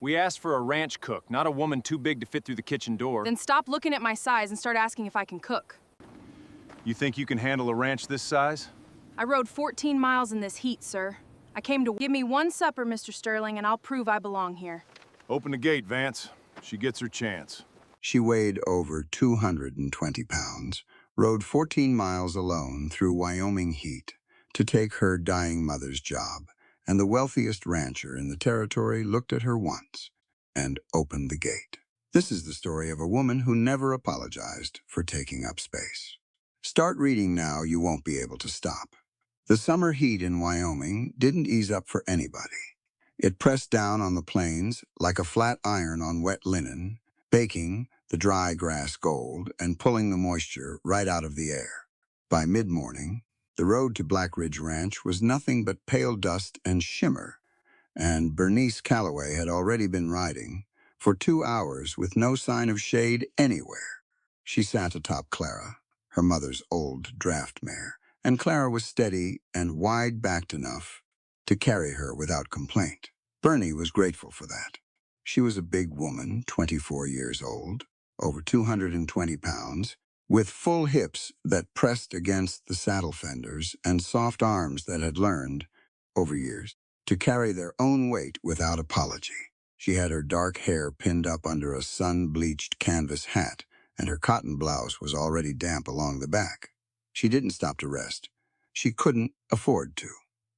We asked for a ranch cook, not a woman too big to fit through the kitchen door. Then stop looking at my size and start asking if I can cook. You think you can handle a ranch this size? I rode 14 miles in this heat, sir. I came to give me one supper, Mr. Sterling, and I'll prove I belong here. Open the gate, Vance. She gets her chance. She weighed over 220 pounds, rode 14 miles alone through Wyoming heat to take her dying mother's job, and the wealthiest rancher in the territory looked at her once and opened the gate. This is the story of a woman who never apologized for taking up space. Start reading now, you won't be able to stop. The summer heat in Wyoming didn't ease up for anybody. It pressed down on the plains like a flat iron on wet linen, baking the dry grass gold and pulling the moisture right out of the air. By mid-morning, the road to Black Ridge Ranch was nothing but pale dust and shimmer, and Bernice Calloway had already been riding for 2 hours with no sign of shade anywhere. She sat atop Clara, her mother's old draft mare, and Clara was steady and wide-backed enough to carry her without complaint. Bernie was grateful for that. She was a big woman, 24 years old, over 220 pounds, with full hips that pressed against the saddle fenders and soft arms that had learned, over years, to carry their own weight without apology. She had her dark hair pinned up under a sun-bleached canvas hat, and her cotton blouse was already damp along the back. She didn't stop to rest. She couldn't afford to.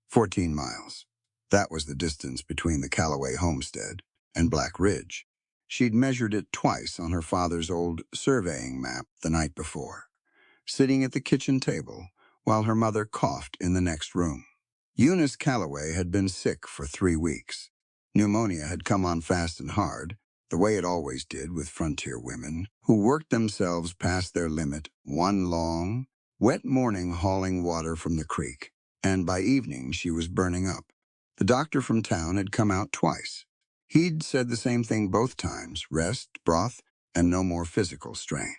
14 miles. That was the distance between the Calloway homestead and Black Ridge. She'd measured it twice on her father's old surveying map the night before, sitting at the kitchen table while her mother coughed in the next room. Eunice Calloway had been sick for 3 weeks. Pneumonia had come on fast and hard, the way it always did with frontier women, who worked themselves past their limit one long, wet morning hauling water from the creek, and by evening she was burning up. The doctor from town had come out twice. He'd said the same thing both times: rest, broth, and no more physical strain.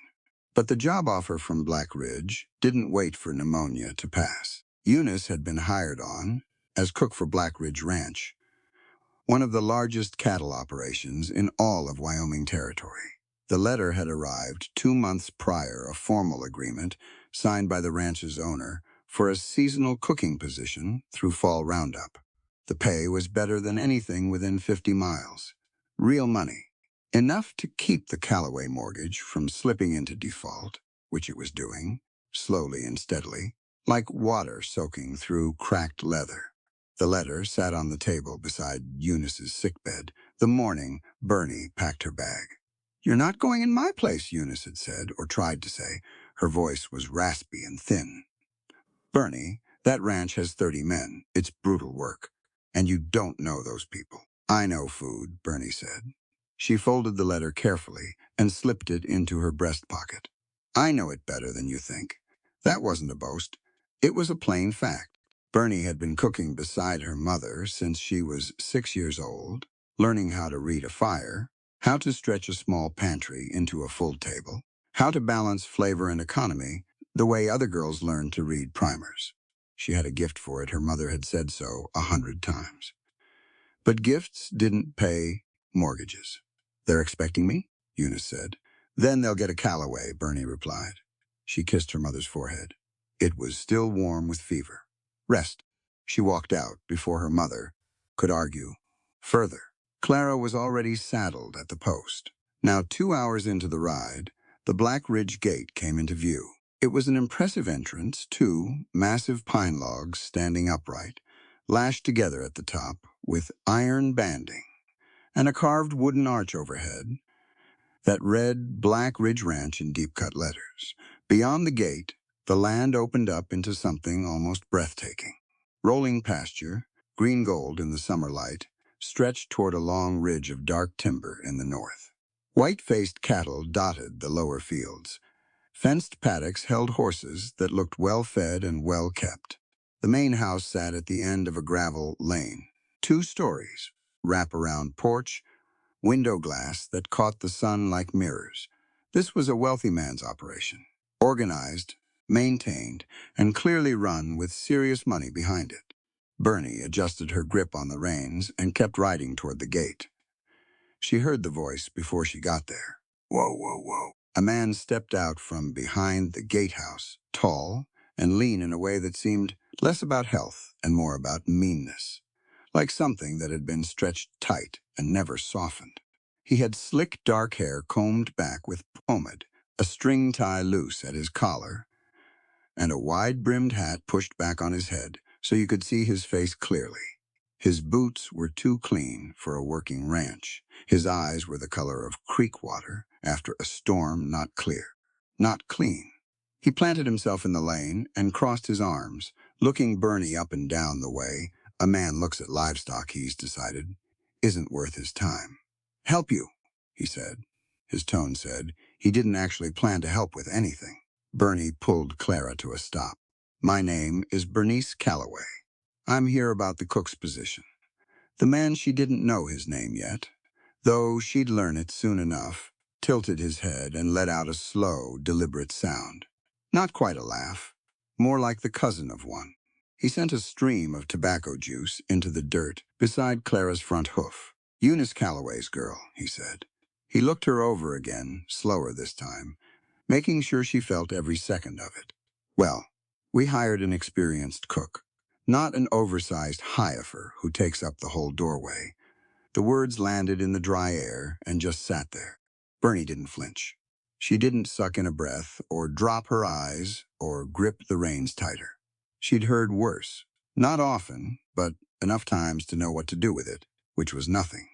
But the job offer from Black Ridge didn't wait for pneumonia to pass. Eunice had been hired on as cook for Black Ridge Ranch, one of the largest cattle operations in all of Wyoming Territory. The letter had arrived 2 months prior, a formal agreement signed by the ranch's owner for a seasonal cooking position through fall roundup. The pay was better than anything within 50 miles. Real money. Enough to keep the Calloway mortgage from slipping into default, which it was doing, slowly and steadily, like water soaking through cracked leather. The letter sat on the table beside Eunice's sickbed the morning Bernie packed her bag. "You're not going in my place," Eunice had said, or tried to say. Her voice was raspy and thin. "Bernie, that ranch has 30 men. It's brutal work. And you don't know those people." "I know food," Bernie said. She folded the letter carefully and slipped it into her breast pocket. "I know it better than you think." That wasn't a boast. It was a plain fact. Bernie had been cooking beside her mother since she was 6 years old, learning how to read a fire, how to stretch a small pantry into a full table, how to balance flavor and economy the way other girls learned to read primers. She had a gift for it. Her mother had said so 100 times. But gifts didn't pay mortgages. "They're expecting me?" Eunice said. "Then they'll get a Calloway," Bernie replied. She kissed her mother's forehead. It was still warm with fever. "Rest." She walked out before her mother could argue further. Clara was already saddled at the post. Now 2 hours into the ride, the Black Ridge Gate came into view. It was an impressive entrance, 2 massive pine logs standing upright, lashed together at the top with iron banding, and a carved wooden arch overhead that read Black Ridge Ranch in deep-cut letters. Beyond the gate, the land opened up into something almost breathtaking. Rolling pasture, green gold in the summer light, stretched toward a long ridge of dark timber in the north. White-faced cattle dotted the lower fields. Fenced paddocks held horses that looked well-fed and well-kept. The main house sat at the end of a gravel lane. 2 stories, wrap-around porch, window glass that caught the sun like mirrors. This was a wealthy man's operation. Organized, maintained, and clearly run with serious money behind it. Bernie adjusted her grip on the reins and kept riding toward the gate. She heard the voice before she got there. Whoa, whoa, whoa. A man stepped out from behind the gatehouse, tall and lean in a way that seemed less about health and more about meanness, like something that had been stretched tight and never softened. He had slick dark hair combed back with pomade, a string tie loose at his collar, and a wide-brimmed hat pushed back on his head so you could see his face clearly. His boots were too clean for a working ranch. His eyes were the color of creek water after a storm not clear, not clean. He planted himself in the lane and crossed his arms, looking Bernie up and down the way. A man looks at livestock, he's decided, isn't worth his time. Help you, he said. His tone said he didn't actually plan to help with anything. Bernie pulled Clara to a stop. My name is Bernice Calloway. I'm here about the cook's position. The man, she didn't know his name yet, though she'd learn it soon enough, tilted his head and let out a slow, deliberate sound. Not quite a laugh, more like the cousin of one. He sent a stream of tobacco juice into the dirt beside Clara's front hoof. Eunice Calloway's girl, he said. He looked her over again, slower this time, making sure she felt every second of it. Well, we hired an experienced cook, not an oversized heifer who takes up the whole doorway. The words landed in the dry air and just sat there. Bernie didn't flinch. She didn't suck in a breath or drop her eyes or grip the reins tighter. She'd heard worse. Not often, but enough times to know what to do with it, which was nothing,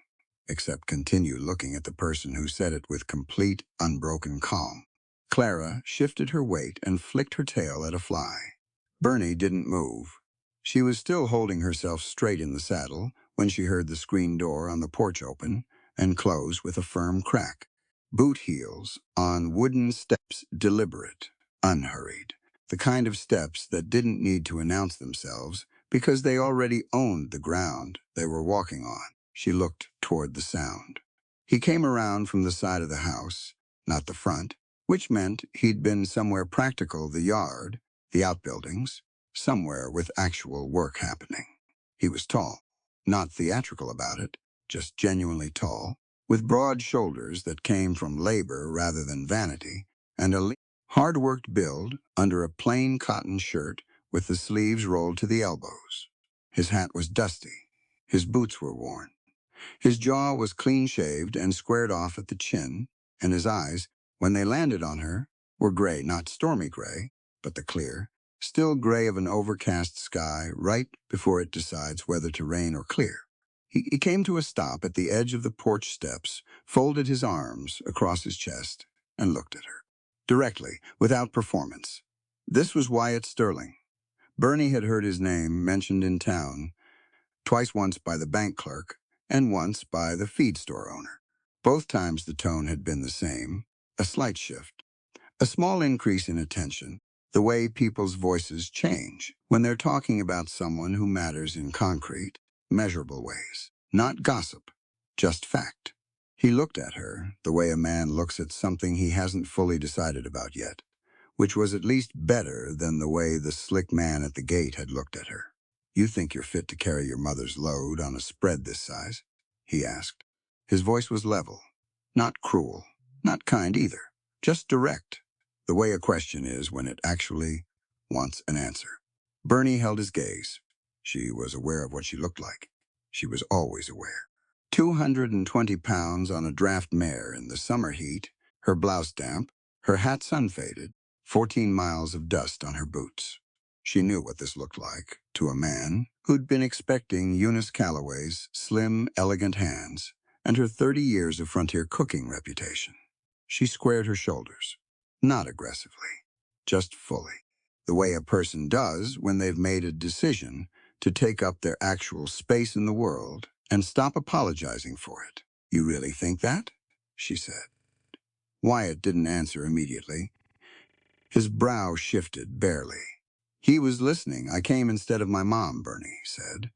except continue looking at the person who said it with complete, unbroken calm. Clara shifted her weight and flicked her tail at a fly. Bernie didn't move. She was still holding herself straight in the saddle when she heard the screen door on the porch open and close with a firm crack. Boot heels on wooden steps, deliberate, unhurried. The kind of steps that didn't need to announce themselves because they already owned the ground they were walking on. She looked toward the sound. He came around from the side of the house, not the front, which meant he'd been somewhere practical, the yard, the outbuildings, somewhere with actual work happening. He was tall, not theatrical about it, just genuinely tall, with broad shoulders that came from labor rather than vanity, and a hard-worked build under a plain cotton shirt with the sleeves rolled to the elbows. His hat was dusty. His boots were worn. His jaw was clean-shaved and squared off at the chin, and his eyes, when they landed on her, were gray, not stormy gray, but the clear, still gray of an overcast sky right before it decides whether to rain or clear. He came to a stop at the edge of the porch steps, folded his arms across his chest, and looked at her. Directly, without performance. This was Wyatt Sterling. Bernie had heard his name mentioned in town, twice, once by the bank clerk and once by the feed store owner. Both times the tone had been the same, a slight shift, a small increase in attention, the way people's voices change when they're talking about someone who matters in concrete, measurable ways. Not gossip, just fact. He looked at her the way a man looks at something he hasn't fully decided about yet, which was at least better than the way the slick man at the gate had looked at her. You think you're fit to carry your mother's load on a spread this size? He asked. His voice was level, not cruel, not kind either, just direct, the way a question is when it actually wants an answer. Bernie held his gaze. She was aware of what she looked like. She was always aware. 220 pounds on a draft mare in the summer heat, her blouse damp, her hat sun-faded, 14 miles of dust on her boots. She knew what this looked like to a man who'd been expecting Eunice Calloway's slim, elegant hands and her 30 years of frontier cooking reputation. She squared her shoulders, not aggressively, just fully, the way a person does when they've made a decision to take up their actual space in the world and stop apologizing for it. You really think that? She said. Wyatt didn't answer immediately. His brow shifted barely. He was listening. I came instead of my mom, Bernie said.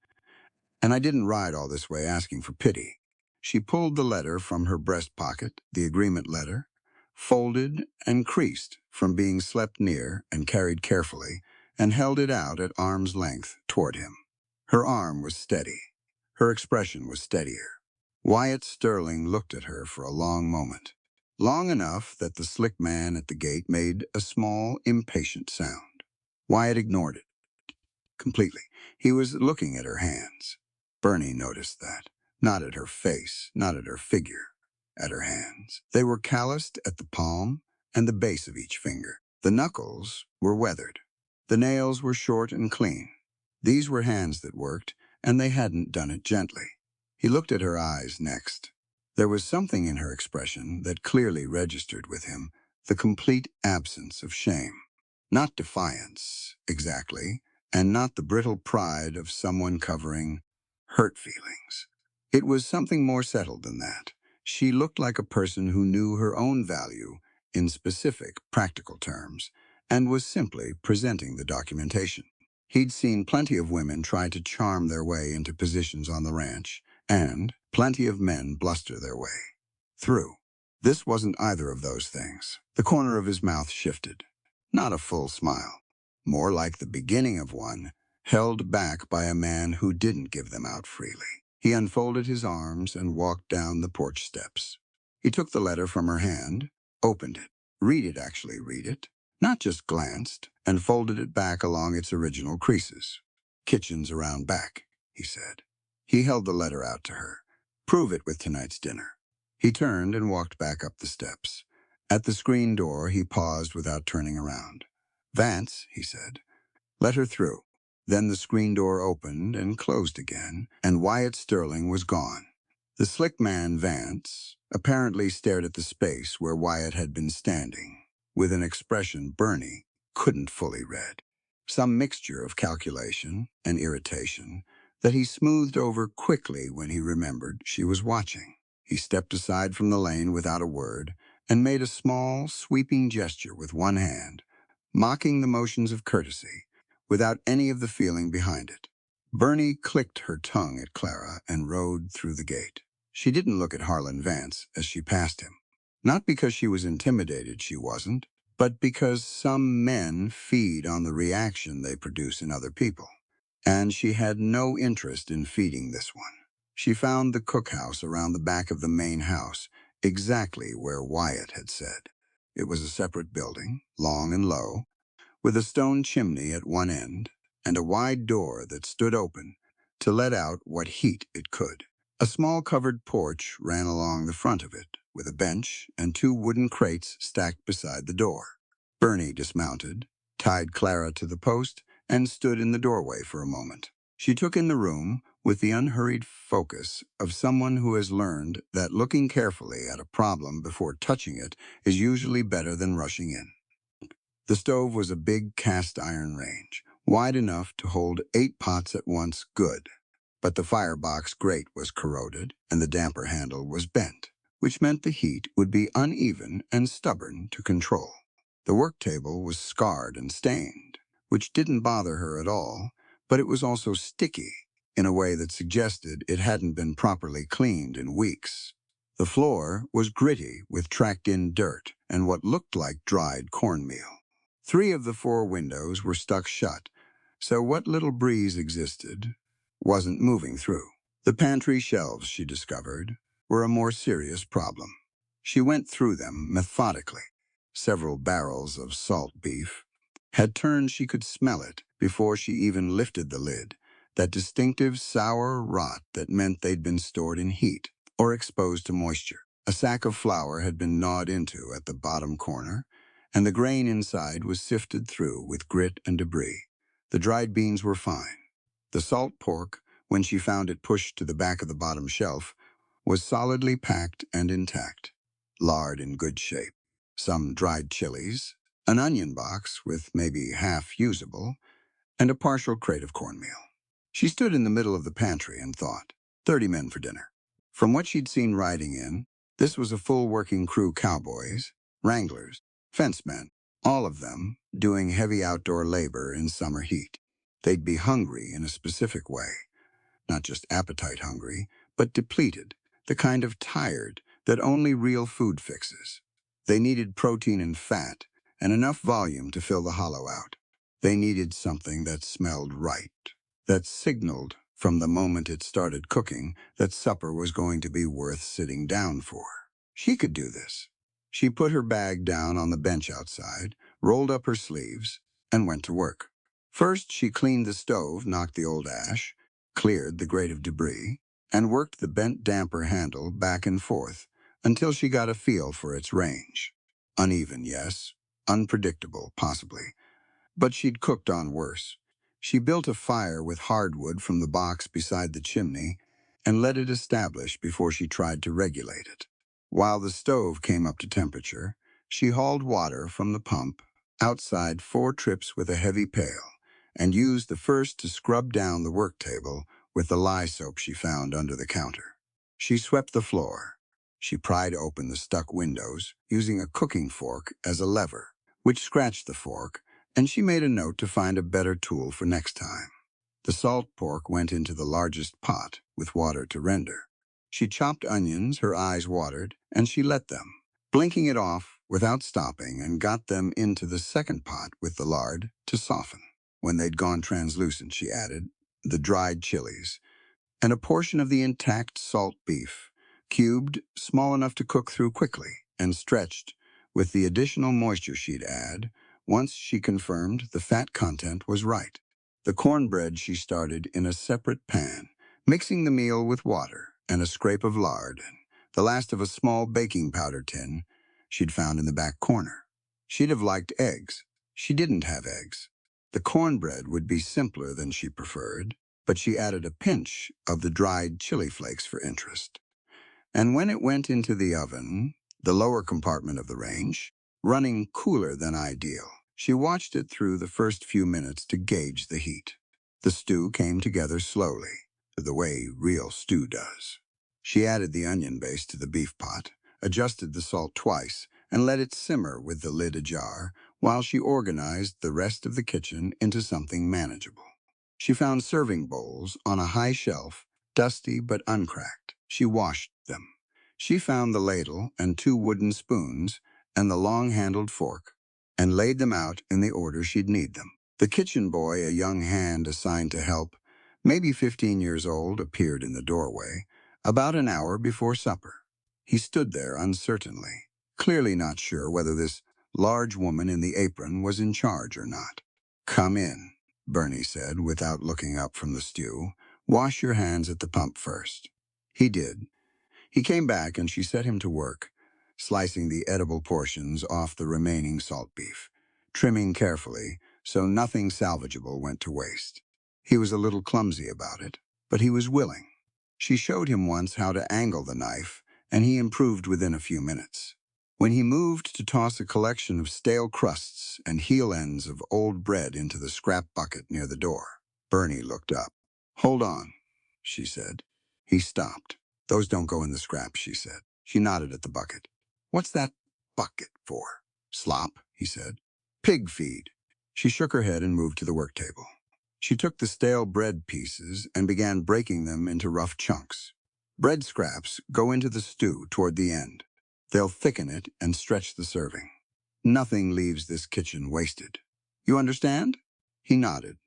And I didn't ride all this way asking for pity. She pulled the letter from her breast pocket, the agreement letter, folded and creased from being slept near and carried carefully, and held it out at arm's length toward him. Her arm was steady. Her expression was steadier. Wyatt Sterling looked at her for a long moment. Long enough that the slick man at the gate made a small, impatient sound. Wyatt ignored it completely. He was looking at her hands. Bernie noticed that. Not at her face, not at her figure, at her hands. They were calloused at the palm and the base of each finger. The knuckles were weathered. The nails were short and clean. These were hands that worked, and they hadn't done it gently. He looked at her eyes next. There was something in her expression that clearly registered with him, the complete absence of shame. Not defiance, exactly, and not the brittle pride of someone covering hurt feelings. It was something more settled than that. She looked like a person who knew her own value in specific, practical terms, and was simply presenting the documentation. He'd seen plenty of women try to charm their way into positions on the ranch, and plenty of men bluster their way through. This wasn't either of those things. The corner of his mouth shifted. Not a full smile. More like the beginning of one, held back by a man who didn't give them out freely. He unfolded his arms and walked down the porch steps. He took the letter from her hand, opened it, read it, not just glanced, and folded it back along its original creases. "Kitchen's around back," he said. He held the letter out to her. "Prove it with tonight's dinner." He turned and walked back up the steps. At the screen door, he paused without turning around. "Vance," he said. "Let her through." Then the screen door opened and closed again, and Wyatt Sterling was gone. The slick man, Vance, apparently stared at the space where Wyatt had been standing, with an expression Bernie couldn't fully read. Some mixture of calculation and irritation that he smoothed over quickly when he remembered she was watching. He stepped aside from the lane without a word and made a small, sweeping gesture with one hand, mocking the motions of courtesy, without any of the feeling behind it. Bernie clicked her tongue at Clara and rode through the gate. She didn't look at Harlan Vance as she passed him. Not because she was intimidated, she wasn't, but because some men feed on the reaction they produce in other people. And she had no interest in feeding this one. She found the cookhouse around the back of the main house, exactly where Wyatt had said. It was a separate building, long and low, with a stone chimney at one end and a wide door that stood open to let out what heat it could. A small covered porch ran along the front of it, with a bench and two wooden crates stacked beside the door. Bernie dismounted, tied Clara to the post, and stood in the doorway for a moment. She took in the room with the unhurried focus of someone who has learned that looking carefully at a problem before touching it is usually better than rushing in. The stove was a big cast iron range, wide enough to hold 8 pots at once good. But the firebox grate was corroded and the damper handle was bent, which meant the heat would be uneven and stubborn to control. The work table was scarred and stained, which didn't bother her at all, but it was also sticky in a way that suggested it hadn't been properly cleaned in weeks. The floor was gritty with tracked-in dirt and what looked like dried cornmeal. 3 of the 4 windows were stuck shut, so what little breeze existed wasn't moving through. The pantry shelves, she discovered, were a more serious problem. She went through them methodically. Several barrels of salt beef had turned she could smell it before she even lifted the lid, that distinctive sour rot that meant they'd been stored in heat or exposed to moisture. A sack of flour had been gnawed into at the bottom corner, and the grain inside was sifted through with grit and debris. The dried beans were fine. The salt pork, when she found it pushed to the back of the bottom shelf, was solidly packed and intact, lard in good shape. Some dried chilies, an onion box with maybe half usable, and a partial crate of cornmeal. She stood in the middle of the pantry and thought, 30 men for dinner. From what she'd seen riding in, this was a full working crew: cowboys, wranglers, fencemen, all of them doing heavy outdoor labor in summer heat. They'd be hungry in a specific way, not just appetite hungry, but depleted, the kind of tired that only real food fixes. They needed protein and fat, and enough volume to fill the hollow out. They needed something that smelled right, that signaled from the moment it started cooking that supper was going to be worth sitting down for. She could do this. She put her bag down on the bench outside, rolled up her sleeves, and went to work. First, she cleaned the stove, knocked the old ash, cleared the grate of debris, and worked the bent damper handle back and forth until she got a feel for its range. Uneven, yes. Unpredictable, possibly. But she'd cooked on worse. She built a fire with hardwood from the box beside the chimney and let it establish before she tried to regulate it. While the stove came up to temperature, she hauled water from the pump outside 4 trips with a heavy pail and used the first to scrub down the work table with the lye soap she found under the counter. She swept the floor. She pried open the stuck windows using a cooking fork as a lever, which scratched the fork, and she made a note to find a better tool for next time. The salt pork went into the largest pot with water to render. She chopped onions, her eyes watered, and she let them, blinking it off without stopping, and got them into the second pot with the lard to soften. When they'd gone translucent, she added the dried chilies and a portion of the intact salt beef, cubed, small enough to cook through quickly, and stretched with the additional moisture she'd add once she confirmed the fat content was right. The cornbread she started in a separate pan, mixing the meal with water and a scrape of lard and the last of a small baking powder tin she'd found in the back corner. She'd have liked eggs. She didn't have eggs. The cornbread would be simpler than she preferred, but she added a pinch of the dried chili flakes for interest. And when it went into the oven, the lower compartment of the range, running cooler than ideal, she watched it through the first few minutes to gauge the heat. The stew came together slowly, the way real stew does. She added the onion base to the beef pot, adjusted the salt twice, and let it simmer with the lid ajar while she organized the rest of the kitchen into something manageable. She found serving bowls on a high shelf, dusty but uncracked. She washed them. She found the ladle and 2 wooden spoons and the long-handled fork, and laid them out in the order she'd need them. The kitchen boy, a young hand assigned to help, maybe 15 years old, appeared in the doorway about an hour before supper. He stood there uncertainly, clearly not sure whether this large woman in the apron was in charge or not. "Come in," Bernie said without looking up from the stew. "Wash your hands at the pump first." He did. He came back and she set him to work, slicing the edible portions off the remaining salt beef, trimming carefully so nothing salvageable went to waste. He was a little clumsy about it, but he was willing. She showed him once how to angle the knife, and he improved within a few minutes. When he moved to toss a collection of stale crusts and heel ends of old bread into the scrap bucket near the door, Bernie looked up. "Hold on," she said. He stopped. "Those don't go in the scrap," she said. She nodded at the bucket. "What's that bucket for?" "Slop," he said. "Pig feed." She shook her head and moved to the work table. She took the stale bread pieces and began breaking them into rough chunks. Bread scraps go into the stew toward the end. They'll thicken it and stretch the serving. Nothing leaves this kitchen wasted. You understand? He nodded,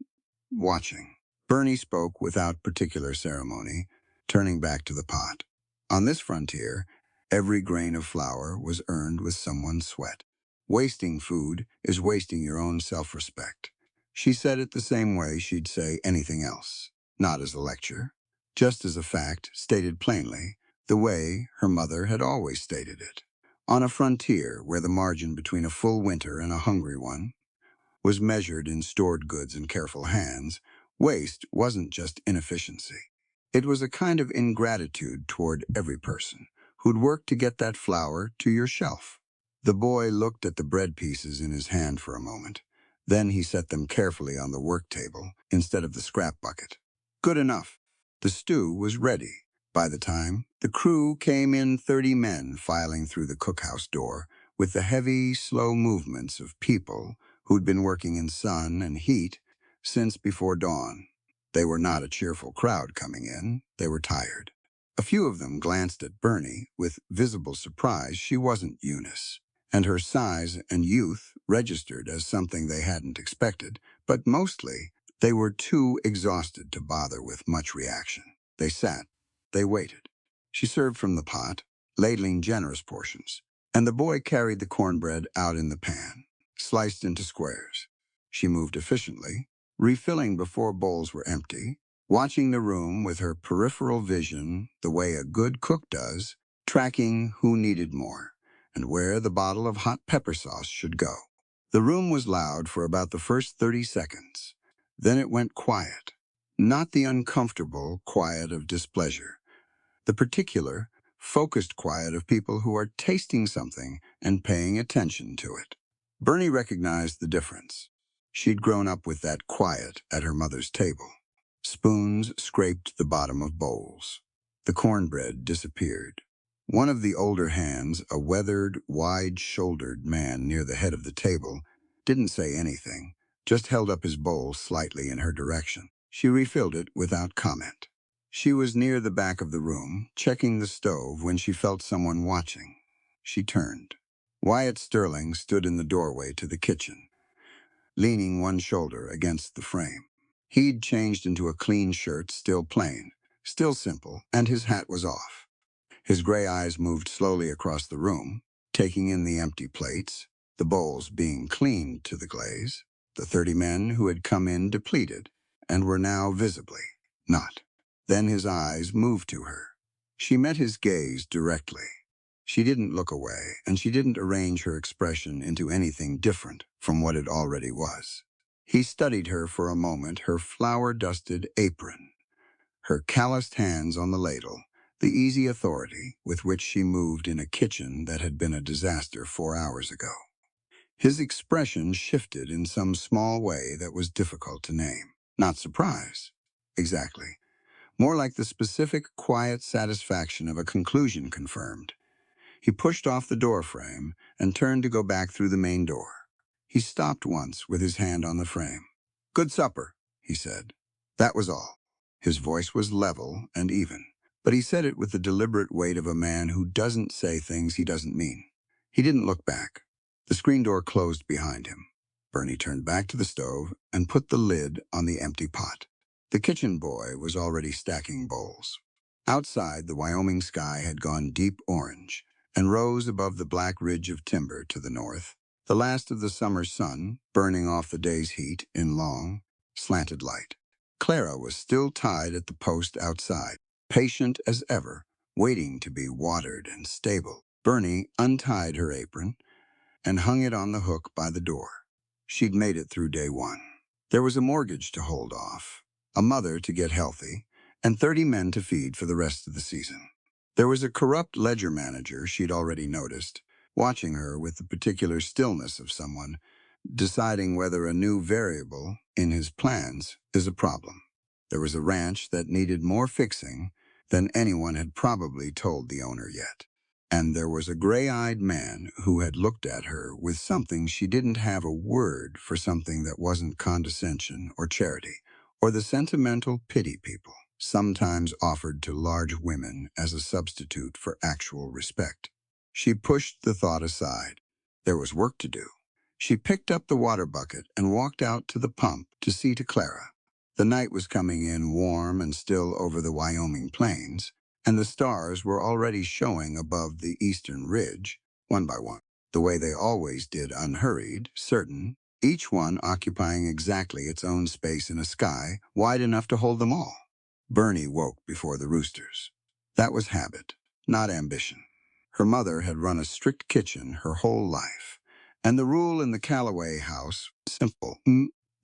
watching. Bernie spoke without particular ceremony, turning back to the pot. On this frontier, every grain of flour was earned with someone's sweat. Wasting food is wasting your own self-respect. She said it the same way she'd say anything else, not as a lecture, just as a fact stated plainly, the way her mother had always stated it. On a frontier where the margin between a full winter and a hungry one was measured in stored goods and careful hands, waste wasn't just inefficiency. It was a kind of ingratitude toward every person who'd worked to get that flour to your shelf. The boy looked at the bread pieces in his hand for a moment. Then he set them carefully on the work table instead of the scrap bucket. Good enough. The stew was ready. By the time the crew came in, 30 men filing through the cookhouse door with the heavy, slow movements of people who'd been working in sun and heat since before dawn. They were not a cheerful crowd coming in. They were tired. A few of them glanced at Bernie with visible surprise. She wasn't Eunice, and her size and youth registered as something they hadn't expected, but mostly They were too exhausted to bother with much reaction. They sat. They waited. She served from the pot, ladling generous portions, and the boy carried the cornbread out in the pan, sliced into squares. She moved efficiently, refilling before bowls were empty, watching the room with her peripheral vision the way a good cook does, tracking who needed more and where the bottle of hot pepper sauce should go. The room was loud for about the first 30 seconds. Then it went quiet. Not the uncomfortable quiet of displeasure. The particular, focused quiet of people who are tasting something and paying attention to it. Bernie recognized the difference. She'd grown up with that quiet at her mother's table. Spoons scraped the bottom of bowls. The cornbread disappeared. One of the older hands, a weathered, wide-shouldered man near the head of the table, didn't say anything, just held up his bowl slightly in her direction. She refilled it without comment. She was near the back of the room, checking the stove when she felt someone watching. She turned. Wyatt Sterling stood in the doorway to the kitchen, leaning one shoulder against the frame. He'd changed into a clean shirt, still plain, still simple, and his hat was off. His gray eyes moved slowly across the room, taking in the empty plates, the bowls being cleaned to the glaze, the 30 men who had come in depleted and were now visibly not. Then his eyes moved to her. She met his gaze directly. She didn't look away, and she didn't arrange her expression into anything different from what it already was. He studied her for a moment, her flour-dusted apron, her calloused hands on the ladle, the easy authority with which she moved in a kitchen that had been a disaster 4 hours ago. His expression shifted in some small way that was difficult to name. Not surprise. Exactly. More like the specific, quiet satisfaction of a conclusion confirmed. He pushed off the door frame and turned to go back through the main door. He stopped once with his hand on the frame. "Good supper," he said. That was all. His voice was level and even, but he said it with the deliberate weight of a man who doesn't say things he doesn't mean. He didn't look back. The screen door closed behind him. Bernie turned back to the stove and put the lid on the empty pot. The kitchen boy was already stacking bowls. Outside, the Wyoming sky had gone deep orange and rose above the black ridge of timber to the north, the last of the summer sun burning off the day's heat in long, slanted light. Clara was still tied at the post outside, patient as ever, waiting to be watered and stable. Bernie untied her apron and hung it on the hook by the door. She'd made it through day one. There was a mortgage to hold off, a mother to get healthy, and 30 men to feed for the rest of the season. There was a corrupt ledger manager she'd already noticed, watching her with the particular stillness of someone, deciding whether a new variable in his plans is a problem. There was a ranch that needed more fixing than anyone had probably told the owner yet. And there was a gray-eyed man who had looked at her with something she didn't have a word for, something that wasn't condescension or charity, or the sentimental pity people sometimes offered to large women as a substitute for actual respect. She pushed the thought aside. There was work to do. She picked up the water bucket and walked out to the pump to see to Clara. The night was coming in warm and still over the Wyoming plains, and the stars were already showing above the eastern ridge, one by one, the way they always did, unhurried, certain, each one occupying exactly its own space in a sky wide enough to hold them all. Bernie woke before the roosters. That was habit, not ambition. Her mother had run a strict kitchen her whole life, and the rule in the Calloway house was simple.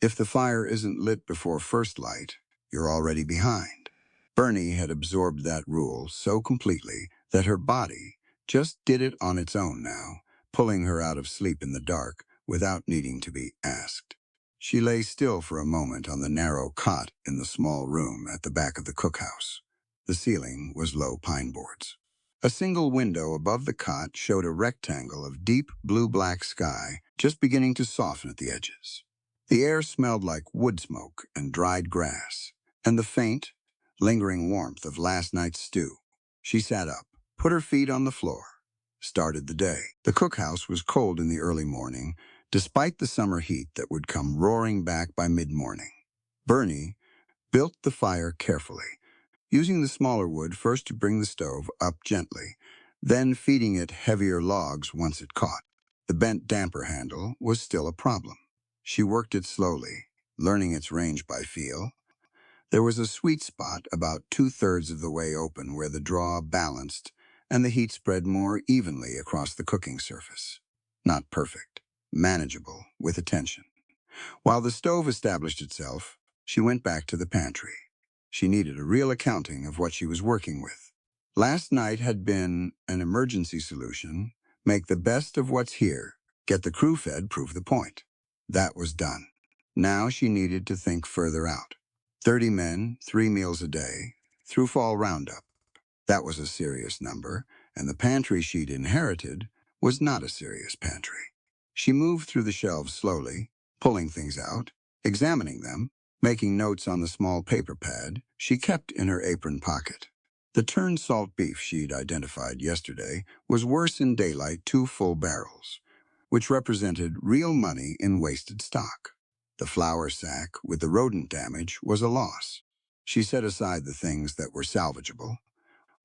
If the fire isn't lit before first light, you're already behind. Bernie had absorbed that rule so completely that her body just did it on its own now, pulling her out of sleep in the dark without needing to be asked. She lay still for a moment on the narrow cot in the small room at the back of the cookhouse. The ceiling was low pine boards. A single window above the cot showed a rectangle of deep blue-black sky just beginning to soften at the edges. The air smelled like wood smoke and dried grass, and the faint, lingering warmth of last night's stew. She sat up, put her feet on the floor, started the day. The cookhouse was cold in the early morning, despite the summer heat that would come roaring back by mid-morning. Bernie built the fire carefully, using the smaller wood first to bring the stove up gently, then feeding it heavier logs once it caught. The bent damper handle was still a problem. She worked it slowly, learning its range by feel. There was a sweet spot about 2/3 of the way open where the draw balanced and the heat spread more evenly across the cooking surface. Not perfect, manageable with attention. While the stove established itself, she went back to the pantry. She needed a real accounting of what she was working with. Last night had been an emergency solution, make the best of what's here, get the crew fed, prove the point. That was done. Now she needed to think further out. 30 men, 3 meals a day, through fall roundup. That was a serious number, and the pantry she'd inherited was not a serious pantry. She moved through the shelves slowly, pulling things out, examining them, making notes on the small paper pad she kept in her apron pocket. The turned salt beef she'd identified yesterday was worse in daylight 2 full barrels, which represented real money in wasted stock. The flour sack with the rodent damage was a loss. She set aside the things that were salvageable,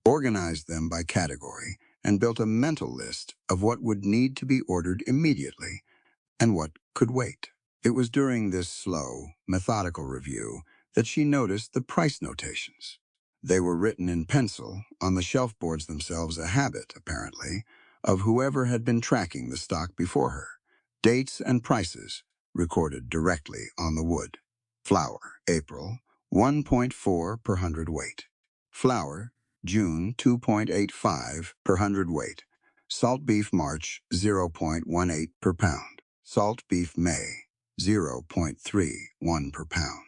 organized them by category, and built a mental list of what would need to be ordered immediately and what could wait. It was during this slow, methodical review that she noticed the price notations. They were written in pencil on the shelf boards themselves, a habit, apparently, of whoever had been tracking the stock before her. Dates and prices recorded directly on the wood. Flour, April, 1.4 per hundredweight. Flour, June, 2.85 per hundredweight. Salt beef, March, 0.18 per pound. Salt beef, May, 0.31 per pound.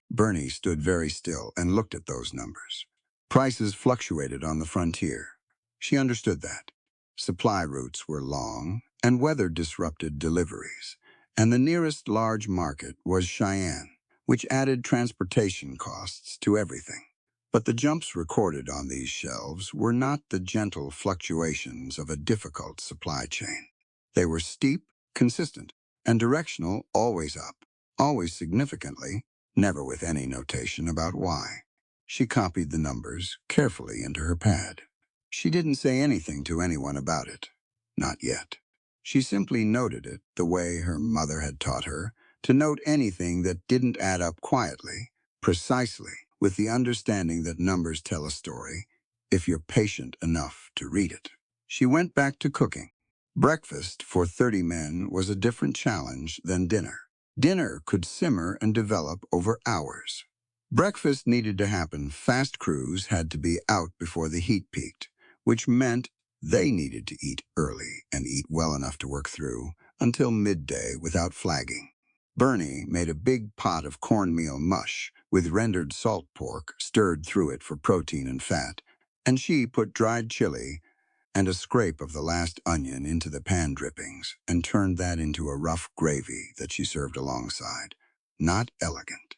Bernie stood very still and looked at those numbers. Prices fluctuated on the frontier. She understood that. Supply routes were long, and weather disrupted deliveries, and the nearest large market was Cheyenne, which added transportation costs to everything. But the jumps recorded on these shelves were not the gentle fluctuations of a difficult supply chain. They were steep, consistent, and directional, always up, always significantly, never with any notation about why. She copied the numbers carefully into her pad. She didn't say anything to anyone about it. Not yet. She simply noted it the way her mother had taught her to note anything that didn't add up quietly, precisely, with the understanding that numbers tell a story if you're patient enough to read it. She went back to cooking. Breakfast for 30 men was a different challenge than dinner. Dinner could simmer and develop over hours. Breakfast needed to happen. Fast crews had to be out before the heat peaked, which meant they needed to eat early and eat well enough to work through until midday without flagging. Bernie made a big pot of cornmeal mush with rendered salt pork stirred through it for protein and fat, and she put dried chili and a scrape of the last onion into the pan drippings and turned that into a rough gravy that she served alongside. Not elegant.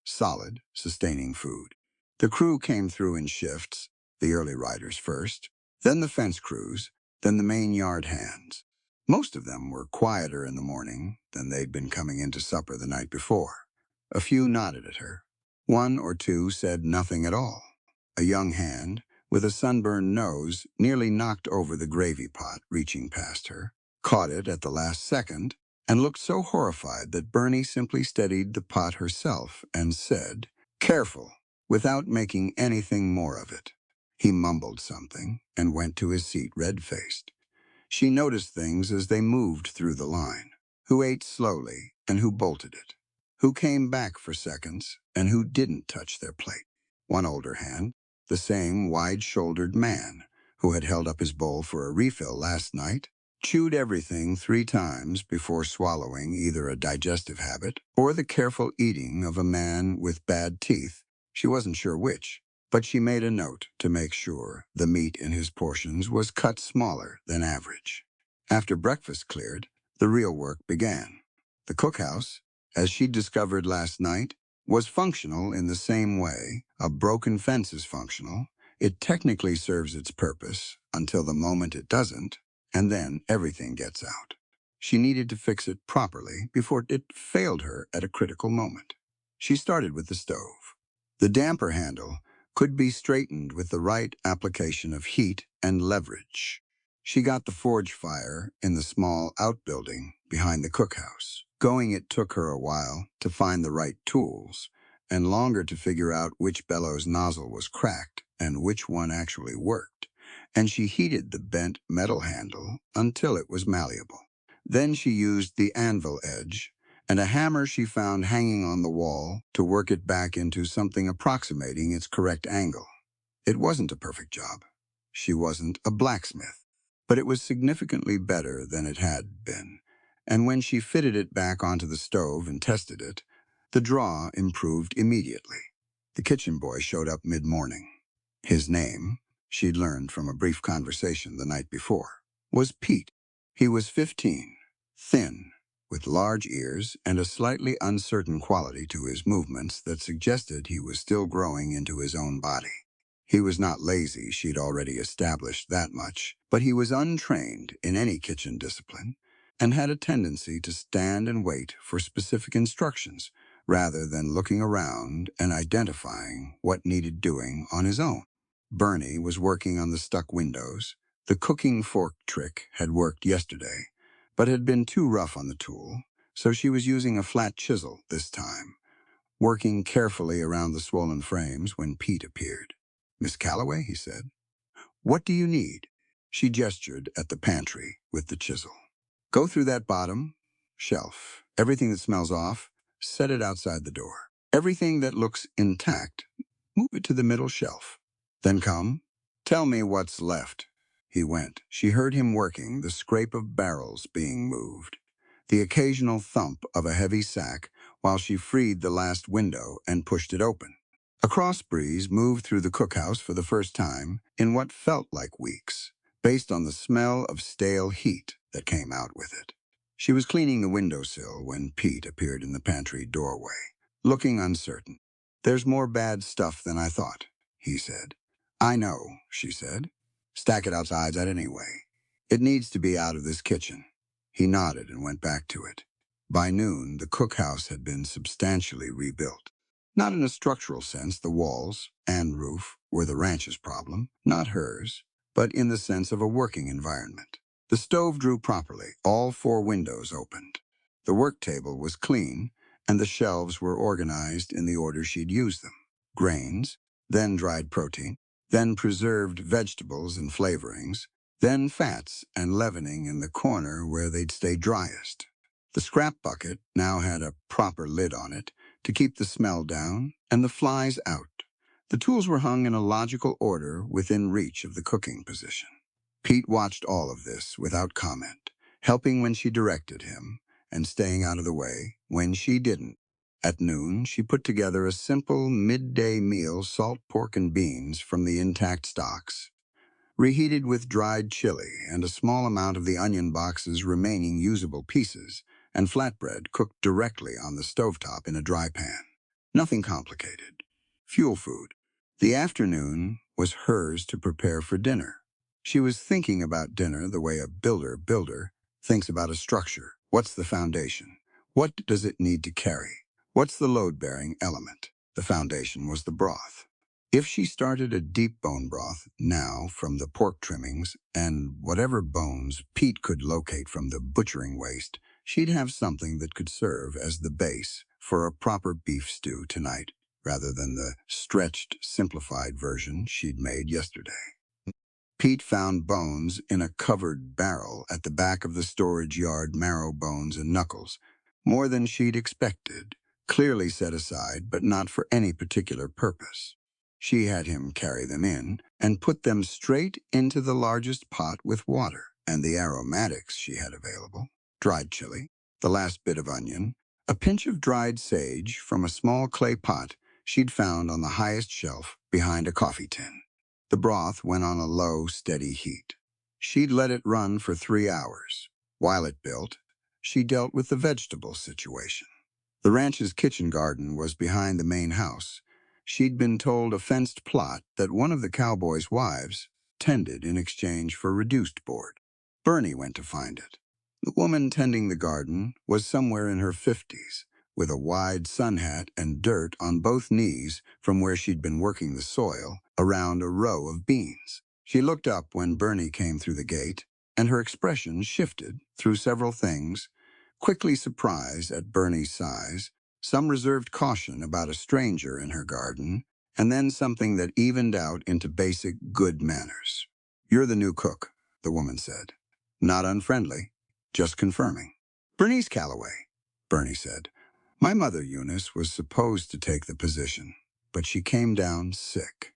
Solid, sustaining food. The crew came through in shifts, the early riders first, then the fence crews, then the main yard hands. Most of them were quieter in the morning than they'd been coming into supper the night before. A few nodded at her. 1 or 2 said nothing at all. A young hand, with a sunburned nose, nearly knocked over the gravy pot reaching past her, caught it at the last second, and looked so horrified that Bernie simply steadied the pot herself and said, "Careful," without making anything more of it. He mumbled something and went to his seat red-faced. She noticed things as they moved through the line, who ate slowly and who bolted it, who came back for seconds and who didn't touch their plate. One older hand, the same wide-shouldered man who had held up his bowl for a refill last night, chewed everything 3 times before swallowing, either a digestive habit or the careful eating of a man with bad teeth. She wasn't sure which, but she made a note to make sure the meat in his portions was cut smaller than average. After breakfast cleared, the real work began. The cookhouse, as she discovered last night, was functional in the same way a broken fence is functional. It technically serves its purpose until the moment it doesn't, and then everything gets out. She needed to fix it properly before it failed her at a critical moment. She started with the stove. The damper handle could be straightened with the right application of heat and leverage. She got the forge fire in the small outbuilding behind the cookhouse. Going, it took her a while to find the right tools, and longer to figure out which bellows nozzle was cracked and which one actually worked. And she heated the bent metal handle until it was malleable. Then she used the anvil edge and a hammer she found hanging on the wall to work it back into something approximating its correct angle. It wasn't a perfect job. She wasn't a blacksmith, but it was significantly better than it had been. And when she fitted it back onto the stove and tested it, the draw improved immediately. The kitchen boy showed up mid-morning. His name, she'd learned from a brief conversation the night before, was Pete. He was 15, thin, with large ears and a slightly uncertain quality to his movements that suggested he was still growing into his own body. He was not lazy, she'd already established that much, but he was untrained in any kitchen discipline and had a tendency to stand and wait for specific instructions rather than looking around and identifying what needed doing on his own. Bernie was working on the stuck windows. The cooking fork trick had worked yesterday, but had been too rough on the tool, so she was using a flat chisel this time, working carefully around the swollen frames when Pete appeared. "Miss Calloway," he said. "What do you need?" She gestured at the pantry with the chisel. "Go through that bottom shelf. Everything that smells off, set it outside the door. Everything that looks intact, move it to the middle shelf. Then come, tell me what's left." He went. She heard him working, the scrape of barrels being moved, the occasional thump of a heavy sack while she freed the last window and pushed it open. A cross breeze moved through the cookhouse for the first time in what felt like weeks, based on the smell of stale heat that came out with it. She was cleaning the windowsill when Pete appeared in the pantry doorway, looking uncertain. "There's more bad stuff than I thought," he said. "I know," she said. "Stack it outside anyway. It needs to be out of this kitchen." He nodded and went back to it. By noon, the cookhouse had been substantially rebuilt. Not in a structural sense, the walls and roof were the ranch's problem, not hers, but in the sense of a working environment. The stove drew properly, all 4 windows opened. The work table was clean, and the shelves were organized in the order she'd used them. Grains, then dried protein, then preserved vegetables and flavorings, then fats and leavening in the corner where they'd stay driest. The scrap bucket now had a proper lid on it to keep the smell down and the flies out. The tools were hung in a logical order within reach of the cooking position. Pete watched all of this without comment, helping when she directed him and staying out of the way when she didn't. At noon, she put together a simple midday meal, salt pork and beans from the intact stocks, reheated with dried chili and a small amount of the onion box's remaining usable pieces, and flatbread cooked directly on the stovetop in a dry pan. Nothing complicated. Fuel food. The afternoon was hers to prepare for dinner. She was thinking about dinner the way a builder thinks about a structure. What's the foundation? What does it need to carry? What's the load-bearing element? The foundation was the broth. If she started a deep bone broth now from the pork trimmings and whatever bones Pete could locate from the butchering waste, she'd have something that could serve as the base for a proper beef stew tonight, rather than the stretched, simplified version she'd made yesterday. Pete found bones in a covered barrel at the back of the storage yard, marrow bones and knuckles, more than she'd expected, clearly set aside but not for any particular purpose. She had him carry them in and put them straight into the largest pot with water and the aromatics she had available: dried chili, the last bit of onion, a pinch of dried sage from a small clay pot she'd found on the highest shelf behind a coffee tin. The broth went on a low, steady heat. She'd let it run for 3 hours. While it built, she dealt with the vegetable situation. The ranch's kitchen garden was behind the main house. She'd been told a fenced plot that one of the cowboy's wives tended in exchange for reduced board. Bernie went to find it. The woman tending the garden was somewhere in her 50s, with a wide sun hat and dirt on both knees from where she'd been working the soil around a row of beans. She looked up when Bernie came through the gate, and her expression shifted through several things, quickly surprise at Bernie's size, some reserved caution about a stranger in her garden, and then something that evened out into basic good manners. "You're the new cook," the woman said. "Not unfriendly, just confirming." "Bernice Calloway," Bernie said. "My mother, Eunice, was supposed to take the position, but she came down sick."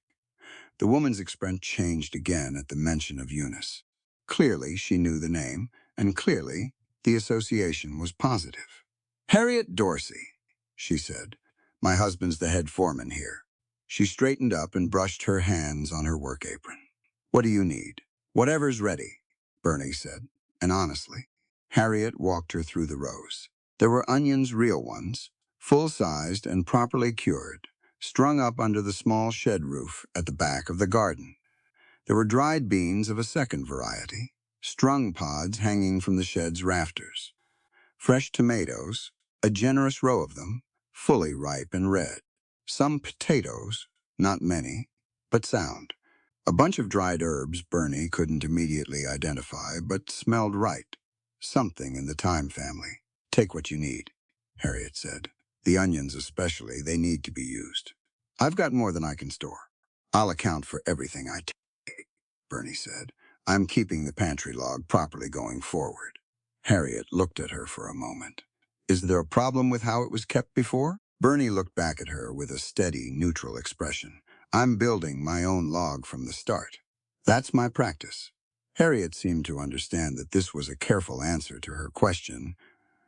The woman's expression changed again at the mention of Eunice. Clearly, she knew the name, and clearly, the association was positive. "Harriet Dorsey," she said. "My husband's the head foreman here." She straightened up and brushed her hands on her work apron. "What do you need?" "Whatever's ready," Bernie said. And honestly, Harriet walked her through the rows. There were onions, real ones, full-sized and properly cured, strung up under the small shed roof at the back of the garden. There were dried beans of a second variety, strung pods hanging from the shed's rafters. Fresh tomatoes, a generous row of them, fully ripe and red. Some potatoes, not many, but sound. A bunch of dried herbs Bernie couldn't immediately identify, but smelled right. Something in the thyme family. "Take what you need," Harriet said. "The onions especially, they need to be used. I've got more than I can store." "I'll account for everything I take," Bernie said. "I'm keeping the pantry log properly going forward." Harriet looked at her for a moment. "Is there a problem with how it was kept before?" Bernie looked back at her with a steady, neutral expression. "I'm building my own log from the start. That's my practice." Harriet seemed to understand that this was a careful answer to her question,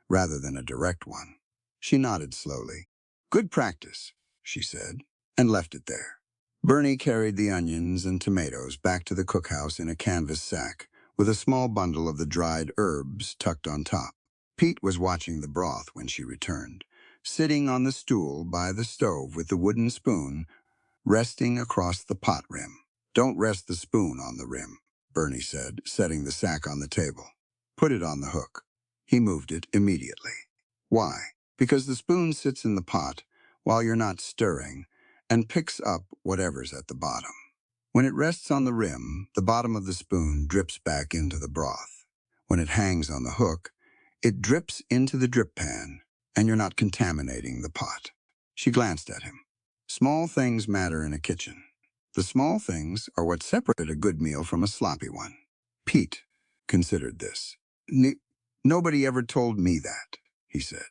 rather than a direct one. She nodded slowly. "Good practice," she said, and left it there. Bernie carried the onions and tomatoes back to the cookhouse in a canvas sack, with a small bundle of the dried herbs tucked on top. Pete was watching the broth when she returned, sitting on the stool by the stove with the wooden spoon resting across the pot rim. "Don't rest the spoon on the rim," Bernie said, setting the sack on the table. "Put it on the hook." He moved it immediately. "Why?" "Because the spoon sits in the pot while you're not stirring and picks up whatever's at the bottom. When it rests on the rim, the bottom of the spoon drips back into the broth. When it hangs on the hook, it drips into the drip pan, and you're not contaminating the pot." She glanced at him. "Small things matter in a kitchen. The small things are what separate a good meal from a sloppy one." Pete considered this. Nobody ever told me that," he said.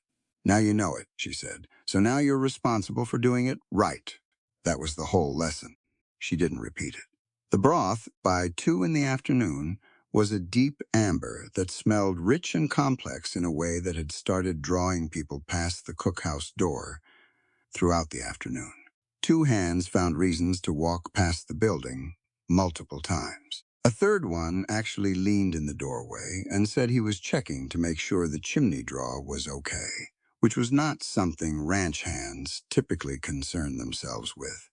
"Now you know it," she said. "So now you're responsible for doing it right." That was the whole lesson. She didn't repeat it. The broth, by 2 in the afternoon, was a deep amber that smelled rich and complex in a way that had started drawing people past the cookhouse door throughout the afternoon. 2 hands found reasons to walk past the building multiple times. A third one actually leaned in the doorway and said he was checking to make sure the chimney draw was okay, which was not something ranch hands typically concern themselves with,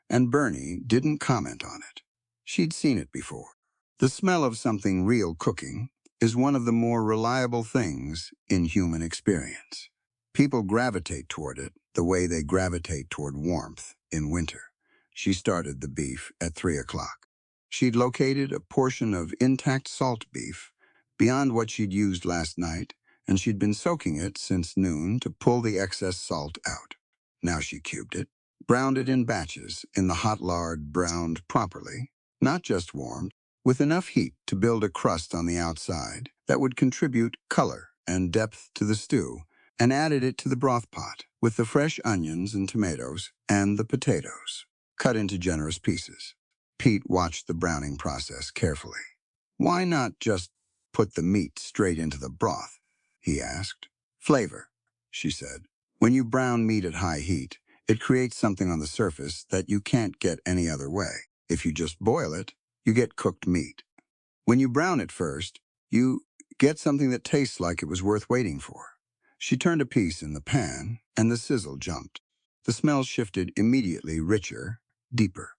and Bernie didn't comment on it. She'd seen it before. The smell of something real cooking is one of the more reliable things in human experience. People gravitate toward it the way they gravitate toward warmth in winter. She started the beef at 3 o'clock. She'd located a portion of intact salt beef beyond what she'd used last night, and she'd been soaking it since noon to pull the excess salt out. Now she cubed it, browned it in batches in the hot lard, browned properly, not just warmed, with enough heat to build a crust on the outside that would contribute color and depth to the stew, and added it to the broth pot with the fresh onions and tomatoes and the potatoes, cut into generous pieces. Pete watched the browning process carefully. "Why not just put the meat straight into the broth?" he asked. "Flavor," she said. "When you brown meat at high heat, it creates something on the surface that you can't get any other way. If you just boil it, you get cooked meat. When you brown it first, you get something that tastes like it was worth waiting for." She turned a piece in the pan, and the sizzle jumped. The smell shifted immediately richer, deeper,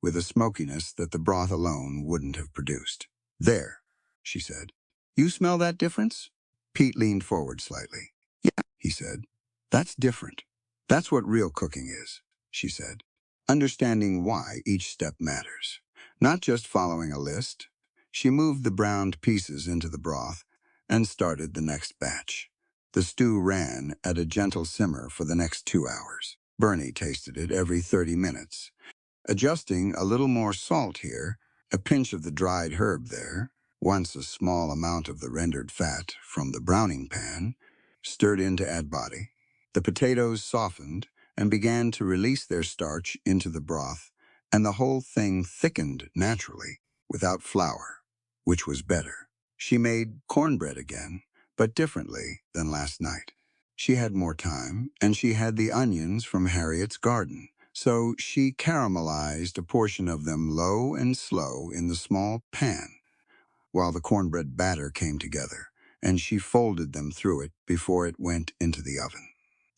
with a smokiness that the broth alone wouldn't have produced. "There," she said. "You smell that difference?" Pete leaned forward slightly. "Yeah," he said. That's different. That's what real cooking is, she said. Understanding why each step matters. Not just following a list. She moved the browned pieces into the broth and started the next batch. The stew ran at a gentle simmer for the next 2 hours. Bernie tasted it every 30 minutes, adjusting a little more salt here, a pinch of the dried herb there, once a small amount of the rendered fat from the browning pan, stirred in to add body. The potatoes softened and began to release their starch into the broth, and the whole thing thickened naturally, without flour, which was better. She made cornbread again, but differently than last night. She had more time, and she had the onions from Harriet's garden, so she caramelized a portion of them low and slow in the small pan, while the cornbread batter came together, and she folded them through it before it went into the oven.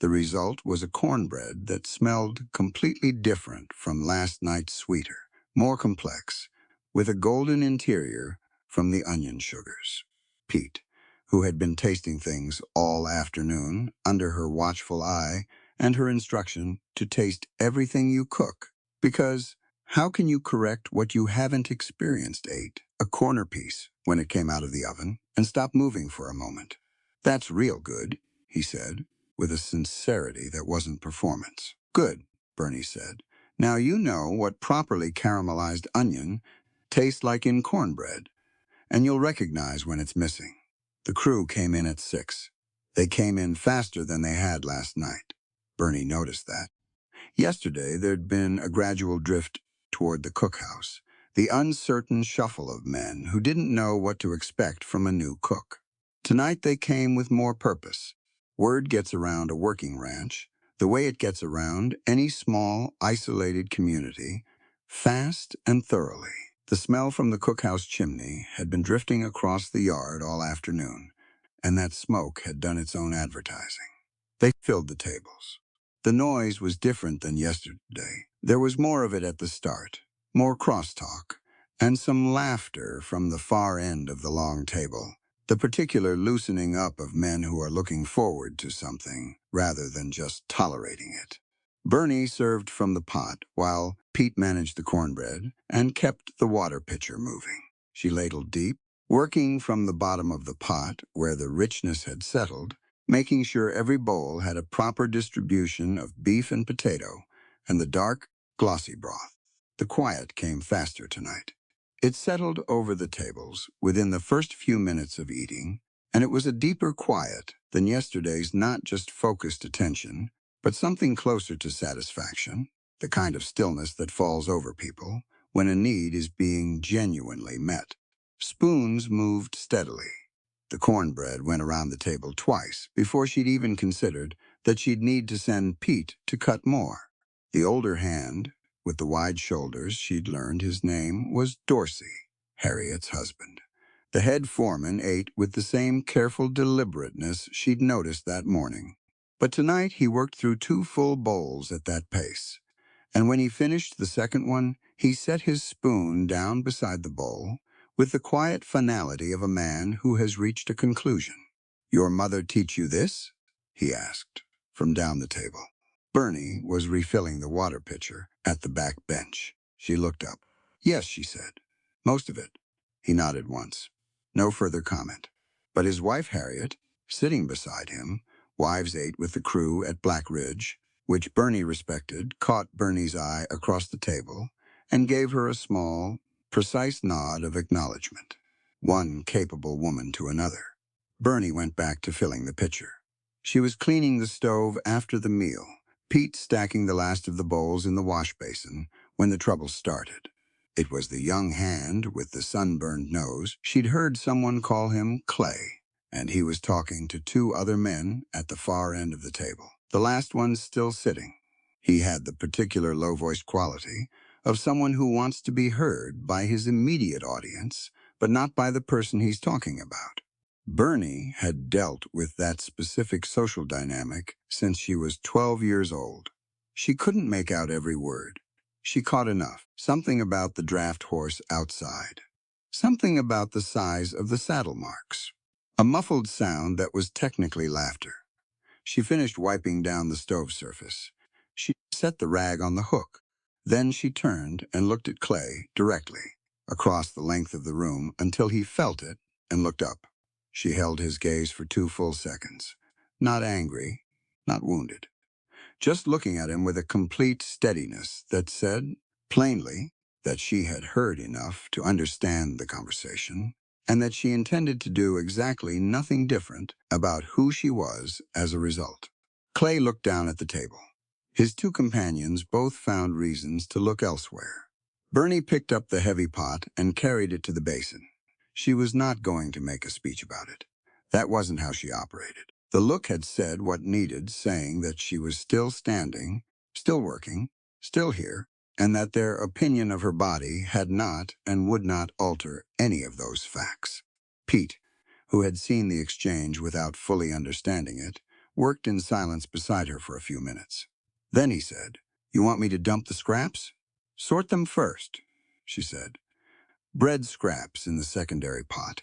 The result was a cornbread that smelled completely different from last night's sweeter, more complex, with a golden interior from the onion sugars. Pete, who had been tasting things all afternoon under her watchful eye and her instruction to taste everything you cook, because how can you correct what you haven't experienced, ate a corner piece when it came out of the oven and stopped moving for a moment? That's real good, he said, with a sincerity that wasn't performance. Good, Bernie said. Now you know what properly caramelized onion tastes like in cornbread, and you'll recognize when it's missing. The crew came in at 6. They came in faster than they had last night. Bernie noticed that. Yesterday, there'd been a gradual drift toward the cookhouse, the uncertain shuffle of men who didn't know what to expect from a new cook. Tonight, they came with more purpose. Word gets around a working ranch, the way it gets around any small, isolated community, fast and thoroughly. The smell from the cookhouse chimney had been drifting across the yard all afternoon, and that smoke had done its own advertising. They filled the tables. The noise was different than yesterday. There was more of it at the start, more crosstalk, and some laughter from the far end of the long table, the particular loosening up of men who are looking forward to something rather than just tolerating it. Bernie served from the pot while Pete managed the cornbread and kept the water pitcher moving. She ladled deep, working from the bottom of the pot where the richness had settled, making sure every bowl had a proper distribution of beef and potato and the dark, glossy broth. The quiet came faster tonight. It settled over the tables within the first few minutes of eating, and it was a deeper quiet than yesterday's not just focused attention, but something closer to satisfaction, the kind of stillness that falls over people when a need is being genuinely met. Spoons moved steadily. The cornbread went around the table twice before she'd even considered that she'd need to send Pete to cut more. The older hand, with the wide shoulders, she'd learned his name was Dorsey, Harriet's husband. The head foreman ate with the same careful deliberateness she'd noticed that morning. But tonight he worked through 2 full bowls at that pace, and when he finished the second one, he set his spoon down beside the bowl with the quiet finality of a man who has reached a conclusion. "Your mother teach you this?" he asked, from down the table. Bernie was refilling the water pitcher at the back bench. She looked up. "Yes," she said. "Most of it." He nodded once. No further comment. But his wife Harriet, sitting beside him, wives ate with the crew at Black Ridge, which Bernie respected, caught Bernie's eye across the table and gave her a small, precise nod of acknowledgement. One capable woman to another. Bernie went back to filling the pitcher. She was cleaning the stove after the meal, Pete stacking the last of the bowls in the wash basin when the trouble started. It was the young hand with the sunburned nose. She'd heard someone call him Clay, and he was talking to 2 other men at the far end of the table, the last one still sitting. He had the particular low-voiced quality of someone who wants to be heard by his immediate audience, but not by the person he's talking about. Bernie had dealt with that specific social dynamic since she was 12 years old. She couldn't make out every word. She caught enough. Something about the draft horse outside. Something about the size of the saddle marks. A muffled sound that was technically laughter. She finished wiping down the stove surface. She set the rag on the hook. Then she turned and looked at Clay directly, across the length of the room until he felt it and looked up. She held his gaze for 2 full seconds. Not angry, not wounded. Just looking at him with a complete steadiness that said, plainly, that she had heard enough to understand the conversation, and that she intended to do exactly nothing different about who she was as a result. Clay looked down at the table. His 2 companions both found reasons to look elsewhere. Bernie picked up the heavy pot and carried it to the basin. She was not going to make a speech about it. That wasn't how she operated. The look had said what needed saying, that she was still standing, still working, still here, and that their opinion of her body had not and would not alter any of those facts. Pete, who had seen the exchange without fully understanding it, worked in silence beside her for a few minutes. Then he said, "You want me to dump the scraps?" "Sort them first," she said. "Bread scraps in the secondary pot.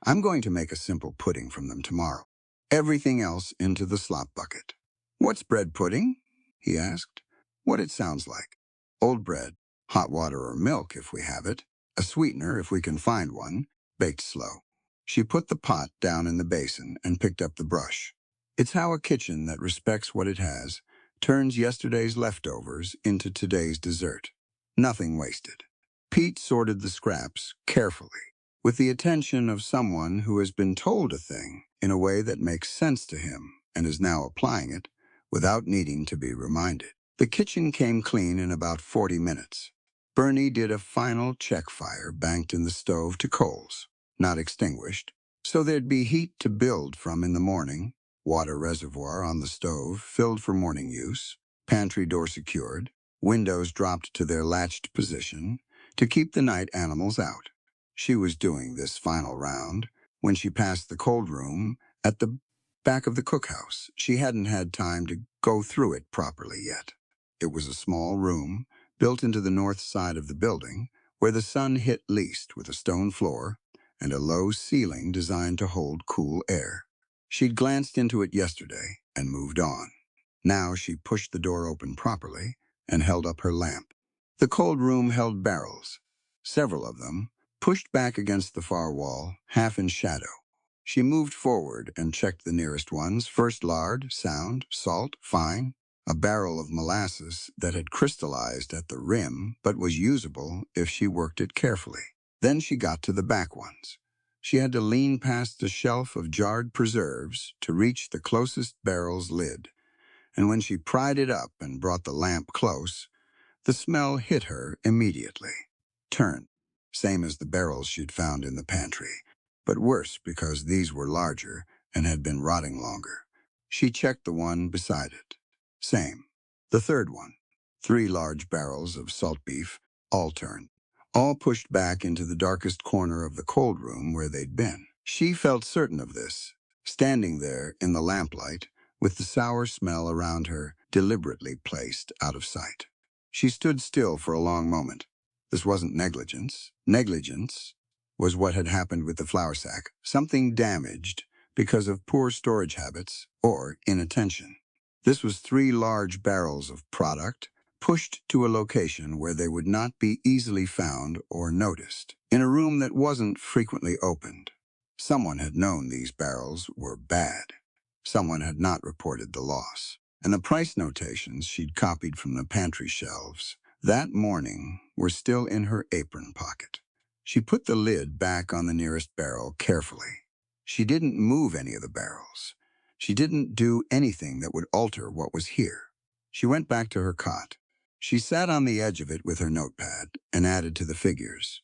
I'm going to make a simple pudding from them tomorrow. Everything else into the slop bucket." "What's bread pudding?" he asked. "What it sounds like. Old bread, hot water or milk if we have it, a sweetener if we can find one, baked slow." She put the pot down in the basin and picked up the brush. It's how a kitchen that respects what it has turns yesterday's leftovers into today's dessert. Nothing wasted. Pete sorted the scraps carefully, with the attention of someone who has been told a thing in a way that makes sense to him and is now applying it without needing to be reminded. The kitchen came clean in about 40 minutes. Bernie did a final check fire banked in the stove to coals, not extinguished, so there'd be heat to build from in the morning, water reservoir on the stove filled for morning use, pantry door secured, windows dropped to their latched position to keep the night animals out. She was doing this final round when she passed the cold room at the back of the cookhouse. She hadn't had time to go through it properly yet. It was a small room built into the north side of the building where the sun hit least, with a stone floor and a low ceiling designed to hold cool air. She'd glanced into it yesterday and moved on. Now she pushed the door open properly and held up her lamp. The cold room held barrels, several of them, pushed back against the far wall, half in shadow. She moved forward and checked the nearest ones. First lard, sound, salt, fine. A barrel of molasses that had crystallized at the rim but was usable if she worked it carefully. Then she got to the back ones. She had to lean past the shelf of jarred preserves to reach the closest barrel's lid. And when she pried it up and brought the lamp close, the smell hit her immediately. Turned, same as the barrels she'd found in the pantry, but worse because these were larger and had been rotting longer. She checked the one beside it. Same. The third one. 3 large barrels of salt beef, all turned, all pushed back into the darkest corner of the cold room where they'd been. She felt certain of this, standing there in the lamplight, with the sour smell around her deliberately placed out of sight. She stood still for a long moment. This wasn't negligence. Negligence was what had happened with the flour sack, something damaged because of poor storage habits or inattention. This was 3 large barrels of product pushed to a location where they would not be easily found or noticed, in a room that wasn't frequently opened. Someone had known these barrels were bad. Someone had not reported the loss, and the price notations she'd copied from the pantry shelves that morning were still in her apron pocket. She put the lid back on the nearest barrel carefully. She didn't move any of the barrels. She didn't do anything that would alter what was here. She went back to her cot. She sat on the edge of it with her notepad and added to the figures.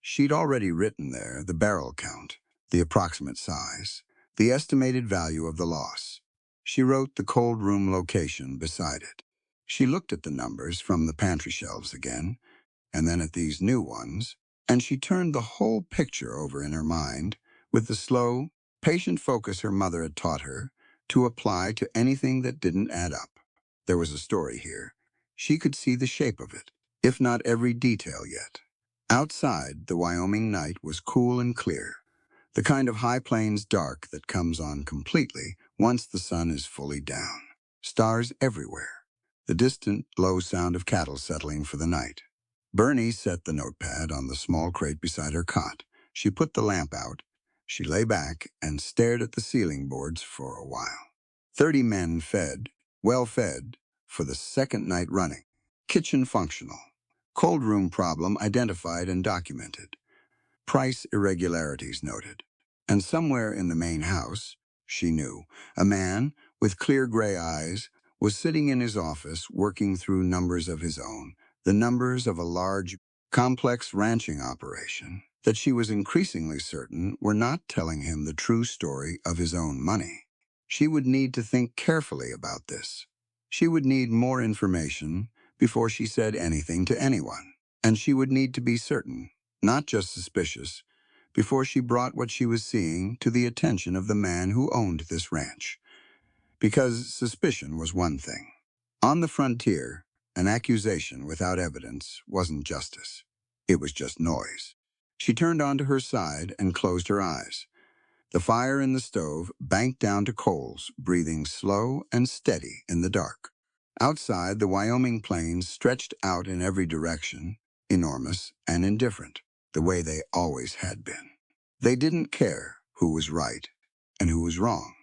She'd already written there the barrel count, the approximate size, the estimated value of the loss. She wrote the cold room location beside it. She looked at the numbers from the pantry shelves again, and then at these new ones, and she turned the whole picture over in her mind with the slow, patient focus her mother had taught her to apply to anything that didn't add up. There was a story here. She could see the shape of it, if not every detail yet. Outside, the Wyoming night was cool and clear. The kind of high plains dark that comes on completely once the sun is fully down. Stars everywhere. The distant, low sound of cattle settling for the night. Bernie set the notepad on the small crate beside her cot. She put the lamp out. She lay back and stared at the ceiling boards for a while. 30 men fed, well fed, for the second night running. Kitchen functional. Cold room problem identified and documented. Price irregularities noted. And somewhere in the main house, she knew, a man with clear gray eyes was sitting in his office working through numbers of his own, the numbers of a large, complex ranching operation that she was increasingly certain were not telling him the true story of his own money. She would need to think carefully about this. She would need more information before she said anything to anyone, and she would need to be certain, not just suspicious, before she brought what she was seeing to the attention of the man who owned this ranch. Because suspicion was one thing. On the frontier, an accusation without evidence wasn't justice. It was just noise. She turned onto her side and closed her eyes. The fire in the stove banked down to coals, breathing slow and steady in the dark. Outside, the Wyoming plains stretched out in every direction, enormous and indifferent, the way they always had been. They didn't care who was right and who was wrong.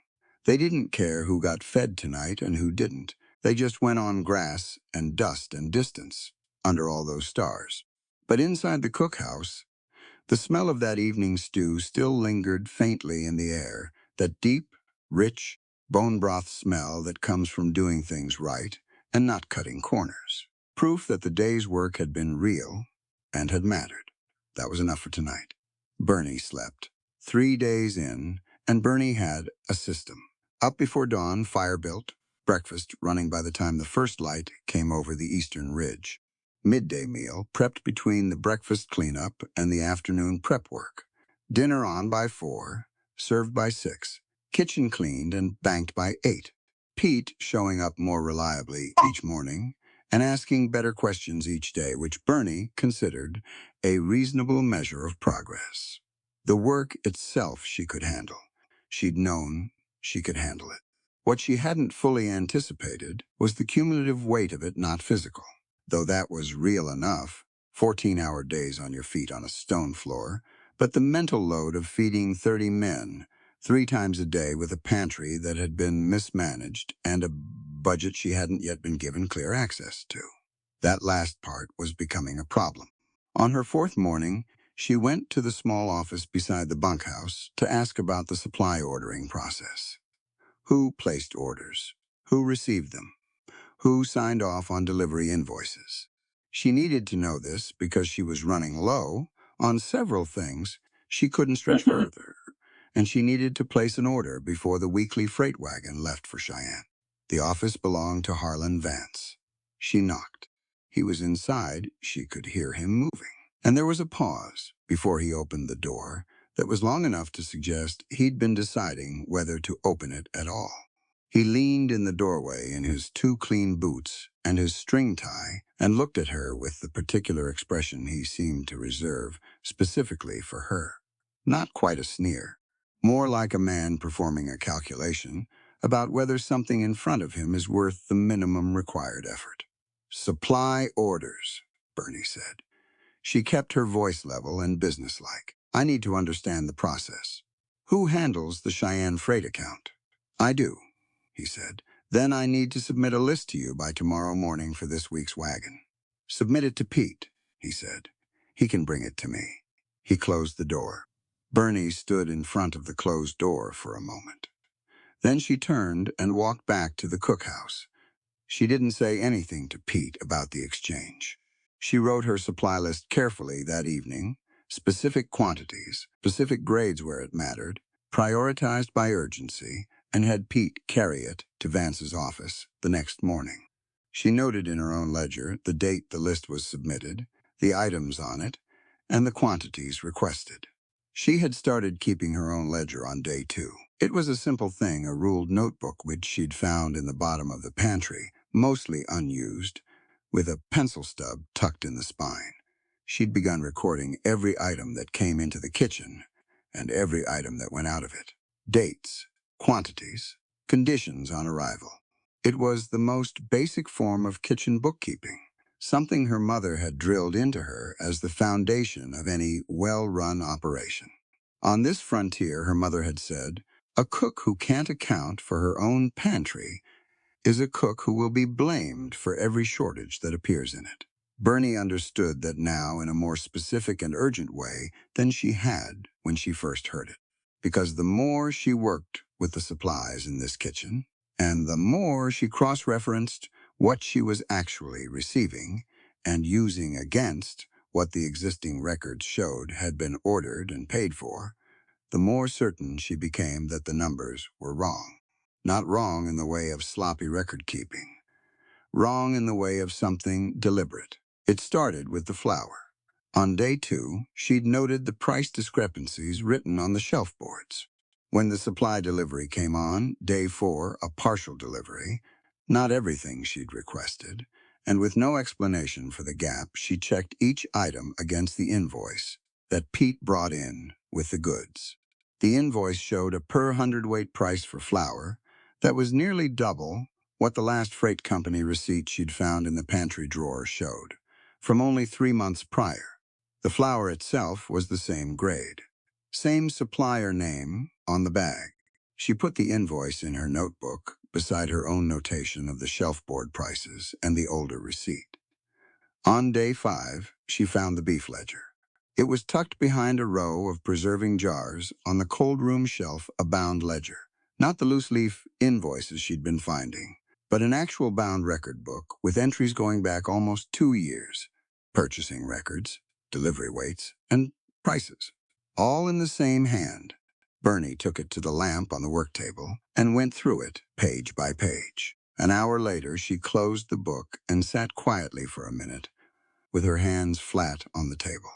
They didn't care who got fed tonight and who didn't. They just went on grass and dust and distance under all those stars. But inside the cookhouse, the smell of that evening stew still lingered faintly in the air, that deep, rich, bone broth smell that comes from doing things right and not cutting corners. Proof that the day's work had been real and had mattered. That was enough for tonight. Bernie slept. 3 days in, and Bernie had a system. Up before dawn, fire built, breakfast running by the time the first light came over the eastern ridge. Midday meal prepped between the breakfast cleanup and the afternoon prep work. Dinner on by 4, served by 6. Kitchen cleaned and banked by 8. Pete showing up more reliably each morning and asking better questions each day, which Bernie considered a reasonable measure of progress. The work itself she could handle. She'd known she could handle it. What she hadn't fully anticipated was the cumulative weight of it not physical. Though that was real enough, 14-hour days on your feet on a stone floor, but the mental load of feeding 30 men 3 times a day with a pantry that had been mismanaged and a budget she hadn't yet been given clear access to. That last part was becoming a problem. On her 4th morning, she went to the small office beside the bunkhouse to ask about the supply ordering process. Who placed orders? Who received them? Who signed off on delivery invoices? She needed to know this because she was running low on several things she couldn't stretch further, and she needed to place an order before the weekly freight wagon left for Cheyenne. The office belonged to Harlan Vance. She knocked. He was inside. She could hear him moving. And there was a pause before he opened the door that was long enough to suggest he'd been deciding whether to open it at all. He leaned in the doorway in his 2 clean boots and his string tie and looked at her with the particular expression he seemed to reserve specifically for her. Not quite a sneer, more like a man performing a calculation about whether something in front of him is worth the minimum required effort. Supply orders, Bernie said. She kept her voice level and businesslike. I need to understand the process. Who handles the Cheyenne freight account? I do, he said. Then I need to submit a list to you by tomorrow morning for this week's wagon. Submit it to Pete, he said. He can bring it to me. He closed the door. Bernie stood in front of the closed door for a moment. Then she turned and walked back to the cookhouse. She didn't say anything to Pete about the exchange. She wrote her supply list carefully that evening, specific quantities, specific grades where it mattered, prioritized by urgency, and had Pete carry it to Vance's office the next morning. She noted in her own ledger the date the list was submitted, the items on it, and the quantities requested. She had started keeping her own ledger on day 2. It was a simple thing, a ruled notebook which she'd found in the bottom of the pantry, mostly unused, with a pencil stub tucked in the spine. She'd begun recording every item that came into the kitchen and every item that went out of it. Dates, quantities, conditions on arrival. It was the most basic form of kitchen bookkeeping, something her mother had drilled into her as the foundation of any well-run operation. On this frontier, her mother had said, a cook who can't account for her own pantry is a cook who will be blamed for every shortage that appears in it. Bernie understood that now in a more specific and urgent way than she had when she first heard it. Because the more she worked with the supplies in this kitchen, and the more she cross-referenced what she was actually receiving and using against what the existing records showed had been ordered and paid for, the more certain she became that the numbers were wrong. Not wrong in the way of sloppy record-keeping. Wrong in the way of something deliberate. It started with the flour. On day 2, she'd noted the price discrepancies written on the shelf boards. When the supply delivery came on, day 4, a partial delivery, not everything she'd requested, and with no explanation for the gap, she checked each item against the invoice that Pete brought in with the goods. The invoice showed a per hundredweight price for flour that was nearly double what the last freight company receipt she'd found in the pantry drawer showed, from only 3 months prior. The flour itself was the same grade. Same supplier name on the bag. She put the invoice in her notebook beside her own notation of the shelf board prices and the older receipt. On day 5, she found the beef ledger. It was tucked behind a row of preserving jars on the cold room shelf, a bound ledger. Not the loose-leaf invoices she'd been finding, but an actual bound record book with entries going back almost 2 years. Purchasing records, delivery weights, and prices. All in the same hand. Bernie took it to the lamp on the work table and went through it page by page. An hour later, she closed the book and sat quietly for a minute, with her hands flat on the table.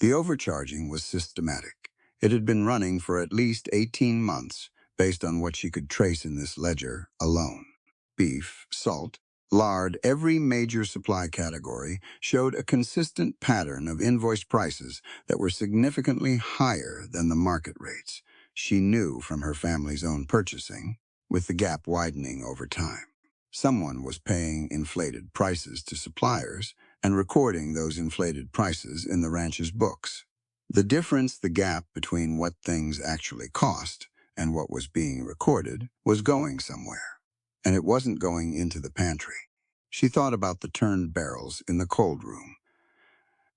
The overcharging was systematic. It had been running for at least 18 months, based on what she could trace in this ledger alone. Beef, salt, lard, every major supply category showed a consistent pattern of invoice prices that were significantly higher than the market rates she knew from her family's own purchasing, with the gap widening over time. Someone was paying inflated prices to suppliers and recording those inflated prices in the ranch's books. The difference, the gap between what things actually cost and what was being recorded, was going somewhere. And it wasn't going into the pantry. She thought about the turned barrels in the cold room,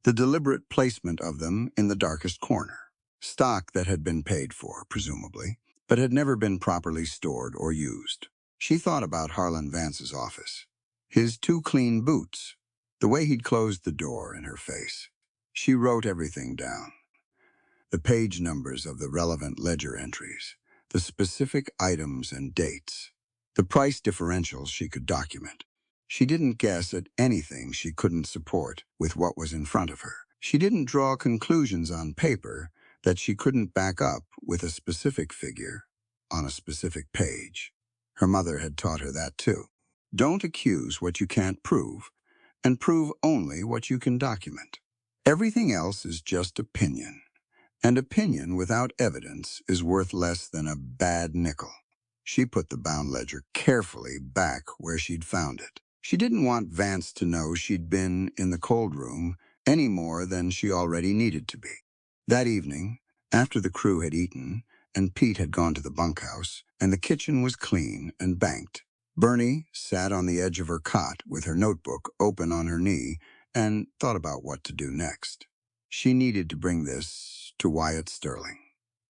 the deliberate placement of them in the darkest corner. Stock that had been paid for, presumably, but had never been properly stored or used. She thought about Harlan Vance's office. His 2 clean boots. The way he'd closed the door in her face. She wrote everything down. The page numbers of the relevant ledger entries. The specific items and dates. The price differentials she could document. She didn't guess at anything she couldn't support with what was in front of her. She didn't draw conclusions on paper that she couldn't back up with a specific figure on a specific page. Her mother had taught her that too. Don't accuse what you can't prove, and prove only what you can document. Everything else is just opinion, and opinion without evidence is worth less than a bad nickel. She put the bound ledger carefully back where she'd found it. She didn't want Vance to know she'd been in the cold room any more than she already needed to be. That evening, after the crew had eaten, and Pete had gone to the bunkhouse, and the kitchen was clean and banked, Bernie sat on the edge of her cot with her notebook open on her knee and thought about what to do next. She needed to bring this to Wyatt Sterling.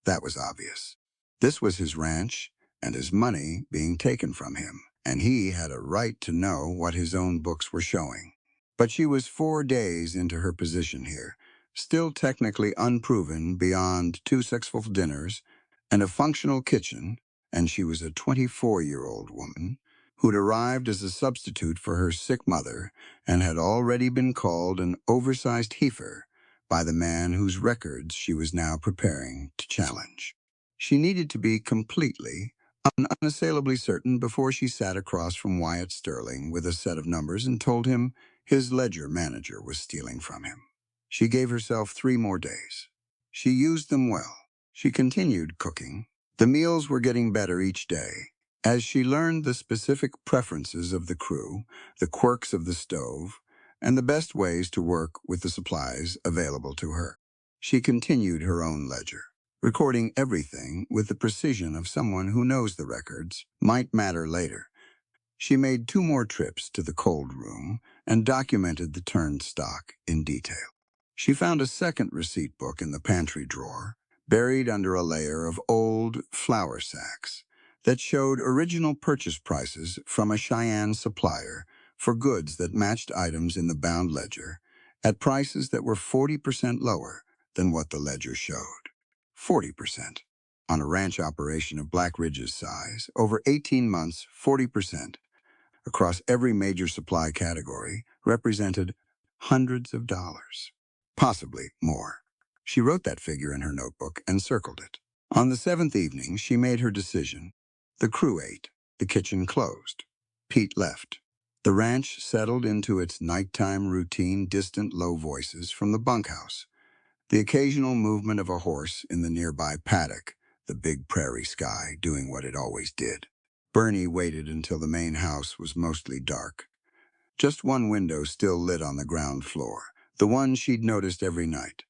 That was obvious. This was his ranch and his money being taken from him, and he had a right to know what his own books were showing. But she was 4 days into her position here, still technically unproven beyond 2 successful dinners and a functional kitchen, and she was a 24-year-old woman who'd arrived as a substitute for her sick mother and had already been called an oversized heifer by the man whose records she was now preparing to challenge. She needed to be completely, unassailably certain before she sat across from Wyatt Sterling with a set of numbers and told him his ledger manager was stealing from him. She gave herself 3 more days. She used them well. She continued cooking. The meals were getting better each day. As she learned the specific preferences of the crew, the quirks of the stove, and the best ways to work with the supplies available to her, she continued her own ledger, recording everything with the precision of someone who knows the records might matter later. She made 2 more trips to the cold room and documented the turned stock in detail. She found a second receipt book in the pantry drawer, buried under a layer of old flour sacks that showed original purchase prices from a Cheyenne supplier for goods that matched items in the bound ledger at prices that were 40% lower than what the ledger showed. 40%. On a ranch operation of Black Ridge's size, over 18 months, 40% across every major supply category represented hundreds of dollars, possibly more. She wrote that figure in her notebook and circled it. On the 7th evening, she made her decision. The crew ate. The kitchen closed. Pete left. The ranch settled into its nighttime routine, distant low voices from the bunkhouse, the occasional movement of a horse in the nearby paddock, the big prairie sky doing what it always did. Bernie waited until the main house was mostly dark. Just one window still lit on the ground floor, the one she'd noticed every night.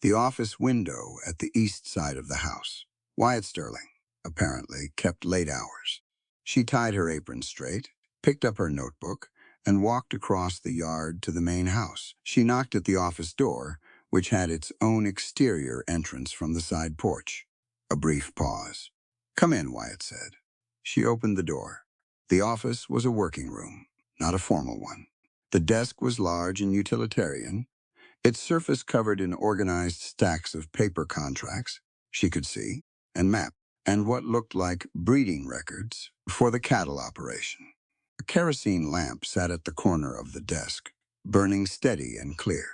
The office window at the east side of the house. Wyatt Sterling, apparently, kept late hours. She tied her apron straight, picked up her notebook, and walked across the yard to the main house. She knocked at the office door, which had its own exterior entrance from the side porch. A brief pause. "Come in," Wyatt said. She opened the door. The office was a working room, not a formal one. The desk was large and utilitarian, its surface covered in organized stacks of paper contracts, she could see, and map, and what looked like breeding records for the cattle operation. A kerosene lamp sat at the corner of the desk, burning steady and clear.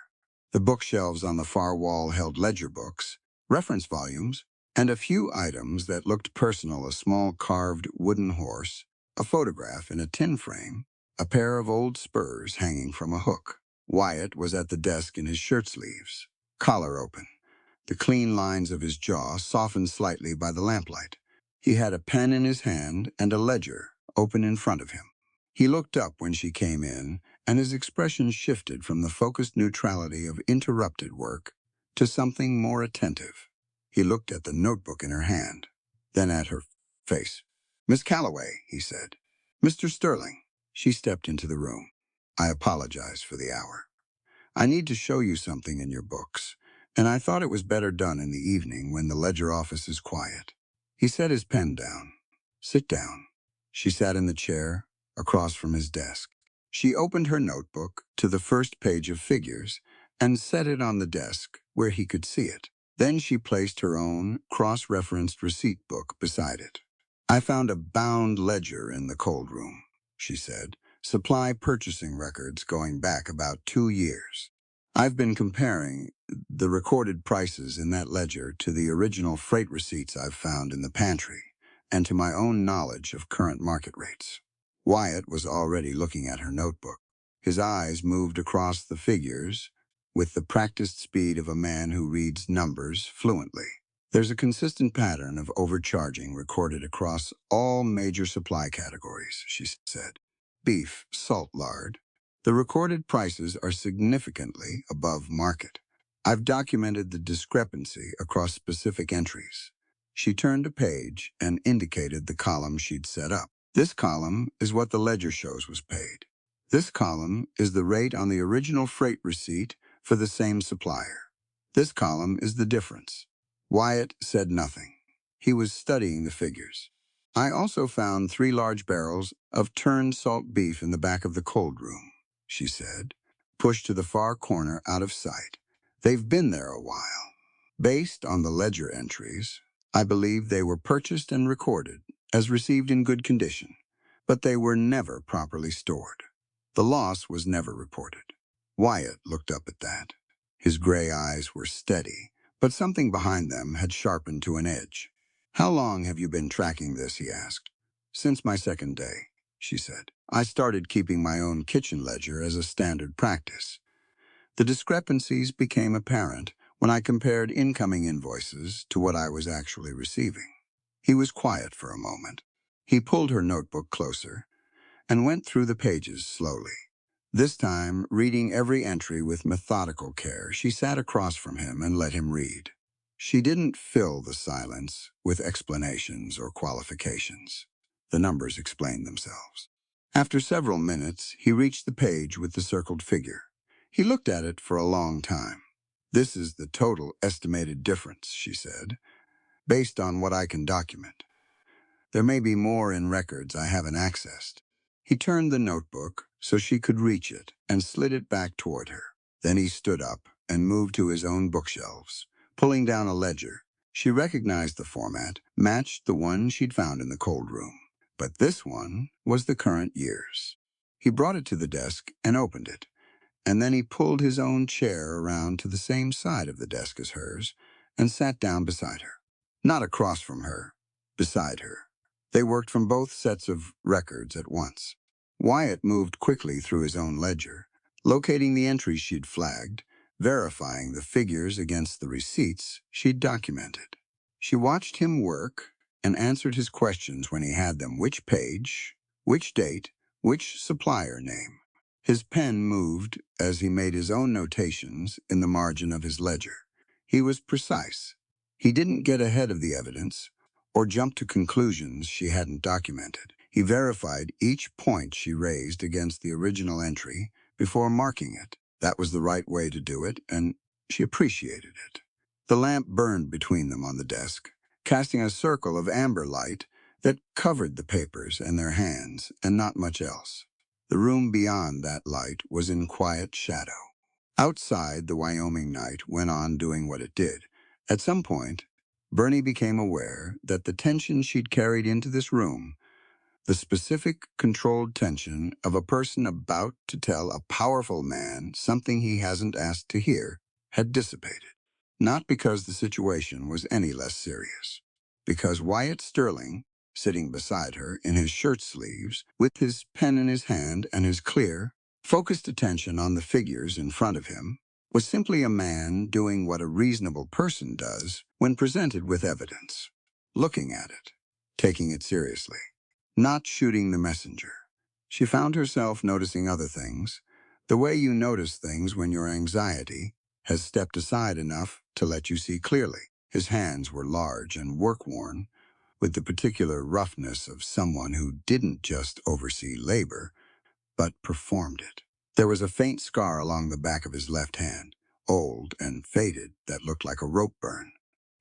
The bookshelves on the far wall held ledger books, reference volumes, and a few items that looked personal: a small carved wooden horse, a photograph in a tin frame, a pair of old spurs hanging from a hook. Wyatt was at the desk in his shirt sleeves, collar open, the clean lines of his jaw softened slightly by the lamplight. He had a pen in his hand and a ledger open in front of him. He looked up when she came in, and his expression shifted from the focused neutrality of interrupted work to something more attentive. He looked at the notebook in her hand, then at her face. "Miss Calloway," he said. "Mr. Sterling." She stepped into the room. "I apologize for the hour. I need to show you something in your books, and I thought it was better done in the evening when the ledger office is quiet." He set his pen down. "Sit down." She sat in the chair across from his desk. She opened her notebook to the first page of figures and set it on the desk where he could see it. Then she placed her own cross-referenced receipt book beside it. "I found a bound ledger in the cold room," she said. "Supply purchasing records going back about 2 years. I've been comparing the recorded prices in that ledger to the original freight receipts I've found in the pantry and to my own knowledge of current market rates." Wyatt was already looking at her notebook. His eyes moved across the figures with the practiced speed of a man who reads numbers fluently. "There's a consistent pattern of overcharging recorded across all major supply categories," she said. "Beef, salt, lard. The recorded prices are significantly above market. I've documented the discrepancy across specific entries." She turned a page and indicated the column she'd set up. "This column is what the ledger shows was paid. This column is the rate on the original freight receipt for the same supplier. This column is the difference." Wyatt said nothing. He was studying the figures. "I also found 3 large barrels of turned salt beef in the back of the cold room," she said, pushed to the far corner out of sight. "They've been there a while. Based on the ledger entries, I believe they were purchased and recorded as received in good condition, but they were never properly stored. The loss was never reported." Wyatt looked up at that. His gray eyes were steady, but something behind them had sharpened to an edge. "How long have you been tracking this?" he asked. "Since my 2nd day," she said. "I started keeping my own kitchen ledger as a standard practice." The discrepancies became apparent when I compared incoming invoices to what I was actually receiving. He was quiet for a moment. He pulled her notebook closer and went through the pages slowly. This time, reading every entry with methodical care, she sat across from him and let him read. She didn't fill the silence with explanations or qualifications. The numbers explained themselves. After several minutes, he reached the page with the circled figure. He looked at it for a long time. "This is the total estimated difference," she said, "based on what I can document. There may be more in records I haven't accessed." He turned the notebook so she could reach it and slid it back toward her. Then he stood up and moved to his own bookshelves, pulling down a ledger. She recognized the format, matched the one she'd found in the cold room. But this one was the current year's. He brought it to the desk and opened it, and then he pulled his own chair around to the same side of the desk as hers and sat down beside her. Not across from her, beside her. They worked from both sets of records at once. Wyatt moved quickly through his own ledger, locating the entries she'd flagged, verifying the figures against the receipts she'd documented. She watched him work and answered his questions when he had them: which page, which date, which supplier name. His pen moved as he made his own notations in the margin of his ledger. He was precise. He didn't get ahead of the evidence or jump to conclusions she hadn't documented. He verified each point she raised against the original entry before marking it. That was the right way to do it, and she appreciated it. The lamp burned between them on the desk, casting a circle of amber light that covered the papers and their hands, and not much else. The room beyond that light was in quiet shadow. Outside, the Wyoming night went on doing what it did. At some point, Bernie became aware that the tension she'd carried into this room, the specific, controlled tension of a person about to tell a powerful man something he hasn't asked to hear, had dissipated. Not because the situation was any less serious. Because Wyatt Sterling, sitting beside her in his shirt sleeves, with his pen in his hand and his clear, focused attention on the figures in front of him, was simply a man doing what a reasonable person does when presented with evidence. Looking at it, taking it seriously, not shooting the messenger. She found herself noticing other things, the way you notice things when your anxiety has stepped aside enough to let you see clearly. His hands were large and work-worn, with the particular roughness of someone who didn't just oversee labor, but performed it. There was a faint scar along the back of his left hand, old and faded, that looked like a rope burn.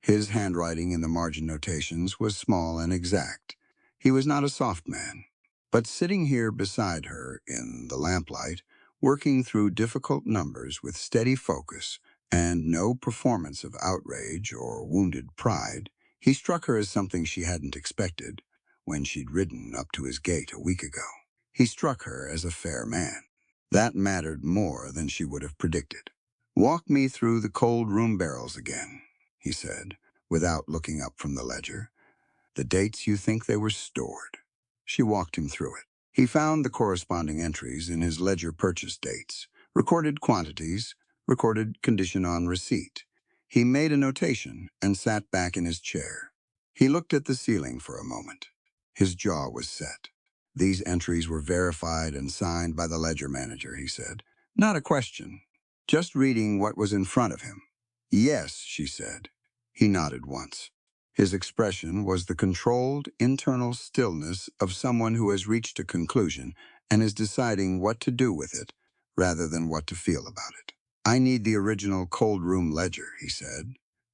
His handwriting in the margin notations was small and exact. He was not a soft man, but sitting here beside her in the lamplight, working through difficult numbers with steady focus and no performance of outrage or wounded pride, he struck her as something she hadn't expected when she'd ridden up to his gate a week ago. He struck her as a fair man. That mattered more than she would have predicted. "Walk me through the cold room barrels again," he said, without looking up from the ledger. "The dates you think they were stored." She walked him through it. He found the corresponding entries in his ledger: purchase dates, recorded quantities, recorded condition on receipt. He made a notation and sat back in his chair. He looked at the ceiling for a moment. His jaw was set. "These entries were verified and signed by the ledger manager," he said. "Not a question. Just reading what was in front of him." "Yes," she said. He nodded once. His expression was the controlled, internal stillness of someone who has reached a conclusion and is deciding what to do with it rather than what to feel about it. "I need the original cold room ledger," he said.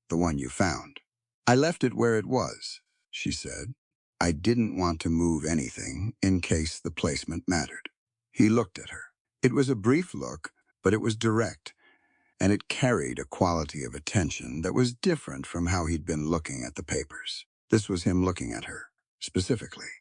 "The one you found." "I left it where it was," she said. "I didn't want to move anything in case the placement mattered." He looked at her. It was a brief look, but it was direct, and it carried a quality of attention that was different from how he'd been looking at the papers. This was him looking at her, specifically.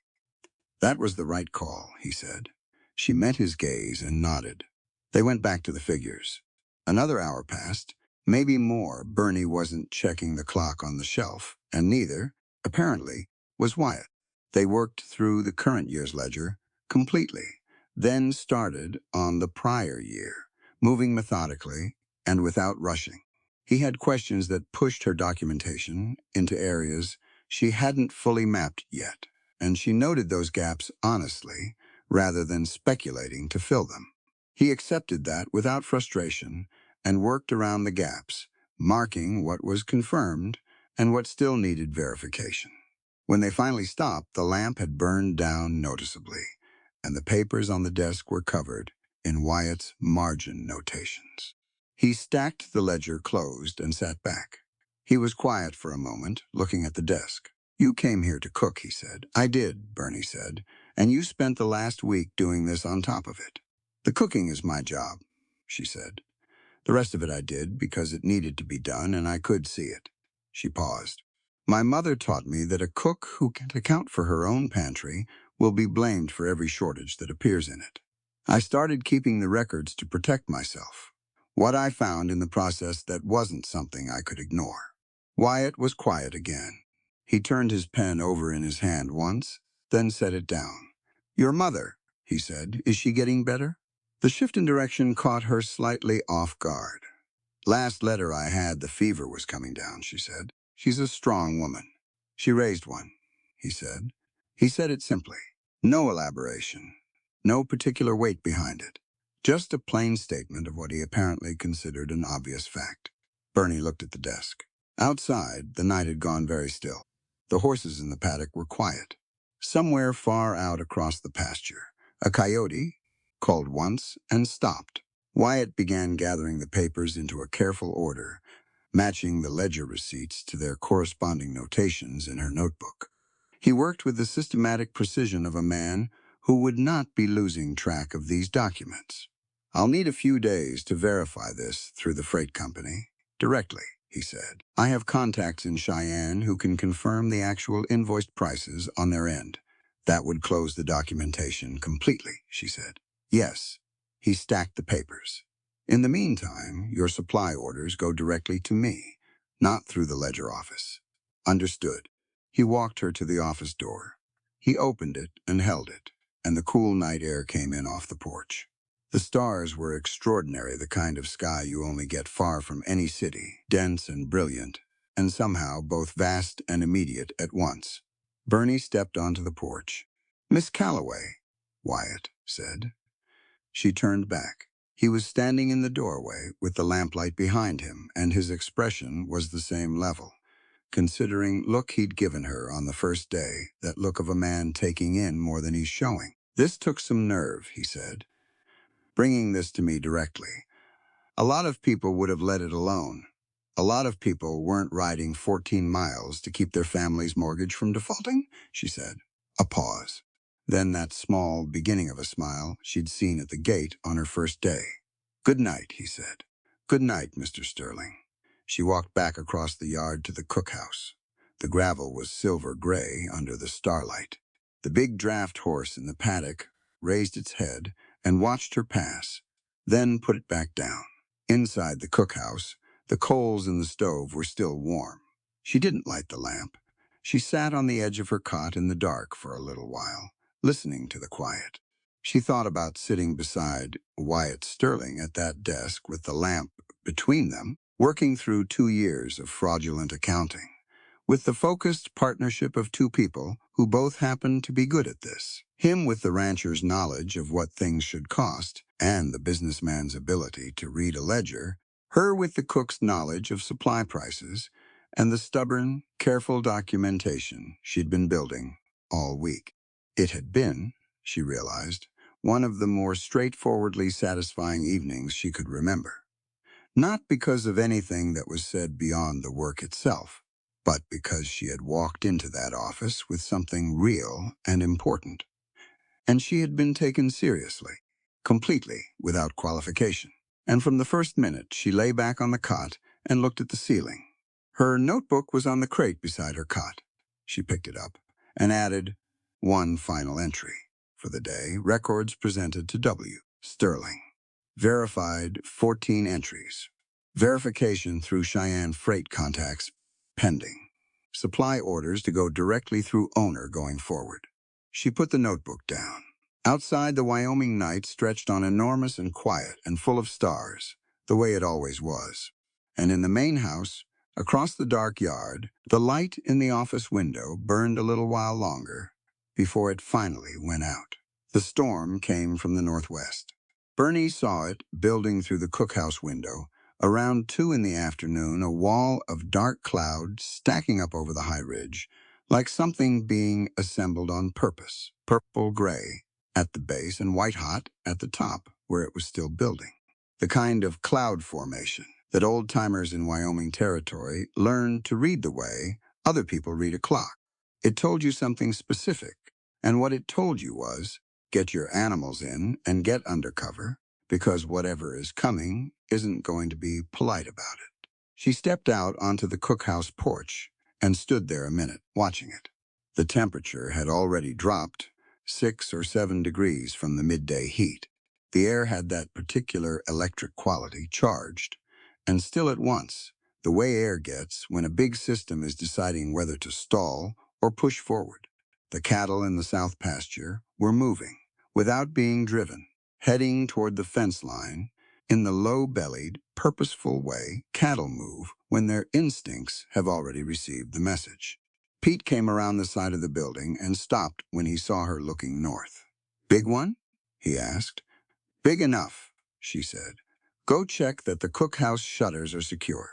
"That was the right call," he said. She met his gaze and nodded. They went back to the figures. Another hour passed, maybe more. Bernie wasn't checking the clock on the shelf, and neither, apparently, was Wyatt. They worked through the current year's ledger completely, then started on the prior year, moving methodically and without rushing. He had questions that pushed her documentation into areas she hadn't fully mapped yet, and she noted those gaps honestly rather than speculating to fill them. He accepted that without frustration and worked around the gaps, marking what was confirmed and what still needed verification. When they finally stopped, the lamp had burned down noticeably, and the papers on the desk were covered in Wyatt's margin notations. He stacked the ledger closed and sat back. He was quiet for a moment, looking at the desk. "You came here to cook," he said. "I did," Bernie said, "and you spent the last week doing this on top of it." "The cooking is my job," she said. "The rest of it I did because it needed to be done and I could see it." She paused. "My mother taught me that a cook who can't account for her own pantry will be blamed for every shortage that appears in it. I started keeping the records to protect myself. What I found in the process that wasn't something I could ignore." Wyatt was quiet again. He turned his pen over in his hand once, then set it down. "Your mother," he said, "is she getting better?" The shift in direction caught her slightly off guard. "Last letter I had, the fever was coming down," she said. "She's a strong woman." "She raised one," he said. He said it simply. No elaboration. No particular weight behind it. Just a plain statement of what he apparently considered an obvious fact. Bernie looked at the desk. Outside, the night had gone very still. The horses in the paddock were quiet. Somewhere far out across the pasture, a coyote called once and stopped. Wyatt began gathering the papers into a careful order, matching the ledger receipts to their corresponding notations in her notebook. He worked with the systematic precision of a man who would not be losing track of these documents. "I'll need a few days to verify this through the freight company. Directly," he said. "I have contacts in Cheyenne who can confirm the actual invoiced prices on their end. That would close the documentation completely," she said. "Yes." He stacked the papers. "In the meantime, your supply orders go directly to me, not through the ledger office." "Understood." He walked her to the office door. He opened it and held it, and the cool night air came in off the porch. The stars were extraordinary, the kind of sky you only get far from any city, dense and brilliant, and somehow both vast and immediate at once. Bernie stepped onto the porch. "Miss Calloway," Wyatt said. She turned back. He was standing in the doorway with the lamplight behind him, and his expression was the same level. Considering look he'd given her on the first day, that look of a man taking in more than he's showing. "This took some nerve," he said, "bringing this to me directly. A lot of people would have let it alone. A lot of people weren't riding 14 miles to keep their family's mortgage from defaulting," she said. A pause. Then that small beginning of a smile she'd seen at the gate on her first day. "Good night," he said. "Good night, Mr. Sterling." She walked back across the yard to the cookhouse. The gravel was silver gray under the starlight. The big draft horse in the paddock raised its head and watched her pass, then put it back down. Inside the cookhouse, the coals in the stove were still warm. She didn't light the lamp. She sat on the edge of her cot in the dark for a little while, listening to the quiet. She thought about sitting beside Wyatt Sterling at that desk with the lamp between them, working through 2 years of fraudulent accounting, with the focused partnership of two people who both happened to be good at this. Him with the rancher's knowledge of what things should cost and the businessman's ability to read a ledger, her with the cook's knowledge of supply prices and the stubborn, careful documentation she'd been building all week. It had been, she realized, one of the more straightforwardly satisfying evenings she could remember. Not because of anything that was said beyond the work itself, but because she had walked into that office with something real and important. And she had been taken seriously, completely without qualification. And from the first minute, she lay back on the cot and looked at the ceiling. Her notebook was on the crate beside her cot. She picked it up and added one final entry. For the day, records presented to W. Sterling. Verified 14 entries. Verification through Cheyenne freight contacts pending. Supply orders to go directly through owner going forward. She put the notebook down. Outside, the Wyoming night stretched on enormous and quiet and full of stars, the way it always was. And in the main house, across the dark yard, the light in the office window burned a little while longer before it finally went out. The storm came from the northwest. Bernie saw it building through the cookhouse window. Around 2 in the afternoon, a wall of dark cloud stacking up over the high ridge, like something being assembled on purpose, purple-gray at the base and white-hot at the top, where it was still building. The kind of cloud formation that old-timers in Wyoming territory learned to read the way other people read a clock. It told you something specific, and what it told you was, get your animals in and get under cover, because whatever is coming isn't going to be polite about it. She stepped out onto the cookhouse porch and stood there a minute, watching it. The temperature had already dropped 6 or 7 degrees from the midday heat. The air had that particular electric quality, charged, and still at once, the way air gets when a big system is deciding whether to stall or push forward. The cattle in the south pasture were moving, without being driven, heading toward the fence line in the low-bellied, purposeful way cattle move when their instincts have already received the message. Pete came around the side of the building and stopped when he saw her looking north. "Big one?" he asked. "Big enough," she said. "Go check that the cookhouse shutters are secure.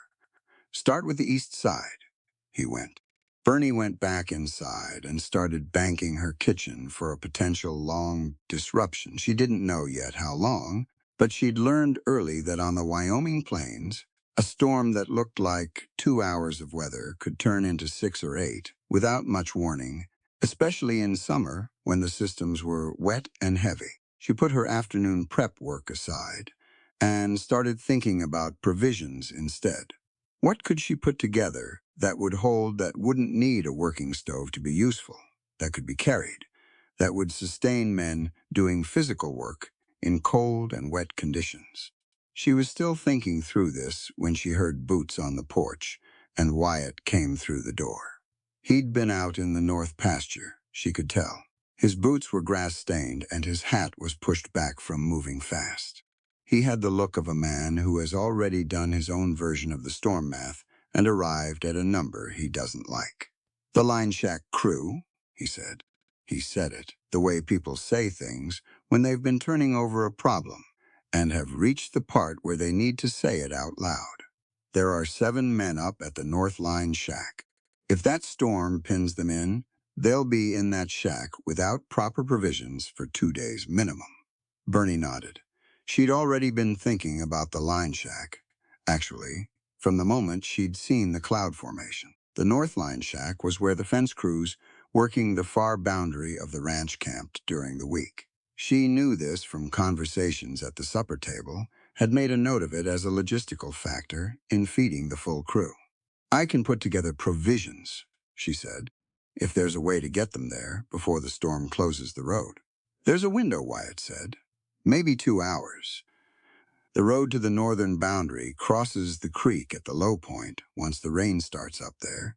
Start with the east side." He went. Bernie went back inside and started banking her kitchen for a potential long disruption. She didn't know yet how long, but she'd learned early that on the Wyoming plains, a storm that looked like 2 hours of weather could turn into 6 or 8 without much warning, especially in summer when the systems were wet and heavy. She put her afternoon prep work aside and started thinking about provisions instead. What could she put together that would hold, that wouldn't need a working stove to be useful, that could be carried, that would sustain men doing physical work in cold and wet conditions? She was still thinking through this when she heard boots on the porch, and Wyatt came through the door. He'd been out in the north pasture, she could tell. His boots were grass-stained, and his hat was pushed back from moving fast. He had the look of a man who has already done his own version of the storm math and arrived at a number he doesn't like. "The line shack crew," he said. He said it the way people say things when they've been turning over a problem and have reached the part where they need to say it out loud. "There are 7 men up at the North Line shack. If that storm pins them in, they'll be in that shack without proper provisions for 2 days minimum." Bernie nodded. She'd already been thinking about the line shack, actually, from the moment she'd seen the cloud formation. The North Line shack was where the fence crews working the far boundary of the ranch camped during the week. She knew this from conversations at the supper table, had made a note of it as a logistical factor in feeding the full crew. "I can put together provisions," she said, "if there's a way to get them there before the storm closes the road." "There's a window," Wyatt said. "Maybe 2 hours. The road to the northern boundary crosses the creek at the low point once the rain starts up there.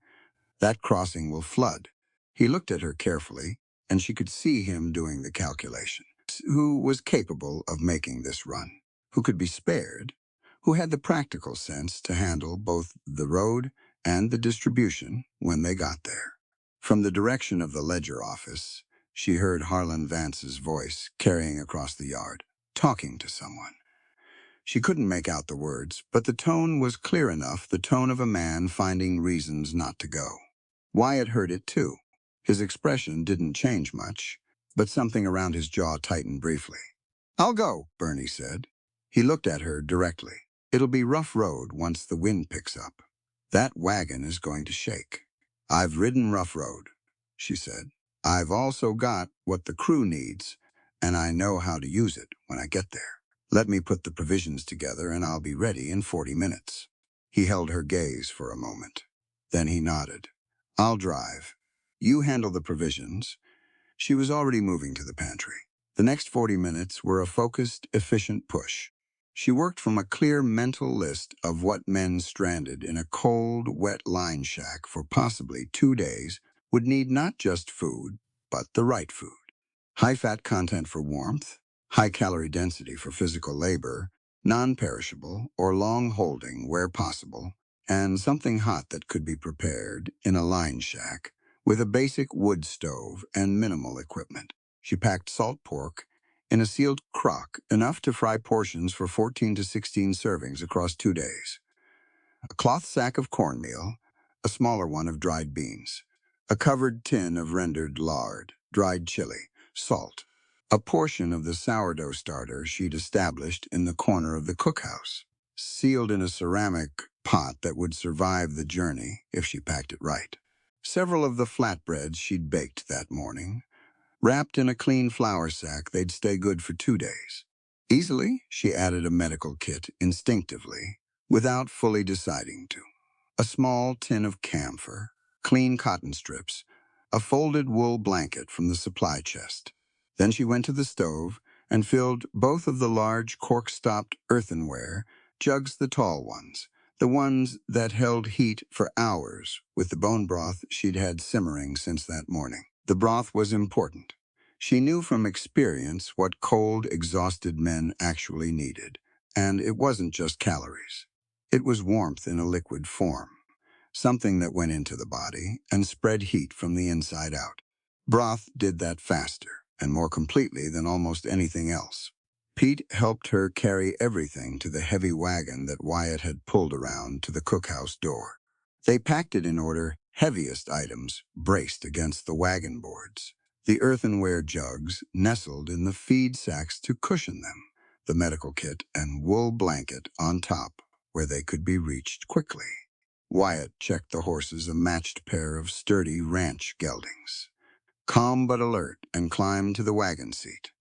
That crossing will flood." He looked at her carefully, and she could see him doing the calculation. Who was capable of making this run? Who could be spared? Who had the practical sense to handle both the road and the distribution when they got there? From the direction of the ledger office, she heard Harlan Vance's voice carrying across the yard, talking to someone. She couldn't make out the words, but the tone was clear enough, the tone of a man finding reasons not to go. Wyatt heard it too. His expression didn't change much, but something around his jaw tightened briefly. "I'll go," Bernie said. He looked at her directly. "It'll be rough road once the wind picks up. That wagon is going to shake." "I've ridden rough road," she said. "I've also got what the crew needs, and I know how to use it when I get there. Let me put the provisions together and I'll be ready in 40 minutes. He held her gaze for a moment. Then he nodded. "I'll drive. You handle the provisions." She was already moving to the pantry. The next 40 minutes were a focused, efficient push. She worked from a clear mental list of what men stranded in a cold, wet line shack for possibly 2 days would need not just food, but the right food. High fat content for warmth, high calorie density for physical labor, non-perishable or long-holding where possible, and something hot that could be prepared in a line shack with a basic wood stove and minimal equipment. She packed salt pork in a sealed crock, enough to fry portions for 14 to 16 servings across 2 days. A cloth sack of cornmeal, a smaller one of dried beans, a covered tin of rendered lard, dried chili, salt, a portion of the sourdough starter she'd established in the corner of the cookhouse, sealed in a ceramic pot that would survive the journey if she packed it right. Several of the flatbreads she'd baked that morning, wrapped in a clean flour sack, they'd stay good for 2 days. Easily, she added a medical kit instinctively, without fully deciding to. A small tin of camphor, clean cotton strips, a folded wool blanket from the supply chest. Then she went to the stove and filled both of the large cork-stopped earthenware jugs, the tall ones, the ones that held heat for hours, with the bone broth she'd had simmering since that morning. The broth was important. She knew from experience what cold, exhausted men actually needed, and it wasn't just calories. It was warmth in a liquid form, something that went into the body and spread heat from the inside out. Broth did that faster and more completely than almost anything else. Pete helped her carry everything to the heavy wagon that Wyatt had pulled around to the cookhouse door. They packed it in order, heaviest items braced against the wagon boards, the earthenware jugs nestled in the feed sacks to cushion them, the medical kit and wool blanket on top where they could be reached quickly. Wyatt checked the horses a matched pair of sturdy ranch geldings, calm but alert, and climbed to the wagon seat.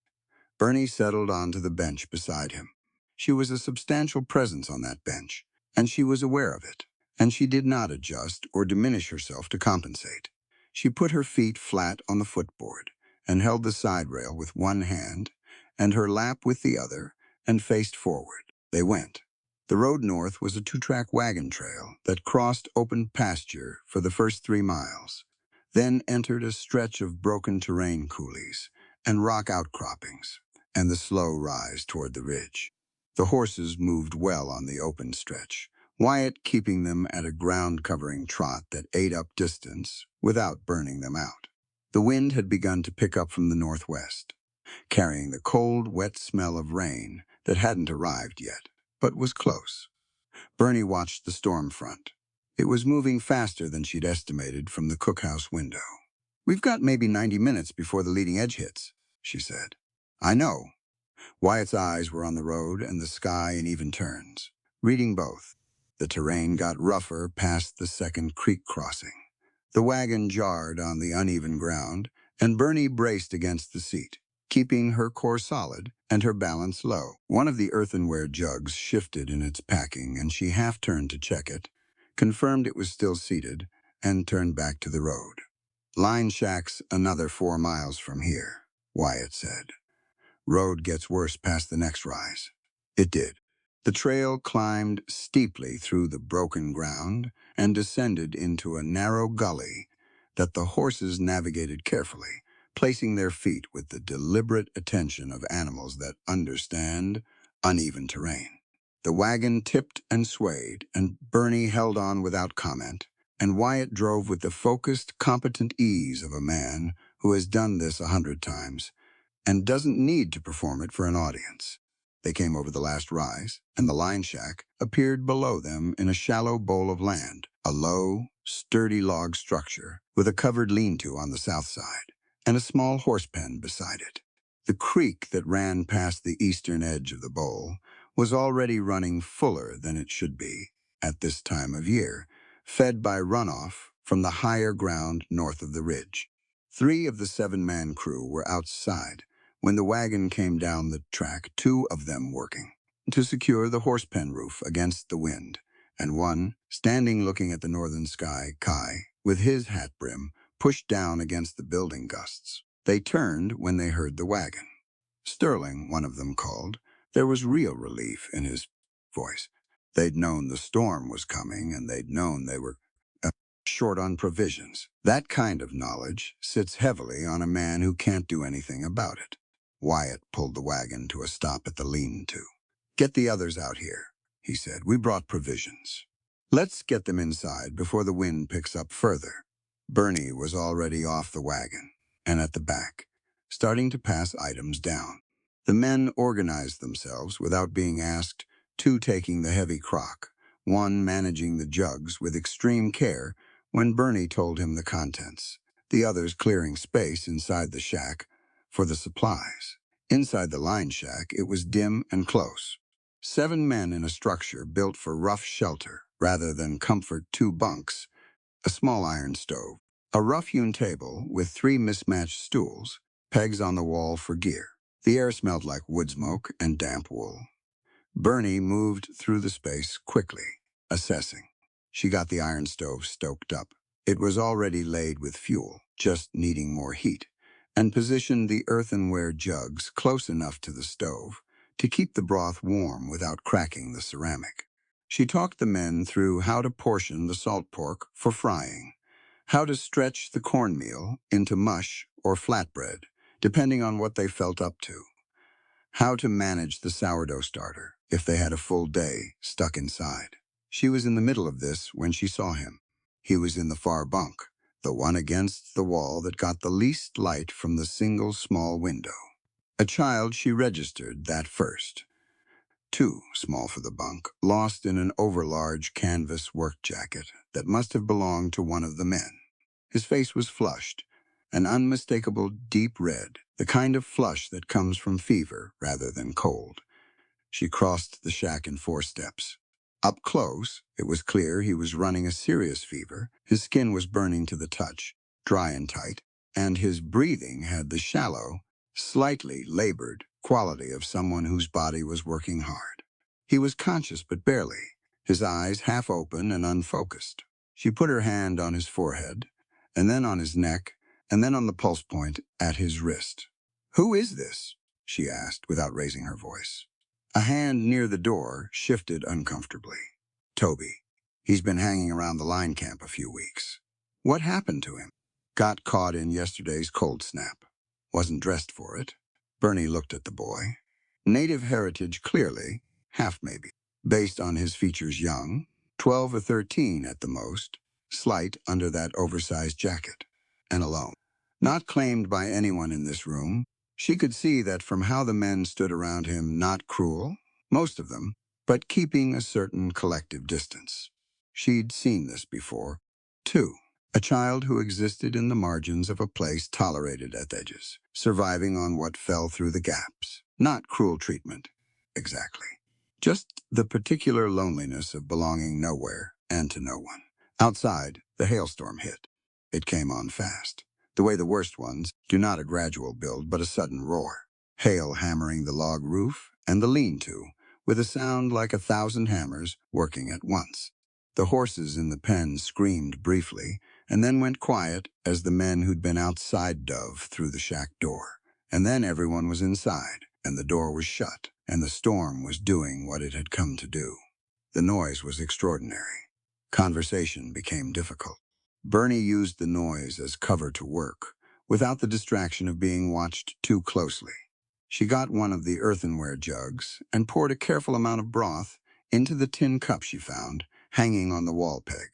Bernie settled onto the bench beside him. She was a substantial presence on that bench, and she was aware of it, and she did not adjust or diminish herself to compensate. She put her feet flat on the footboard and held the side rail with one hand and her lap with the other and faced forward. They went. The road north was a 2-track wagon trail that crossed open pasture for the first 3 miles, then entered a stretch of broken terrain coulees and rock outcroppings, and the slow rise toward the ridge. The horses moved well on the open stretch, Wyatt keeping them at a ground-covering trot that ate up distance without burning them out. The wind had begun to pick up from the northwest, carrying the cold, wet smell of rain that hadn't arrived yet, but was close. Bernie watched the storm front. It was moving faster than she'd estimated from the cookhouse window. "We've got maybe 90 minutes before the leading edge hits," she said. "I know." Wyatt's eyes were on the road and the sky in even turns, reading both. The terrain got rougher past the second creek crossing. The wagon jarred on the uneven ground, and Bernie braced against the seat, keeping her core solid and her balance low. One of the earthenware jugs shifted in its packing, and she half-turned to check it, confirmed it was still seated, and turned back to the road. "Line shack's another 4 miles from here," Wyatt said. "Road gets worse past the next rise." It did. The trail climbed steeply through the broken ground and descended into a narrow gully that the horses navigated carefully, placing their feet with the deliberate attention of animals that understand uneven terrain. The wagon tipped and swayed, and Bernie held on without comment, and Wyatt drove with the focused, competent ease of a man who has done this 100 times and doesn't need to perform it for an audience. They came over the last rise, and the line shack appeared below them in a shallow bowl of land, a low, sturdy log structure with a covered lean-to on the south side and a small horse pen beside it. The creek that ran past the eastern edge of the bowl was already running fuller than it should be at this time of year, fed by runoff from the higher ground north of the ridge. 3 of the 7-man crew were outside when the wagon came down the track, 2 of them working to secure the horse pen roof against the wind, and one standing looking at the northern sky, Kai, with his hat brim pushed down against the building gusts. They turned when they heard the wagon. "Sterling," one of them called. There was real relief in his voice. They'd known the storm was coming, and they'd known they were short on provisions. That kind of knowledge sits heavily on a man who can't do anything about it. Wyatt pulled the wagon to a stop at the lean-to. "Get the others out here," he said. "We brought provisions. Let's get them inside before the wind picks up further." Bernie was already off the wagon and at the back, starting to pass items down. The men organized themselves without being asked, two taking the heavy crock, one managing the jugs with extreme care when Bernie told him the contents, the others clearing space inside the shack for the supplies. Inside the line shack, it was dim and close. 7 men in a structure built for rough shelter rather than comfort, 2 bunks, a small iron stove, a rough-hewn table with 3 mismatched stools, pegs on the wall for gear. The air smelled like wood smoke and damp wool. Bernie moved through the space quickly, assessing. She got the iron stove stoked up. It was already laid with fuel, just needing more heat, and positioned the earthenware jugs close enough to the stove to keep the broth warm without cracking the ceramic. She talked the men through how to portion the salt pork for frying, how to stretch the cornmeal into mush or flatbread, depending on what they felt up to, how to manage the sourdough starter if they had a full day stuck inside. She was in the middle of this when she saw him. He was in the far bunk, the one against the wall that got the least light from the single small window. A child, she registered that first. Too small for the bunk, lost in an overlarge canvas work jacket that must have belonged to one of the men. His face was flushed, an unmistakable deep red, the kind of flush that comes from fever rather than cold. She crossed the shack in 4 steps. Up close, it was clear he was running a serious fever. His skin was burning to the touch, dry and tight, and his breathing had the shallow, slightly labored quality of someone whose body was working hard. He was conscious but barely, his eyes half open and unfocused. She put her hand on his forehead, and then on his neck, and then on the pulse point at his wrist. "Who is this?" she asked without raising her voice. A hand near the door shifted uncomfortably. "Toby. He's been hanging around the line camp a few weeks." "What happened to him?" "Got caught in yesterday's cold snap. Wasn't dressed for it." Bernie looked at the boy. Native heritage clearly, half maybe. Based on his features young, 12 or 13 at the most, slight under that oversized jacket, and alone. Not claimed by anyone in this room. She could see that from how the men stood around him, not cruel, most of them, but keeping a certain collective distance. She'd seen this before, too. A child who existed in the margins of a place tolerated at the edges, surviving on what fell through the gaps. Not cruel treatment, exactly. Just the particular loneliness of belonging nowhere and to no one. Outside, the hailstorm hit. It came on fast. The way the worst ones do, not a gradual build, but a sudden roar. Hail hammering the log roof and the lean-to, with a sound like 1,000 hammers working at once. The horses in the pen screamed briefly, and then went quiet as the men who'd been outside dove through the shack door. And then everyone was inside, and the door was shut, and the storm was doing what it had come to do. The noise was extraordinary. Conversation became difficult. Bernie used the noise as cover to work, without the distraction of being watched too closely. She got one of the earthenware jugs and poured a careful amount of broth into the tin cup she found, hanging on the wall peg.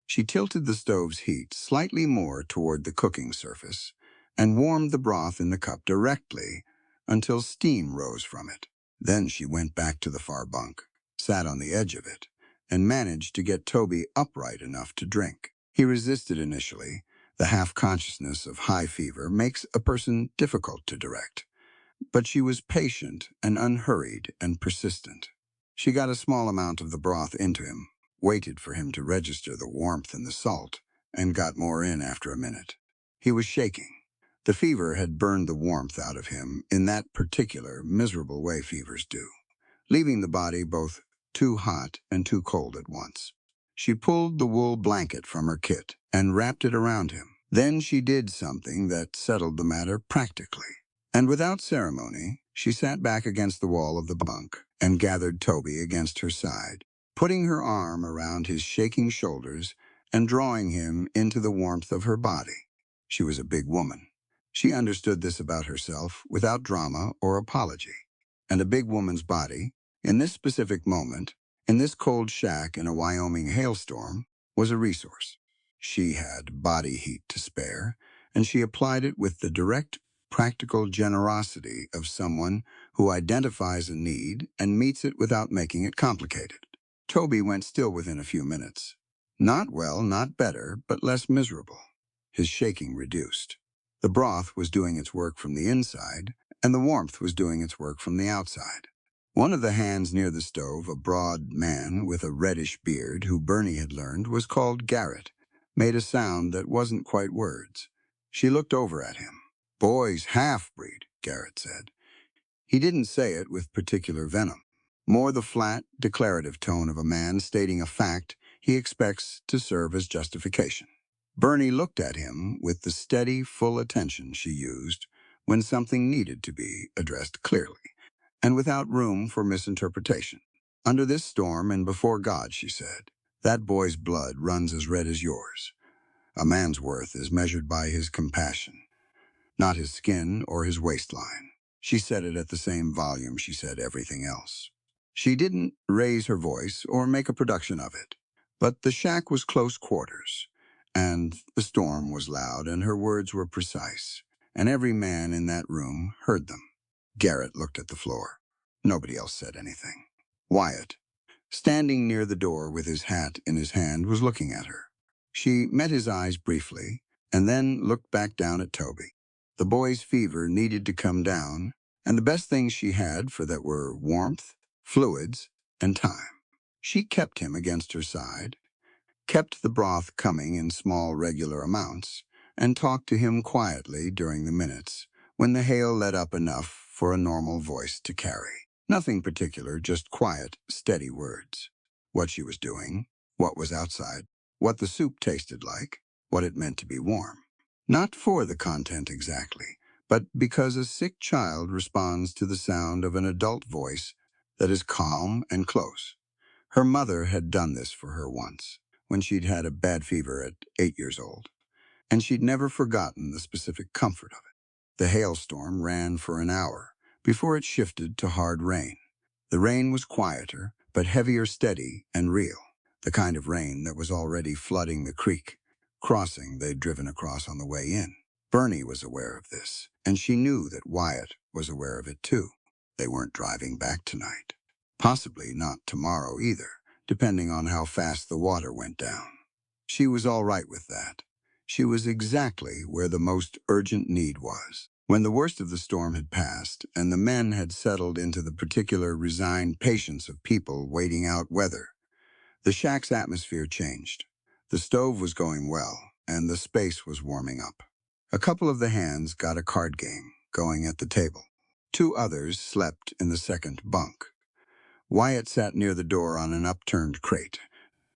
She tilted the stove's heat slightly more toward the cooking surface and warmed the broth in the cup directly until steam rose from it. Then she went back to the far bunk, sat on the edge of it, and managed to get Toby upright enough to drink. He resisted initially. The half-consciousness of high fever makes a person difficult to direct. But she was patient and unhurried and persistent. She got a small amount of the broth into him, waited for him to register the warmth and the salt, and got more in after a minute. He was shaking. The fever had burned the warmth out of him in that particular, miserable way fevers do, leaving the body both too hot and too cold at once. She pulled the wool blanket from her kit and wrapped it around him. Then she did something that settled the matter practically. And without ceremony, she sat back against the wall of the bunk and gathered Toby against her side, putting her arm around his shaking shoulders and drawing him into the warmth of her body. She was a big woman. She understood this about herself without drama or apology. And a big woman's body, In this specific moment, in this cold shack in a Wyoming hailstorm, was a resource. She had body heat to spare, and she applied it with the direct, practical generosity of someone who identifies a need and meets it without making it complicated. Toby went still within a few minutes. Not well, not better, but less miserable. His shaking reduced. The broth was doing its work from the inside, and the warmth was doing its work from the outside. One of the hands near the stove, a broad man with a reddish beard who Bernie had learned was called Garrett, made a sound that wasn't quite words. She looked over at him. "Boy's half-breed," Garrett said. He didn't say it with particular venom, more the flat, declarative tone of a man stating a fact he expects to serve as justification. Bernie looked at him with the steady, full attention she used when something needed to be addressed clearly, and without room for misinterpretation. "Under this storm and before God," she said, "that boy's blood runs as red as yours. A man's worth is measured by his compassion, not his skin or his waistline." She said it at the same volume she said everything else. She didn't raise her voice or make a production of it, but the shack was close quarters, and the storm was loud, and her words were precise, and every man in that room heard them. Garrett looked at the floor. Nobody else said anything. Wyatt, standing near the door with his hat in his hand, was looking at her. She met his eyes briefly, and then looked back down at Toby. The boy's fever needed to come down, and the best things she had for that were warmth, fluids, and time. She kept him against her side, kept the broth coming in small regular amounts, and talked to him quietly during the minutes when the hail let up enough for a normal voice to carry. Nothing particular, just quiet, steady words. What she was doing, what was outside, what the soup tasted like, what it meant to be warm. Not for the content exactly, but because a sick child responds to the sound of an adult voice that is calm and close. Her mother had done this for her once, when she'd had a bad fever at 8 years old, and she'd never forgotten the specific comfort of it. The hailstorm ran for an hour before it shifted to hard rain. The rain was quieter, but heavier, steady, and real, the kind of rain that was already flooding the creek, crossing they'd driven across on the way in. Bernie was aware of this, and she knew that Wyatt was aware of it too. They weren't driving back tonight. Possibly not tomorrow either, depending on how fast the water went down. She was all right with that. She was exactly where the most urgent need was. When the worst of the storm had passed, and the men had settled into the particular resigned patience of people waiting out weather, the shack's atmosphere changed. The stove was going well, and the space was warming up. A couple of the hands got a card game going at the table. 2 others slept in the second bunk. Wyatt sat near the door on an upturned crate,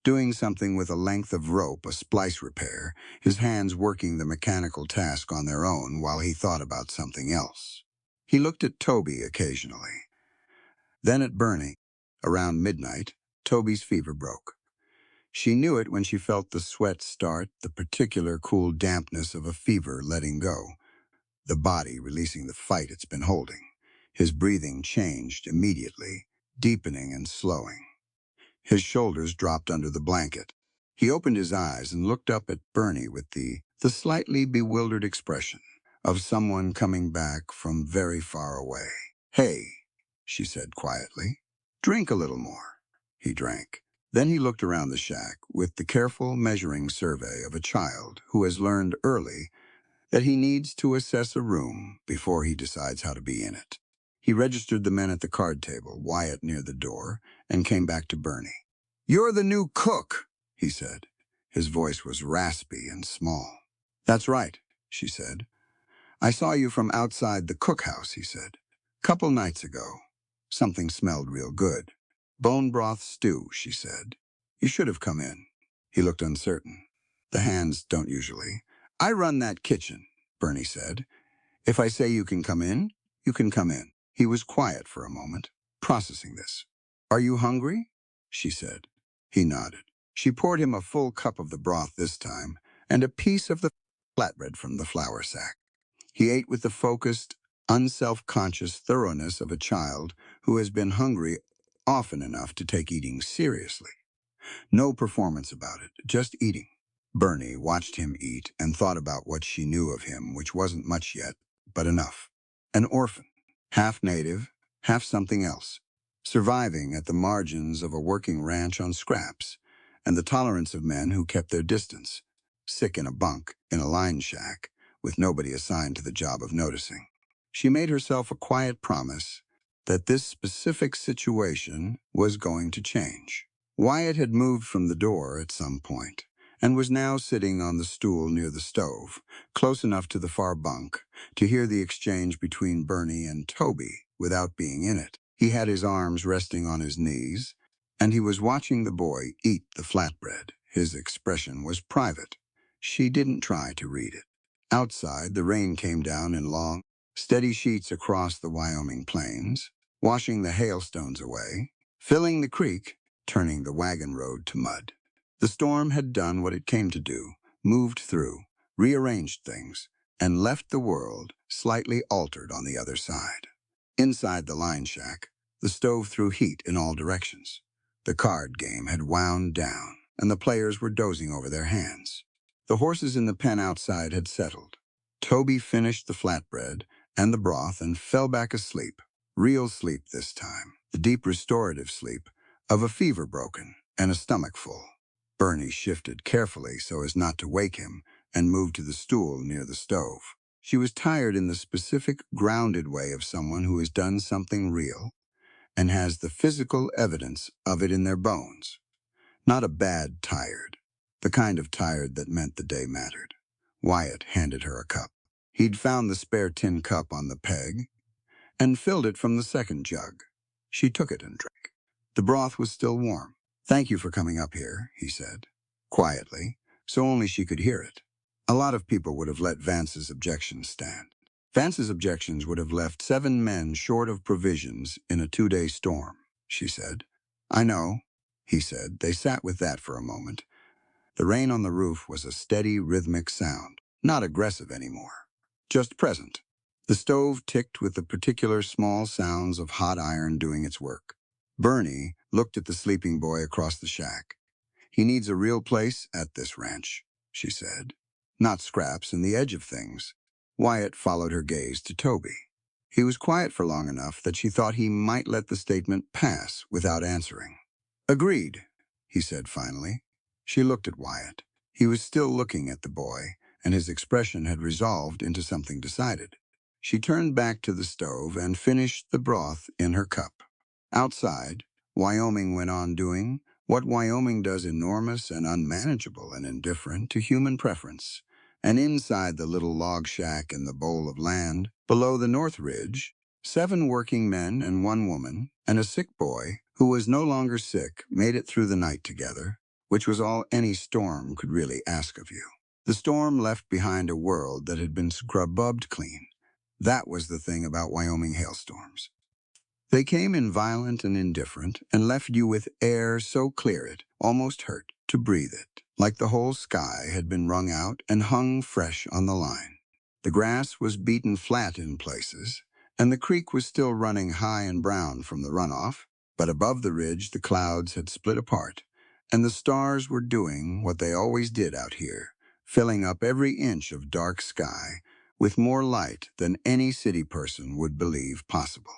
doing something with a length of rope, a splice repair, his hands working the mechanical task on their own while he thought about something else. He looked at Toby occasionally, then at Bernie. Around midnight, Toby's fever broke. She knew it when she felt the sweat start, the particular cool dampness of a fever letting go, the body releasing the fight it's been holding. His breathing changed immediately, deepening and slowing. His shoulders dropped under the blanket. He opened his eyes and looked up at Bernie with the slightly bewildered expression of someone coming back from very far away. "Hey," she said quietly, "drink a little more." He drank. Then he looked around the shack with the careful measuring survey of a child who has learned early that he needs to assess a room before he decides how to be in it. He registered the men at the card table, Wyatt near the door, and came back to Bernie. "You're the new cook," he said. His voice was raspy and small. "That's right," she said. "I saw you from outside the cookhouse," he said. "Couple nights ago. Something smelled real good. Bone broth stew," she said. "You should have come in." He looked uncertain. "The hands don't usually." "I run that kitchen," Bernie said. "If I say you can come in, you can come in." He was quiet for a moment, processing this. "Are you hungry?" she said. He nodded. She poured him a full cup of the broth this time, and a piece of the flatbread from the flour sack. He ate with the focused, unself-conscious thoroughness of a child who has been hungry often enough to take eating seriously. No performance about it, just eating. Bernie watched him eat and thought about what she knew of him, which wasn't much yet, but enough. An orphan, half native, half something else, surviving at the margins of a working ranch on scraps, and the tolerance of men who kept their distance, sick in a bunk in a line shack, with nobody assigned to the job of noticing. She made herself a quiet promise that this specific situation was going to change. Wyatt had moved from the door at some point and was now sitting on the stool near the stove, close enough to the far bunk to hear the exchange between Bernie and Toby without being in it. He had his arms resting on his knees, and he was watching the boy eat the flatbread. His expression was private. She didn't try to read it. Outside, the rain came down in long, steady sheets across the Wyoming plains, washing the hailstones away, filling the creek, turning the wagon road to mud. The storm had done what it came to do, moved through, rearranged things, and left the world slightly altered on the other side. Inside the line shack, the stove threw heat in all directions. The card game had wound down, and the players were dozing over their hands. The horses in the pen outside had settled. Toby finished the flatbread and the broth and fell back asleep. Real sleep this time, the deep restorative sleep of a fever broken and a stomach full. Bernie shifted carefully so as not to wake him and moved to the stool near the stove. She was tired in the specific, grounded way of someone who has done something real and has the physical evidence of it in their bones. Not a bad tired, the kind of tired that meant the day mattered. Wyatt handed her a cup. He'd found the spare tin cup on the peg and filled it from the second jug. She took it and drank. The broth was still warm. "Thank you for coming up here," he said, quietly, so only she could hear it. A lot of people would have let Vance's objections stand. Vance's objections would have left 7 men short of provisions in a 2-day storm, she said. "I know," he said. They sat with that for a moment. The rain on the roof was a steady, rhythmic sound, not aggressive anymore, just present. The stove ticked with the particular small sounds of hot iron doing its work. Bernie looked at the sleeping boy across the shack. "He needs a real place at this ranch," she said. "Not scraps and the edge of things." Wyatt followed her gaze to Toby. He was quiet for long enough that she thought he might let the statement pass without answering. "Agreed," he said finally. She looked at Wyatt. He was still looking at the boy, and his expression had resolved into something decided. She turned back to the stove and finished the broth in her cup. Outside, Wyoming went on doing what Wyoming does, enormous and unmanageable and indifferent to human preference. And inside the little log shack in the bowl of land, below the North Ridge, 7 working men and 1 woman, and a sick boy who was no longer sick made it through the night together, which was all any storm could really ask of you. The storm left behind a world that had been scrubbed clean. That was the thing about Wyoming hailstorms. They came in violent and indifferent and left you with air so clear it almost hurt to breathe it, like the whole sky had been wrung out and hung fresh on the line. The grass was beaten flat in places, and the creek was still running high and brown from the runoff, but above the ridge the clouds had split apart, and the stars were doing what they always did out here, filling up every inch of dark sky with more light than any city person would believe possible.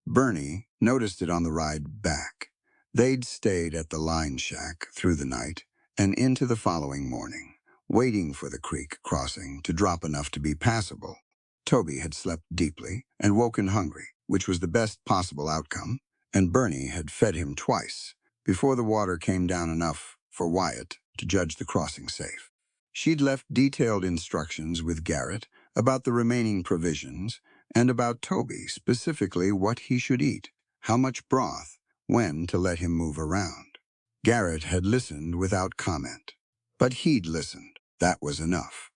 Bernie noticed it on the ride back. They'd stayed at the line shack through the night and into the following morning, waiting for the creek crossing to drop enough to be passable. Toby had slept deeply and woken hungry, which was the best possible outcome, and Bernie had fed him twice before the water came down enough for Wyatt to judge the crossing safe. She'd left detailed instructions with Garrett about the remaining provisions and about Toby, specifically what he should eat, how much broth, when to let him move around. Garrett had listened without comment, but he'd listened. That was enough.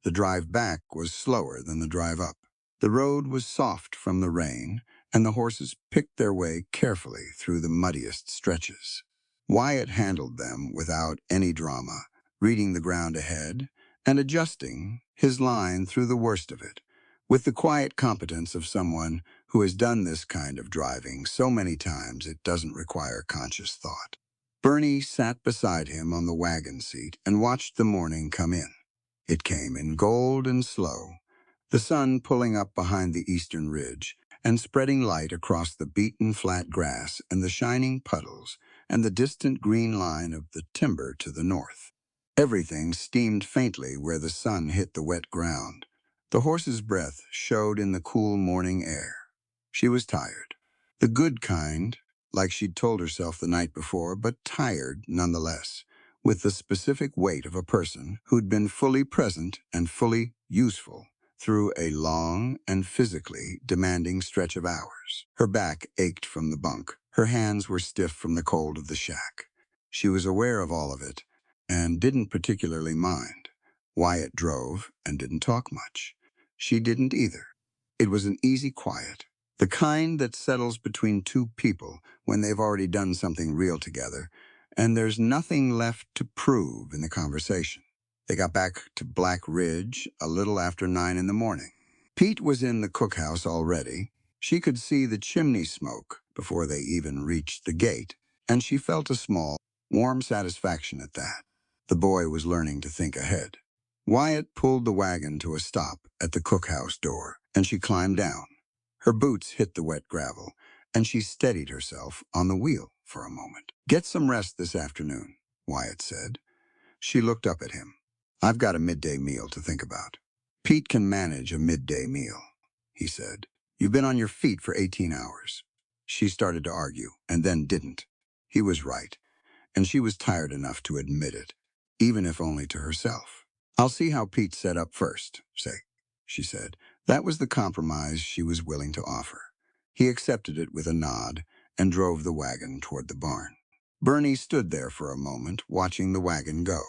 The drive back was slower than the drive up. The road was soft from the rain, and the horses picked their way carefully through the muddiest stretches. Wyatt handled them without any drama, reading the ground ahead and adjusting his line through the worst of it, with the quiet competence of someone who has done this kind of driving so many times it doesn't require conscious thought. Bernie sat beside him on the wagon seat and watched the morning come in. It came in gold and slow, the sun pulling up behind the eastern ridge and spreading light across the beaten flat grass and the shining puddles and the distant green line of the timber to the north. Everything steamed faintly where the sun hit the wet ground. The horse's breath showed in the cool morning air. She was tired. The good kind, like she'd told herself the night before, but tired nonetheless, with the specific weight of a person who'd been fully present and fully useful through a long and physically demanding stretch of hours. Her back ached from the bunk. Her hands were stiff from the cold of the shack. She was aware of all of it and didn't particularly mind. Wyatt drove and didn't talk much. She didn't either. It was an easy quiet, the kind that settles between two people when they've already done something real together, and there's nothing left to prove in the conversation. They got back to Black Ridge a little after 9 in the morning. Pete was in the cookhouse already. She could see the chimney smoke before they even reached the gate, and she felt a small, warm satisfaction at that. The boy was learning to think ahead. Wyatt pulled the wagon to a stop at the cookhouse door, and she climbed down. Her boots hit the wet gravel, and she steadied herself on the wheel for a moment. "Get some rest this afternoon," Wyatt said. She looked up at him. "I've got a midday meal to think about." "Pete can manage a midday meal," he said. "You've been on your feet for 18 hours. She started to argue, and then didn't. He was right, and she was tired enough to admit it, even if only to herself. "I'll see how Pete's set up first, she said. That was the compromise she was willing to offer. He accepted it with a nod and drove the wagon toward the barn. Bernie stood there for a moment, watching the wagon go.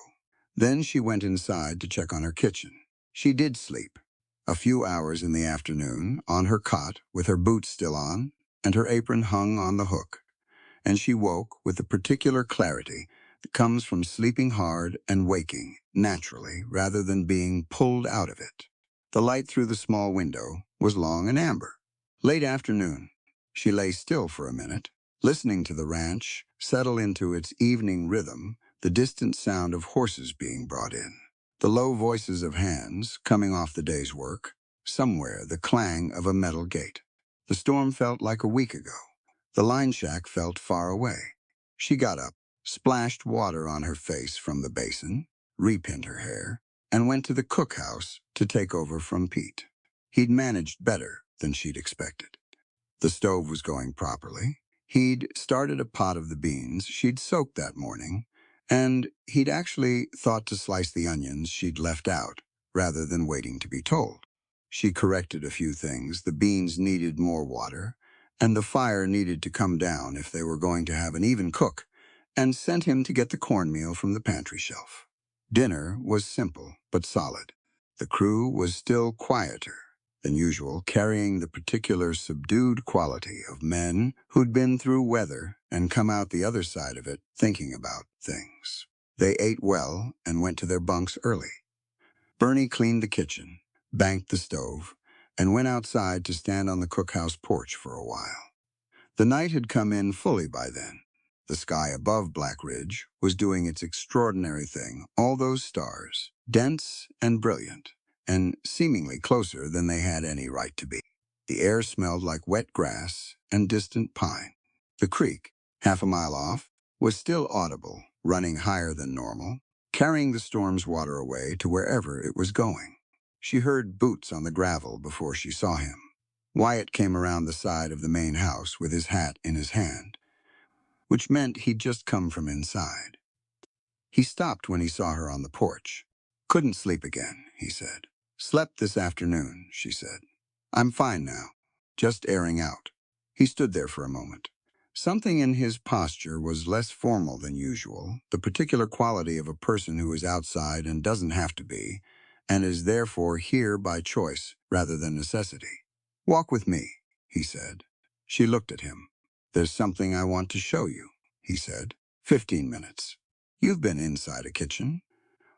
Then she went inside to check on her kitchen. She did sleep. A few hours in the afternoon, on her cot, with her boots still on, and her apron hung on the hook. And she woke with the particular clarity that comes from sleeping hard and waking naturally rather than being pulled out of it. The light through the small window was long and amber. Late afternoon. She lay still for a minute, listening to the ranch settle into its evening rhythm, the distant sound of horses being brought in, the low voices of hands coming off the day's work, somewhere the clang of a metal gate. The storm felt like a week ago. The line shack felt far away. She got up, splashed water on her face from the basin, repinned her hair, and went to the cookhouse to take over from Pete. He'd managed better than she'd expected. The stove was going properly. He'd started a pot of the beans she'd soaked that morning, and he'd actually thought to slice the onions she'd left out, rather than waiting to be told. She corrected a few things. The beans needed more water, and the fire needed to come down if they were going to have an even cook, and sent him to get the cornmeal from the pantry shelf. Dinner was simple but solid. The crew was still quieter than usual, carrying the particular subdued quality of men who'd been through weather and come out the other side of it thinking about things. They ate well and went to their bunks early. Bernie cleaned the kitchen, banked the stove, and went outside to stand on the cookhouse porch for a while. The night had come in fully by then. The sky above Black Ridge was doing its extraordinary thing, all those stars, dense and brilliant, and seemingly closer than they had any right to be. The air smelled like wet grass and distant pine. The creek, half a mile off, was still audible, running higher than normal, carrying the storm's water away to wherever it was going. She heard boots on the gravel before she saw him. Wyatt came around the side of the main house with his hat in his hand, which meant he'd just come from inside. He stopped when he saw her on the porch. "Couldn't sleep again," he said. "Slept this afternoon," she said. "I'm fine now, just airing out." He stood there for a moment. Something in his posture was less formal than usual, the particular quality of a person who is outside and doesn't have to be, and is therefore here by choice rather than necessity. "Walk with me," he said. She looked at him. "There's something I want to show you," he said. 15 minutes. You've been inside a kitchen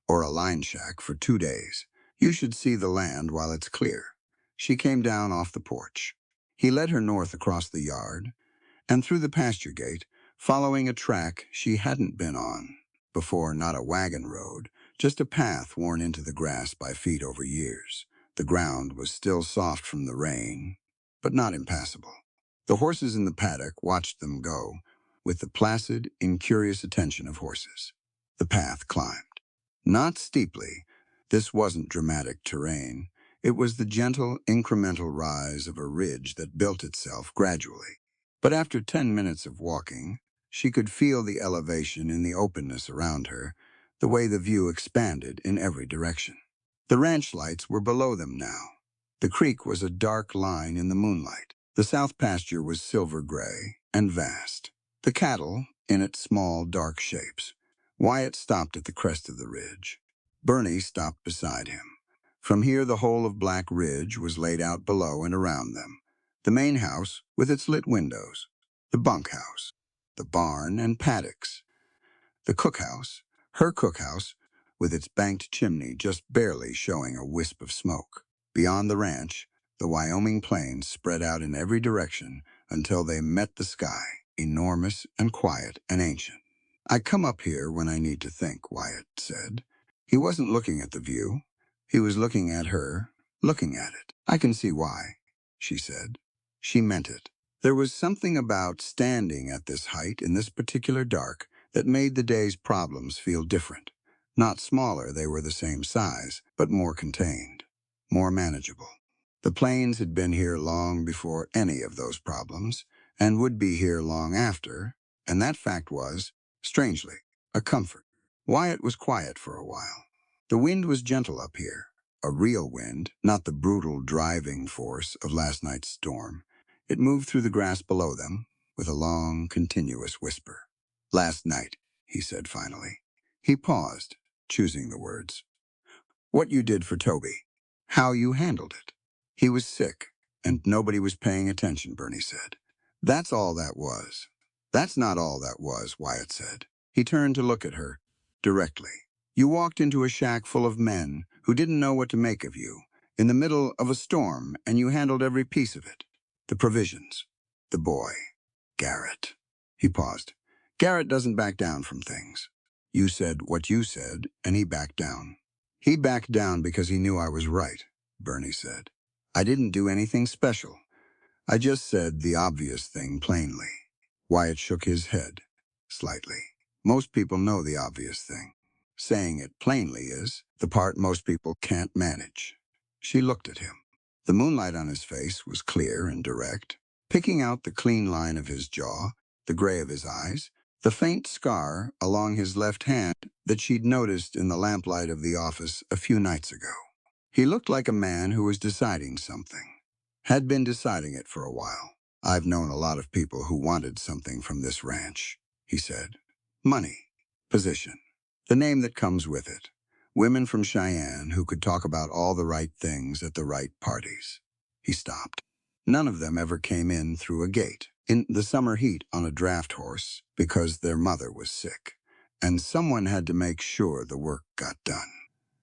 or a line shack for 2 days. You should see the land while it's clear." She came down off the porch. He led her north across the yard and through the pasture gate, following a track she hadn't been on before, not a wagon road, just a path worn into the grass by feet over years. The ground was still soft from the rain, but not impassable. The horses in the paddock watched them go, with the placid, incurious attention of horses. The path climbed. Not steeply. This wasn't dramatic terrain. It was the gentle, incremental rise of a ridge that built itself gradually. But after 10 minutes of walking, she could feel the elevation in the openness around her, the way the view expanded in every direction. The ranch lights were below them now. The creek was a dark line in the moonlight. The south pasture was silver gray and vast. The cattle in its small, dark shapes. Wyatt stopped at the crest of the ridge. Bernie stopped beside him. From here, the whole of Black Ridge was laid out below and around them. The main house with its lit windows, the bunkhouse, the barn and paddocks, the cookhouse, her cookhouse, with its banked chimney just barely showing a wisp of smoke. Beyond the ranch, the Wyoming plains spread out in every direction until they met the sky, enormous and quiet and ancient. "I come up here when I need to think," Wyatt said. He wasn't looking at the view. He was looking at her, looking at it. "I can see why," she said. She meant it. There was something about standing at this height in this particular dark that made the day's problems feel different. Not smaller, they were the same size, but more contained, more manageable. The plains had been here long before any of those problems, and would be here long after, and that fact was, strangely, a comfort. Wyatt was quiet for a while. The wind was gentle up here, a real wind, not the brutal driving force of last night's storm. It moved through the grass below them with a long, continuous whisper. "Last night," he said finally. He paused, choosing the words. "What you did for Toby. How you handled it." "He was sick, and nobody was paying attention," Bernie said. "That's all that was." "That's not all that was," Wyatt said. He turned to look at her, directly. "You walked into a shack full of men who didn't know what to make of you, in the middle of a storm, and you handled every piece of it. The provisions, the boy, Garrett." He paused. "Garrett doesn't back down from things. You said what you said, and he backed down." "He backed down because he knew I was right," Bernie said. "I didn't do anything special. I just said the obvious thing plainly." Wyatt shook his head, slightly. "Most people know the obvious thing. Saying it plainly is the part most people can't manage." She looked at him. The moonlight on his face was clear and direct, picking out the clean line of his jaw, the gray of his eyes, the faint scar along his left hand that she'd noticed in the lamplight of the office a few nights ago. He looked like a man who was deciding something. Had been deciding it for a while. "I've known a lot of people who wanted something from this ranch," he said. "Money, position, the name that comes with it. Women from Cheyenne who could talk about all the right things at the right parties." He stopped. "None of them ever came in through a gate, in the summer heat on a draft horse, because their mother was sick, and someone had to make sure the work got done.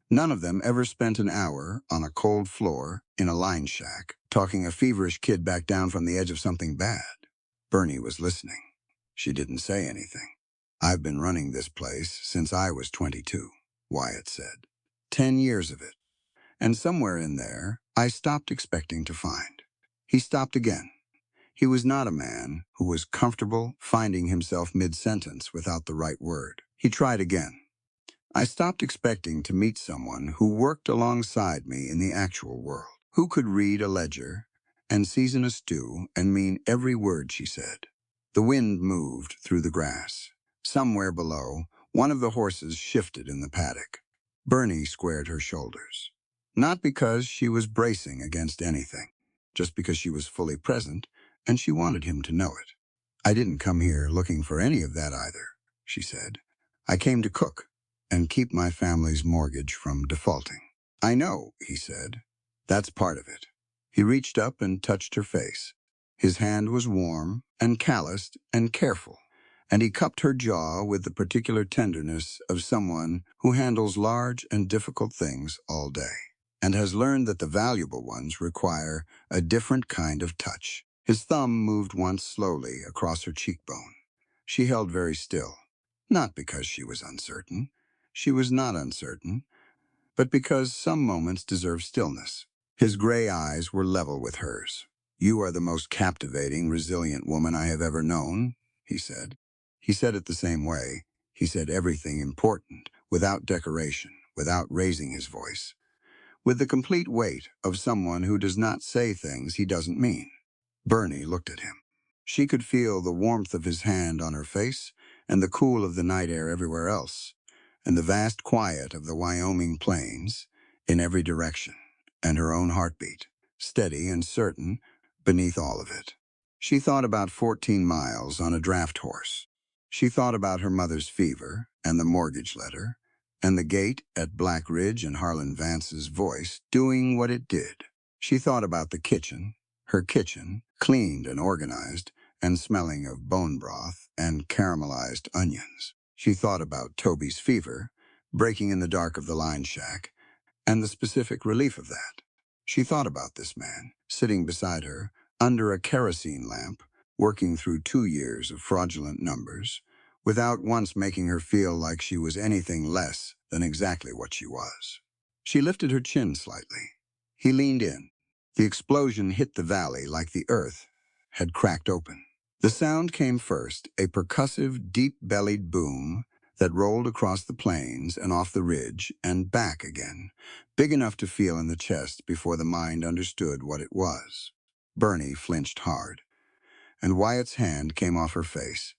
None of them ever spent an hour on a cold floor in a line shack, talking a feverish kid back down from the edge of something bad." Bernie was listening. She didn't say anything. "I've been running this place since I was 22, Wyatt said. 10 years of it. And somewhere in there, I stopped expecting to find." He stopped again. He was not a man who was comfortable finding himself mid-sentence without the right word. He tried again. "I stopped expecting to meet someone who worked alongside me in the actual world, who could read a ledger and season a stew and mean every word she said." The wind moved through the grass. Somewhere below, one of the horses shifted in the paddock. Bernie squared her shoulders. Not because she was bracing against anything, just because she was fully present, and she wanted him to know it. "I didn't come here looking for any of that either," she said. "I came to cook and keep my family's mortgage from defaulting." "I know," he said. "That's part of it." He reached up and touched her face. His hand was warm and calloused and careful, and he cupped her jaw with the particular tenderness of someone who handles large and difficult things all day, and has learned that the valuable ones require a different kind of touch. His thumb moved once slowly across her cheekbone. She held very still, not because she was uncertain. She was not uncertain, but because some moments deserve stillness. His gray eyes were level with hers. "You are the most captivating, resilient woman I have ever known," he said. He said it the same way. He said everything important, without decoration, without raising his voice, with the complete weight of someone who does not say things he doesn't mean. Bernie looked at him. She could feel the warmth of his hand on her face and the cool of the night air everywhere else, and the vast quiet of the Wyoming plains in every direction, and her own heartbeat, steady and certain beneath all of it. She thought about 14 miles on a draft horse. She thought about her mother's fever and the mortgage letter, and the gate at Black Ridge and Harlan Vance's voice doing what it did. She thought about the kitchen, her kitchen, cleaned and organized, and smelling of bone broth and caramelized onions. She thought about Toby's fever, breaking in the dark of the line shack, and the specific relief of that. She thought about this man, sitting beside her, under a kerosene lamp, working through 2 years of fraudulent numbers, without once making her feel like she was anything less than exactly what she was. She lifted her chin slightly. He leaned in. The explosion hit the valley like the earth had cracked open. The sound came first, a percussive, deep-bellied boom that rolled across the plains and off the ridge and back again, big enough to feel in the chest before the mind understood what it was. Bernie flinched hard, and Wyatt's hand came off her face,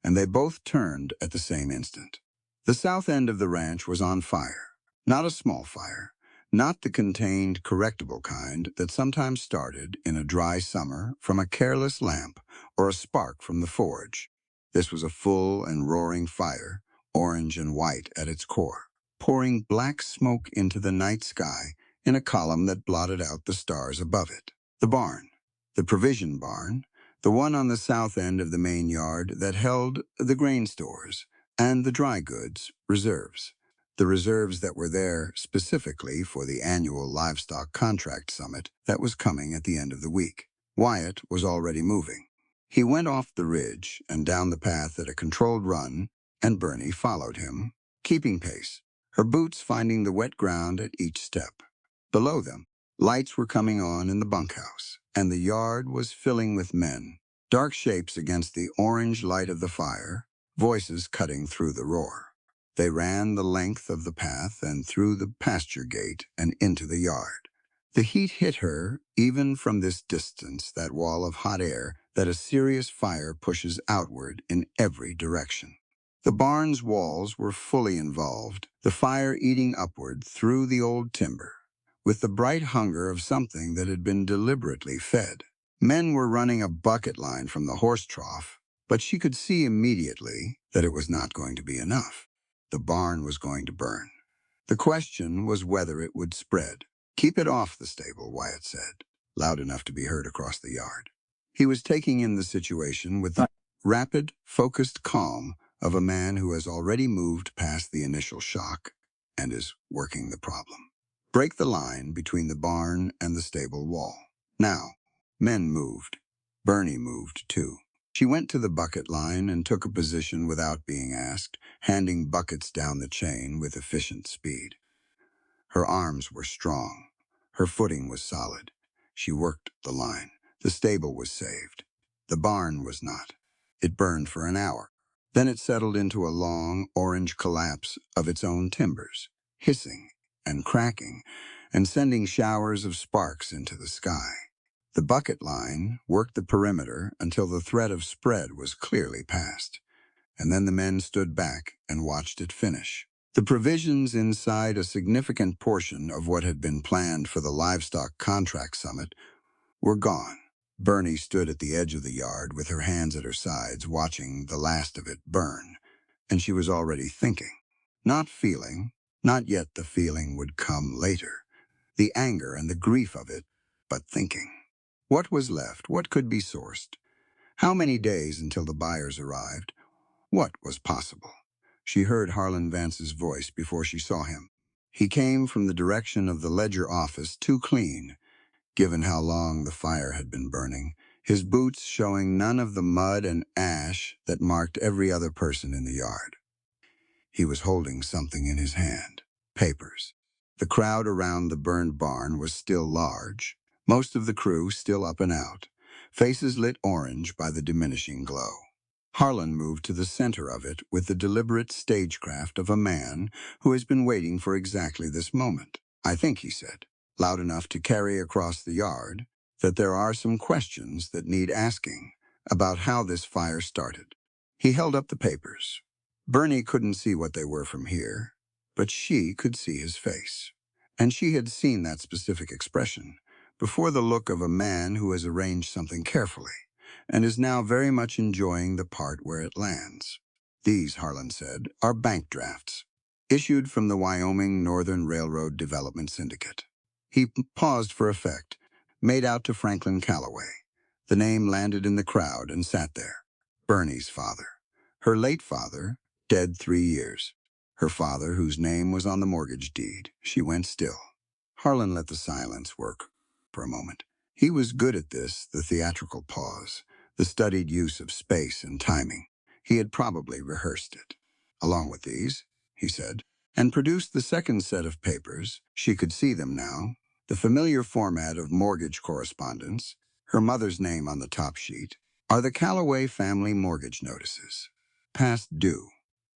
and they both turned at the same instant. The south end of the ranch was on fire. Not a small fire, not the contained, correctable kind that sometimes started in a dry summer from a careless lamp or a spark from the forge. This was a full and roaring fire, orange and white at its core, pouring black smoke into the night sky in a column that blotted out the stars above it. The barn, the provision barn, the one on the south end of the main yard that held the grain stores and the dry goods reserves. The reserves that were there specifically for the annual livestock contract summit that was coming at the end of the week. Wyatt was already moving. He went off the ridge and down the path at a controlled run, and Bernie followed him, keeping pace, her boots finding the wet ground at each step. Below them, lights were coming on in the bunkhouse, and the yard was filling with men, dark shapes against the orange light of the fire, voices cutting through the roar. They ran the length of the path and through the pasture gate and into the yard. The heat hit her, even from this distance, that wall of hot air that a serious fire pushes outward in every direction. The barn's walls were fully involved, the fire eating upward through the old timber, with the bright hunger of something that had been deliberately fed. Men were running a bucket line from the horse trough, but she could see immediately that it was not going to be enough. The barn was going to burn. The question was whether it would spread. "Keep it off the stable," Wyatt said, loud enough to be heard across the yard. He was taking in the situation with the rapid, focused calm of a man who has already moved past the initial shock and is working the problem. Break the line between the barn and the stable wall. Now, men moved. Bernie moved, too. She went to the bucket line and took a position without being asked, handing buckets down the chain with efficient speed. Her arms were strong. Her footing was solid. She worked the line. The stable was saved. The barn was not. It burned for an hour. Then it settled into a long, orange collapse of its own timbers, hissing and cracking and sending showers of sparks into the sky. The bucket line worked the perimeter until the threat of spread was clearly passed, and then the men stood back and watched it finish. The provisions inside a significant portion of what had been planned for the livestock contract summit were gone. Bernie stood at the edge of the yard with her hands at her sides, watching the last of it burn, and she was already thinking. Not feeling, not yet the feeling would come later, the anger and the grief of it, but thinking. What was left? What could be sourced? How many days until the buyers arrived? What was possible? She heard Harlan Vance's voice before she saw him. He came from the direction of the ledger office, too clean, given how long the fire had been burning, his boots showing none of the mud and ash that marked every other person in the yard. He was holding something in his hand. Papers. The crowd around the burned barn was still large, most of the crew still up and out, faces lit orange by the diminishing glow. Harlan moved to the center of it with the deliberate stagecraft of a man who has been waiting for exactly this moment. "I think," he said, loud enough to carry across the yard, "that there are some questions that need asking about how this fire started." He held up the papers. Bernie couldn't see what they were from here, but she could see his face. And she had seen that specific expression before, the look of a man who has arranged something carefully and is now very much enjoying the part where it lands. "These," Harlan said, "are bank drafts, issued from the Wyoming Northern Railroad Development Syndicate." He paused for effect, made out to Franklin Calloway. The name landed in the crowd and sat there. Bernie's father. Her late father, dead 3 years. Her father, whose name was on the mortgage deed. She went still. Harlan let the silence work for a moment. He was good at this, the theatrical pause, the studied use of space and timing. He had probably rehearsed it. "Along with these," he said, and produced the second set of papers. She could see them now. The familiar format of mortgage correspondence, her mother's name on the top sheet, are the Calloway family mortgage notices. Past due.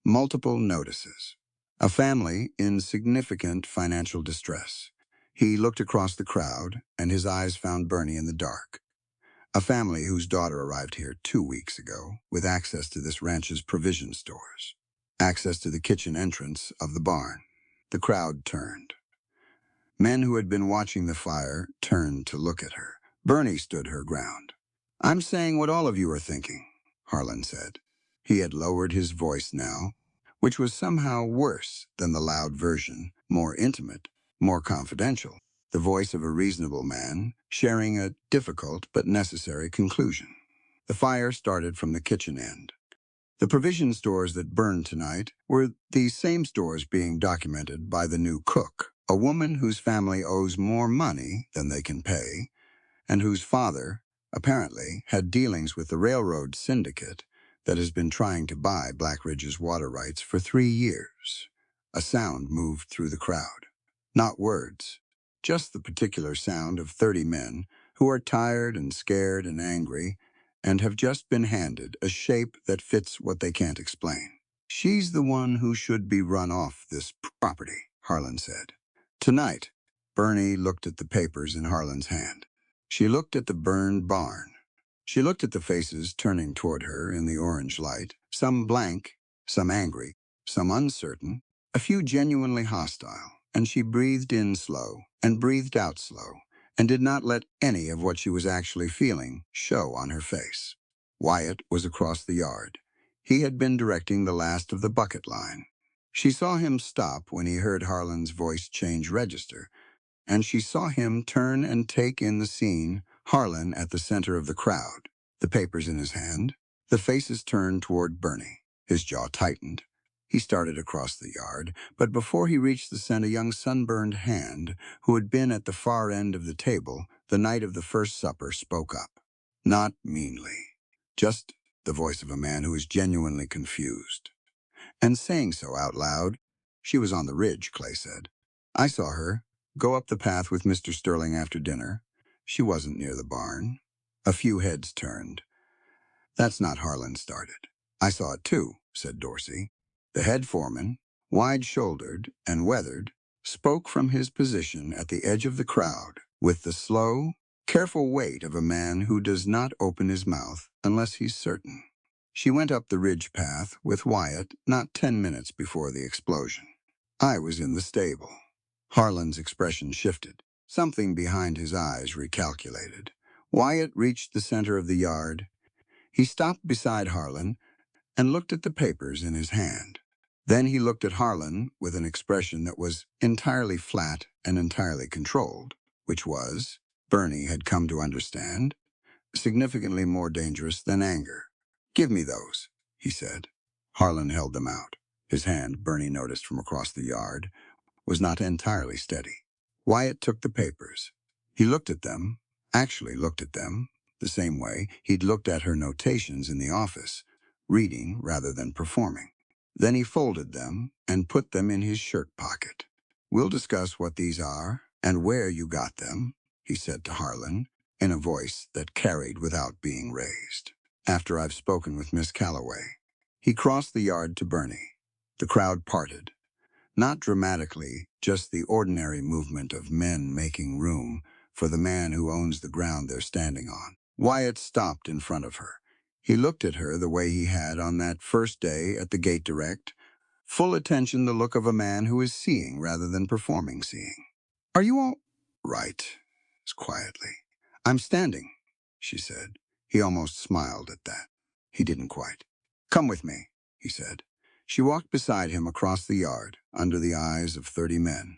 Multiple notices. A family in significant financial distress. He looked across the crowd, and his eyes found Bernie in the dark. A family whose daughter arrived here 2 weeks ago with access to this ranch's provision stores. Access to the kitchen entrance of the barn. The crowd turned. Men who had been watching the fire turned to look at her. Bernie stood her ground. "I'm saying what all of you are thinking," Harlan said. He had lowered his voice now, which was somehow worse than the loud version, more intimate, more confidential, the voice of a reasonable man sharing a difficult but necessary conclusion. "The fire started from the kitchen end. The provision stores that burned tonight were the same stores being documented by the new cook, a woman whose family owes more money than they can pay, and whose father, apparently, had dealings with the railroad syndicate that has been trying to buy Black Ridge's water rights for 3 years. A sound moved through the crowd. Not words, just the particular sound of 30 men who are tired and scared and angry and have just been handed a shape that fits what they can't explain. "She's the one who should be run off this property," Harlan said. "Tonight." Bernie looked at the papers in Harlan's hand. She looked at the burned barn. She looked at the faces turning toward her in the orange light, some blank, some angry, some uncertain, a few genuinely hostile, and she breathed in slow and breathed out slow, and did not let any of what she was actually feeling show on her face. Wyatt was across the yard. He had been directing the last of the bucket line. She saw him stop when he heard Harlan's voice change register, and she saw him turn and take in the scene, Harlan at the center of the crowd, the papers in his hand, the faces turned toward Bernie. His jaw tightened. He started across the yard, but before he reached the scent, a young sunburned hand who had been at the far end of the table the night of the first supper spoke up. Not meanly, just the voice of a man who is genuinely confused. And saying so out loud, "She was on the ridge," Clay said. "I saw her go up the path with Mr. Sterling after dinner. She wasn't near the barn." A few heads turned. "That's not," Harlan started. "I saw it too," said Dorsey. The head foreman, wide-shouldered and weathered, spoke from his position at the edge of the crowd with the slow, careful weight of a man who does not open his mouth unless he's certain. "She went up the ridge path with Wyatt not 10 minutes before the explosion. I was in the stable." Harlan's expression shifted. Something behind his eyes recalculated. Wyatt reached the center of the yard. He stopped beside Harlan and looked at the papers in his hand. Then he looked at Harlan with an expression that was entirely flat and entirely controlled, which was, Bernie had come to understand, significantly more dangerous than anger. "Give me those," he said. Harlan held them out. His hand, Bernie noticed from across the yard, was not entirely steady. Wyatt took the papers. He looked at them, actually looked at them, the same way he'd looked at her notations in the office, reading rather than performing. Then he folded them and put them in his shirt pocket. "We'll discuss what these are and where you got them," he said to Harlan, in a voice that carried without being raised. "After I've spoken with Miss Calloway." He crossed the yard to Bernie. The crowd parted. Not dramatically, just the ordinary movement of men making room for the man who owns the ground they're standing on. Wyatt stopped in front of her. He looked at her the way he had on that first day at the Gate Direct, full attention, the look of a man who is seeing rather than performing seeing. "Are you all right?" Quietly. "I'm standing," she said. He almost smiled at that. He didn't quite. "Come with me," he said. She walked beside him across the yard, under the eyes of 30 men,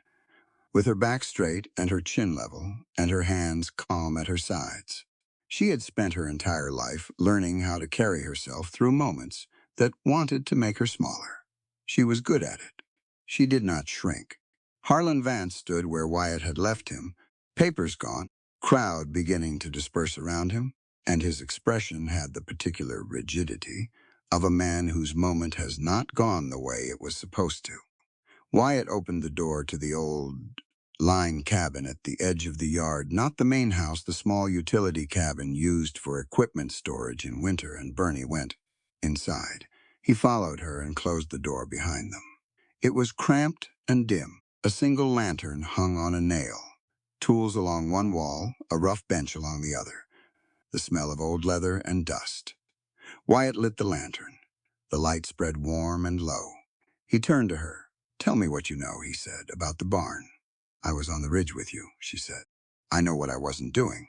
with her back straight and her chin level, and her hands calm at her sides. She had spent her entire life learning how to carry herself through moments that wanted to make her smaller. She was good at it. She did not shrink. Harlan Vance stood where Wyatt had left him, papers gone, crowd beginning to disperse around him, and his expression had the particular rigidity of a man whose moment has not gone the way it was supposed to. Wyatt opened the door to the old line cabin at the edge of the yard, not the main house, the small utility cabin used for equipment storage in winter, and Bernie went inside. He followed her and closed the door behind them. It was cramped and dim. A single lantern hung on a nail, tools along one wall, a rough bench along the other, the smell of old leather and dust. Wyatt lit the lantern. The light spread warm and low. He turned to her. "Tell me what you know," he said, "about the barn." "I was on the ridge with you," she said. "I know what I wasn't doing.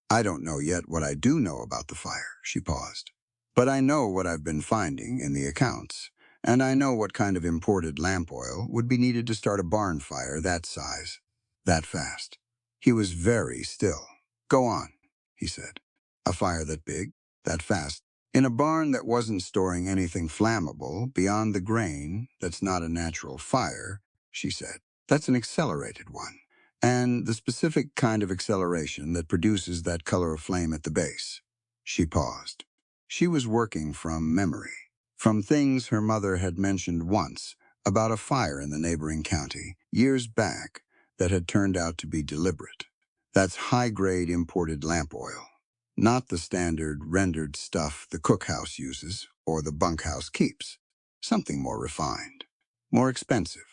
I don't know yet what I do know about the fire." She paused. "But I know what I've been finding in the accounts, and I know what kind of imported lamp oil would be needed to start a barn fire that size, that fast." He was very still. "Go on," he said. "A fire that big, that fast, in a barn that wasn't storing anything flammable beyond the grain, that's not a natural fire," she said. "That's an accelerated one, and the specific kind of acceleration that produces that color of flame at the base." She paused. She was working from memory, from things her mother had mentioned once about a fire in the neighboring county, years back, that had turned out to be deliberate. "That's high-grade imported lamp oil, not the standard rendered stuff the cookhouse uses or the bunkhouse keeps. Something more refined, more expensive."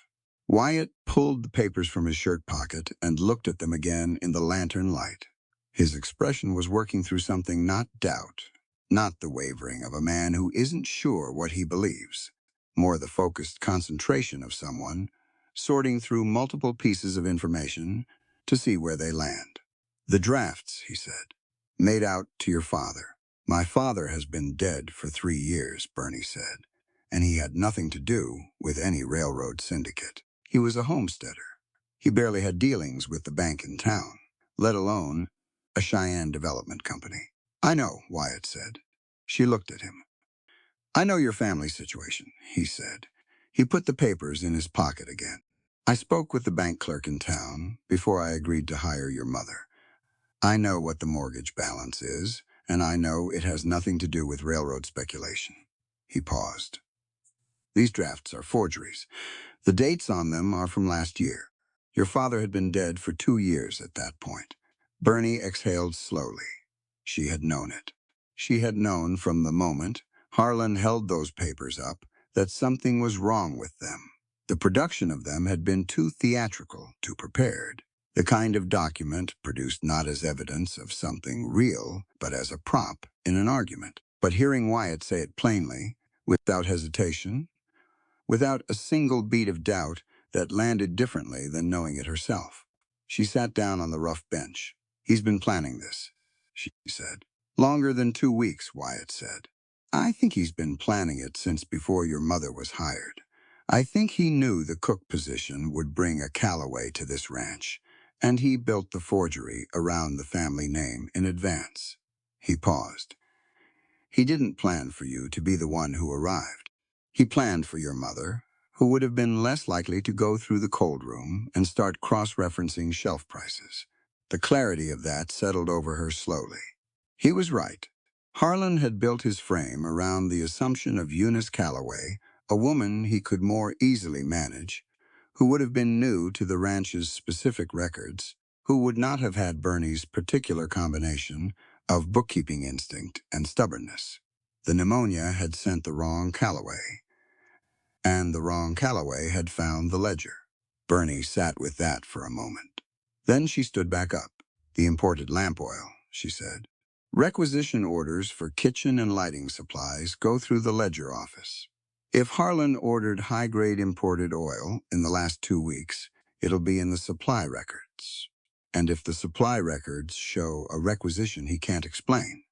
Wyatt pulled the papers from his shirt pocket and looked at them again in the lantern light. His expression was working through something, not doubt, not the wavering of a man who isn't sure what he believes, more the focused concentration of someone sorting through multiple pieces of information to see where they land. "The drafts," he said, "made out to your father." "My father has been dead for 3 years, Bernie said, "and he had nothing to do with any railroad syndicate. He was a homesteader. He barely had dealings with the bank in town, let alone a Cheyenne development company." "I know," Wyatt said. She looked at him. "I know your family situation," he said. He put the papers in his pocket again. "I spoke with the bank clerk in town before I agreed to hire your mother. I know what the mortgage balance is, and I know it has nothing to do with railroad speculation." He paused. "These drafts are forgeries. The dates on them are from last year. Your father had been dead for 2 years at that point." Bernie exhaled slowly. She had known it. She had known from the moment Harlan held those papers up that something was wrong with them. The production of them had been too theatrical, too prepared. The kind of document produced not as evidence of something real, but as a prop in an argument. But hearing Wyatt say it plainly, without hesitation, without a single beat of doubt, that landed differently than knowing it herself. She sat down on the rough bench. "He's been planning this," she said. "Longer than 2 weeks," Wyatt said. "I think he's been planning it since before your mother was hired. I think he knew the cook position would bring a Calloway to this ranch, and he built the forgery around the family name in advance." He paused. "He didn't plan for you to be the one who arrived. He planned for your mother, who would have been less likely to go through the cold room and start cross-referencing shelf prices." The clarity of that settled over her slowly. He was right. Harlan had built his frame around the assumption of Eunice Calloway, a woman he could more easily manage, who would have been new to the ranch's specific records, who would not have had Bernie's particular combination of bookkeeping instinct and stubbornness. The pneumonia had sent the wrong Calloway, and the wrong Calloway had found the ledger. Bernie sat with that for a moment. Then she stood back up. "The imported lamp oil," she said. "Requisition orders for kitchen and lighting supplies go through the ledger office. If Harlan ordered high-grade imported oil in the last 2 weeks, it'll be in the supply records. And if the supply records show a requisition he can't explain,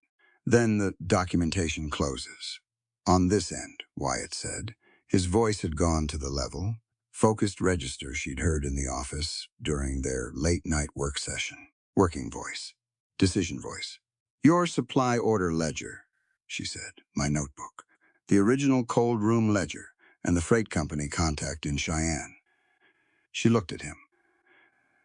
then the documentation closes." "On this end," Wyatt said. His voice had gone to the level, focused register she'd heard in the office during their late-night work session. Working voice. Decision voice. "Your supply order ledger," she said. "My notebook. The original cold room ledger and the freight company contact in Cheyenne." She looked at him.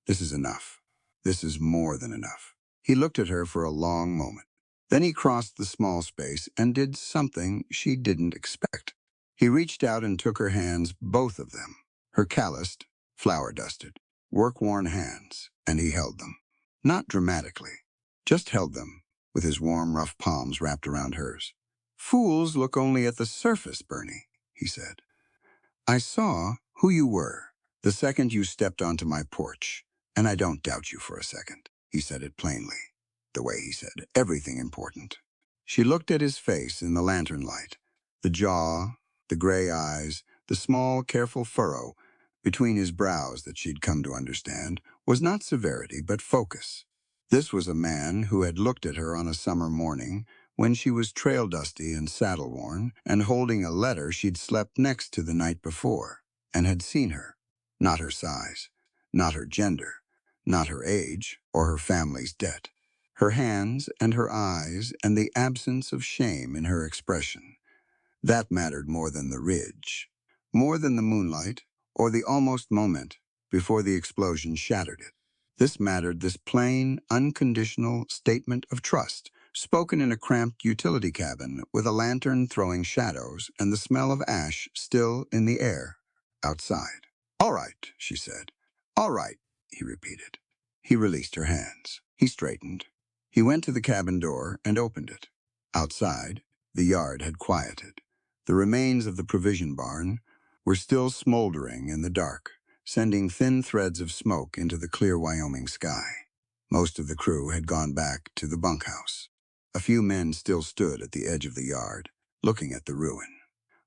"This is enough. This is more than enough." He looked at her for a long moment. Then he crossed the small space and did something she didn't expect. He reached out and took her hands, both of them, her calloused, flour-dusted, work-worn hands, and he held them. Not dramatically, just held them, with his warm, rough palms wrapped around hers. "Fools look only at the surface, Bernie," he said. "I saw who you were the second you stepped onto my porch, and I don't doubt you for a second." He said it plainly, the way he said everything important. She looked at his face in the lantern light, the jaw, the gray eyes, the small, careful furrow between his brows that she'd come to understand was not severity but focus. This was a man who had looked at her on a summer morning when she was trail-dusty and saddle-worn and holding a letter she'd slept next to the night before, and had seen her. Not her size, not her gender, not her age or her family's debt. Her hands and her eyes and the absence of shame in her expression. That mattered more than the ridge, more than the moonlight or the almost moment before the explosion shattered it. This mattered, this plain, unconditional statement of trust, spoken in a cramped utility cabin with a lantern throwing shadows and the smell of ash still in the air outside. "All right," she said. "All right," he repeated. He released her hands. He straightened. He went to the cabin door and opened it. Outside, the yard had quieted. The remains of the provision barn were still smoldering in the dark, sending thin threads of smoke into the clear Wyoming sky. Most of the crew had gone back to the bunkhouse. A few men still stood at the edge of the yard, looking at the ruin.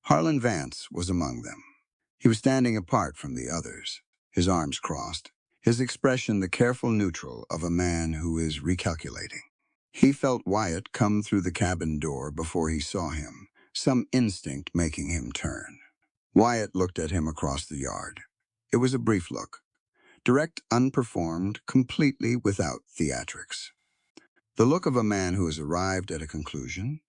Harlan Vance was among them. He was standing apart from the others, his arms crossed, his expression the careful neutral of a man who is recalculating. He felt Wyatt come through the cabin door before he saw him, some instinct making him turn. Wyatt looked at him across the yard. It was a brief look, direct, unperformed, completely without theatrics. The look of a man who has arrived at a conclusion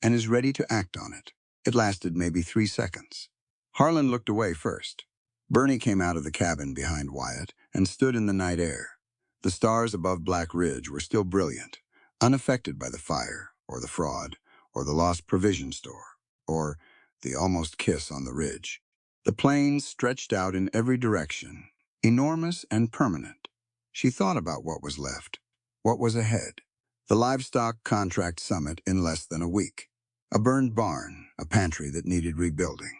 and is ready to act on it. It lasted maybe 3 seconds. Harlan looked away first. Bernie came out of the cabin behind Wyatt and stood in the night air. The stars above Black Ridge were still brilliant, unaffected by the fire, or the fraud, or the lost provision store, or the almost kiss on the ridge. The plains stretched out in every direction, enormous and permanent. She thought about what was left, what was ahead. The livestock contract summit in less than a week. A burned barn, a pantry that needed rebuilding.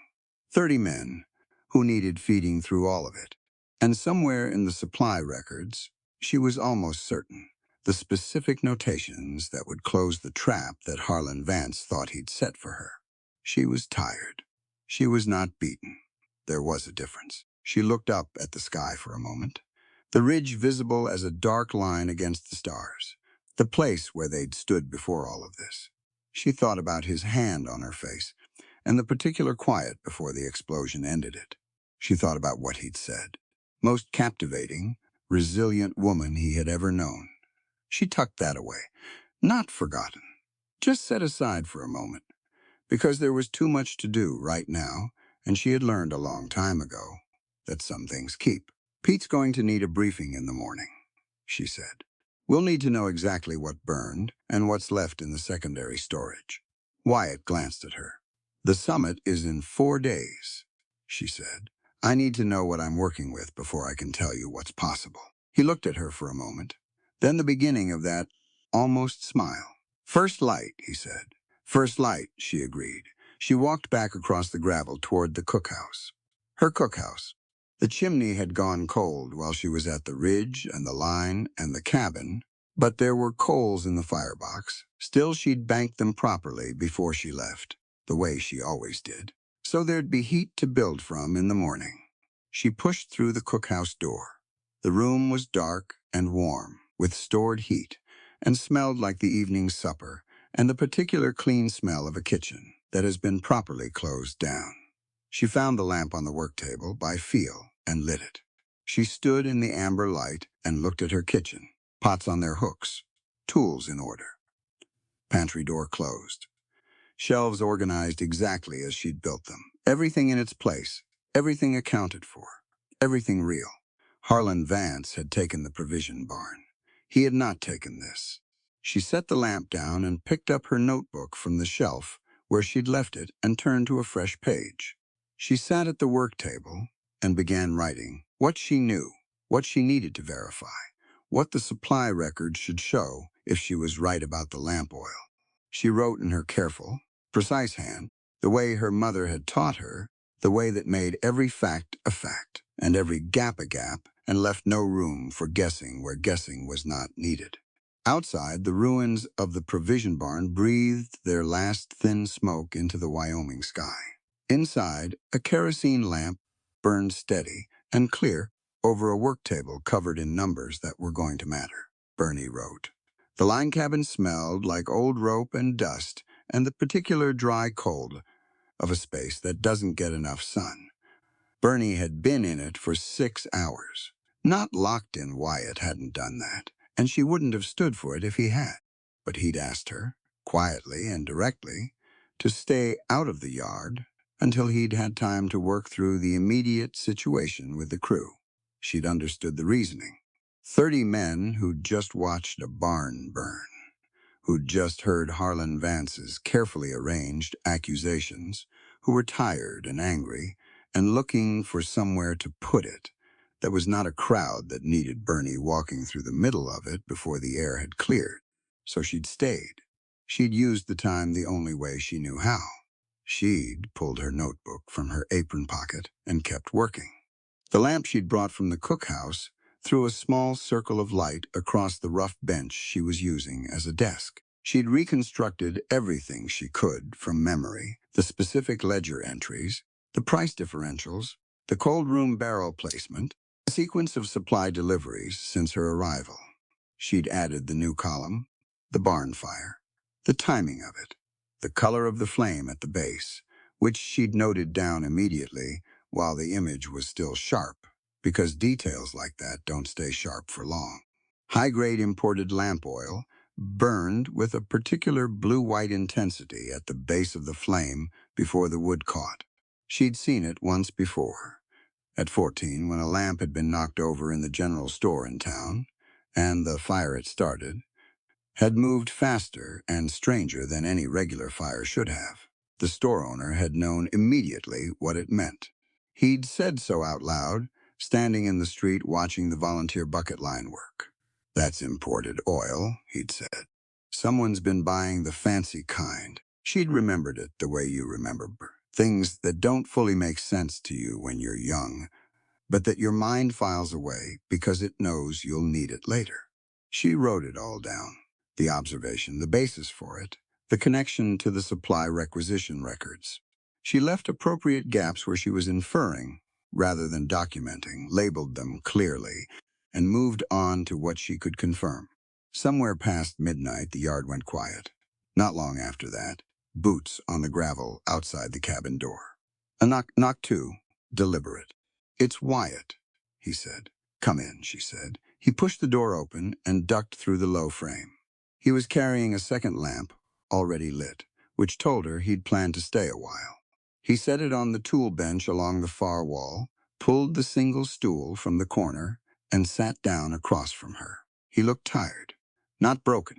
30 men who needed feeding through all of it. And somewhere in the supply records, she was almost certain, the specific notations that would close the trap that Harlan Vance thought he'd set for her. She was tired. She was not beaten. There was a difference. She looked up at the sky for a moment, the ridge visible as a dark line against the stars, the place where they'd stood before all of this. She thought about his hand on her face and the particular quiet before the explosion ended it. She thought about what he'd said. Most captivating, resilient woman he had ever known. She tucked that away. Not forgotten. Just set aside for a moment. Because there was too much to do right now, and she had learned a long time ago that some things keep. "Pete's going to need a briefing in the morning," she said. We'll need to know exactly what burned and what's left in the secondary storage. Wyatt glanced at her. The summit is in 4 days, she said. I need to know what I'm working with before I can tell you what's possible. He looked at her for a moment, then the beginning of that almost smile. First light, he said. First light, she agreed. She walked back across the gravel toward the cookhouse. Her cookhouse. The chimney had gone cold while she was at the ridge and the line and the cabin, but there were coals in the firebox. Still, she'd banked them properly before she left, the way she always did. So there'd be heat to build from in the morning. She pushed through the cookhouse door. The room was dark and warm, with stored heat, and smelled like the evening supper and the particular clean smell of a kitchen that has been properly closed down. She found the lamp on the work table by feel and lit it. She stood in the amber light and looked at her kitchen, pots on their hooks, tools in order. Pantry door closed. Shelves organized exactly as she'd built them. Everything in its place, everything accounted for, everything real. Harlan Vance had taken the provision barn. He had not taken this. She set the lamp down and picked up her notebook from the shelf where she'd left it and turned to a fresh page. She sat at the work table and began writing what she knew, what she needed to verify, what the supply record should show if she was right about the lamp oil. She wrote in her careful, precise hand, the way her mother had taught her, the way that made every fact a fact, and every gap a gap, and left no room for guessing where guessing was not needed. Outside, the ruins of the provision barn breathed their last thin smoke into the Wyoming sky. Inside, a kerosene lamp burned steady and clear over a work table covered in numbers that were going to matter. Bernie wrote. The line cabin smelled like old rope and dust and the particular dry cold of a space that doesn't get enough sun. Bernie had been in it for 6 hours. Not locked in. Wyatt hadn't done that, and she wouldn't have stood for it if he had. But he'd asked her, quietly and directly, to stay out of the yard until he'd had time to work through the immediate situation with the crew. She'd understood the reasoning. 30 men who'd just watched a barn burn, who'd just heard Harlan Vance's carefully arranged accusations, who were tired and angry and looking for somewhere to put it. That was not a crowd that needed Bernie walking through the middle of it before the air had cleared. So she'd stayed. She'd used the time the only way she knew how. She'd pulled her notebook from her apron pocket and kept working. The lamp she'd brought from the cookhouse threw a small circle of light across the rough bench she was using as a desk. She'd reconstructed everything she could from memory, the specific ledger entries, the price differentials, the cold room barrel placement, a sequence of supply deliveries since her arrival. She'd added the new column, the barn fire, the timing of it, the color of the flame at the base, which she'd noted down immediately while the image was still sharp, because details like that don't stay sharp for long. High-grade imported lamp oil burned with a particular blue-white intensity at the base of the flame before the wood caught. She'd seen it once before, at 14 when a lamp had been knocked over in the general store in town, and the fire it started had moved faster and stranger than any regular fire should have. The store owner had known immediately what it meant. He'd said so out loud, standing in the street watching the volunteer bucket line work. That's imported oil, he'd said. Someone's been buying the fancy kind. She'd remembered it the way you remember things that don't fully make sense to you when you're young, but that your mind files away because it knows you'll need it later. She wrote it all down. The observation, the basis for it, the connection to the supply requisition records. She left appropriate gaps where she was inferring, rather than documenting, labeled them clearly, and moved on to what she could confirm. Somewhere past midnight, the yard went quiet. Not long after that, boots on the gravel outside the cabin door. A knock two, deliberate. It's Wyatt, he said. Come in, she said. He pushed the door open and ducked through the low frame. He was carrying a second lamp, already lit, which told her he'd planned to stay a while. He set it on the tool bench along the far wall, pulled the single stool from the corner, and sat down across from her. He looked tired. Not broken.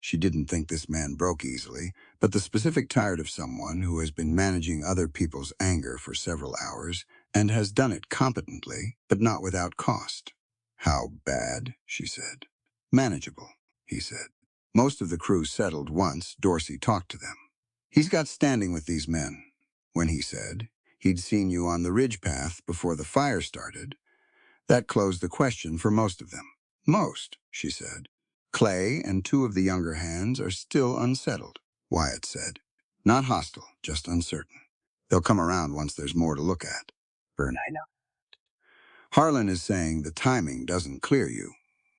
She didn't think this man broke easily, but the specific tired of someone who has been managing other people's anger for several hours and has done it competently, but not without cost. How bad, she said. Manageable, he said. Most of the crew settled once Dorsey talked to them. He's got standing with these men. When he said he'd seen you on the ridge path before the fire started, that closed the question for most of them. Most, she said. Clay and two of the younger hands are still unsettled, Wyatt said. Not hostile, just uncertain. They'll come around once there's more to look at. I know. Harlan is saying the timing doesn't clear you,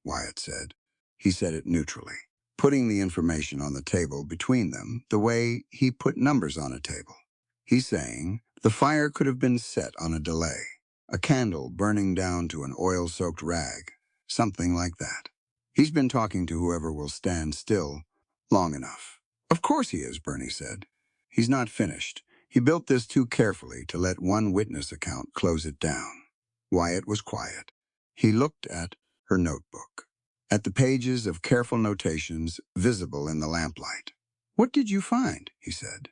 Wyatt said. He said it neutrally, putting the information on the table between them the way he put numbers on a table. He's saying the fire could have been set on a delay, a candle burning down to an oil-soaked rag, something like that. He's been talking to whoever will stand still long enough. Of course he is, Bernie said. He's not finished. He built this too carefully to let one witness account close it down. Wyatt was quiet. He looked at her notebook, at the pages of careful notations visible in the lamplight. What did you find? He said.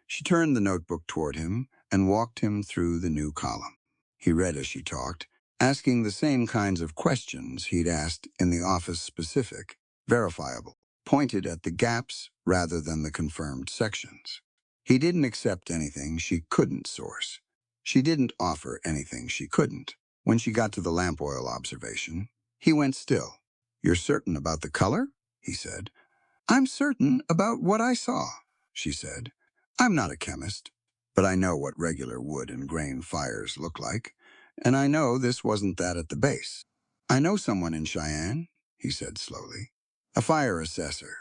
She turned the notebook toward him and walked him through the new column. He read as she talked, asking the same kinds of questions he'd asked in the office specific, verifiable, pointed at the gaps rather than the confirmed sections. He didn't accept anything she couldn't source. She didn't offer anything she couldn't. When she got to the lamp oil observation, he went still. You're certain about the color? He said. I'm certain about what I saw, she said. I'm not a chemist, but I know what regular wood and grain fires look like, and I know this wasn't that at the base. I know someone in Cheyenne, he said slowly. A fire assessor.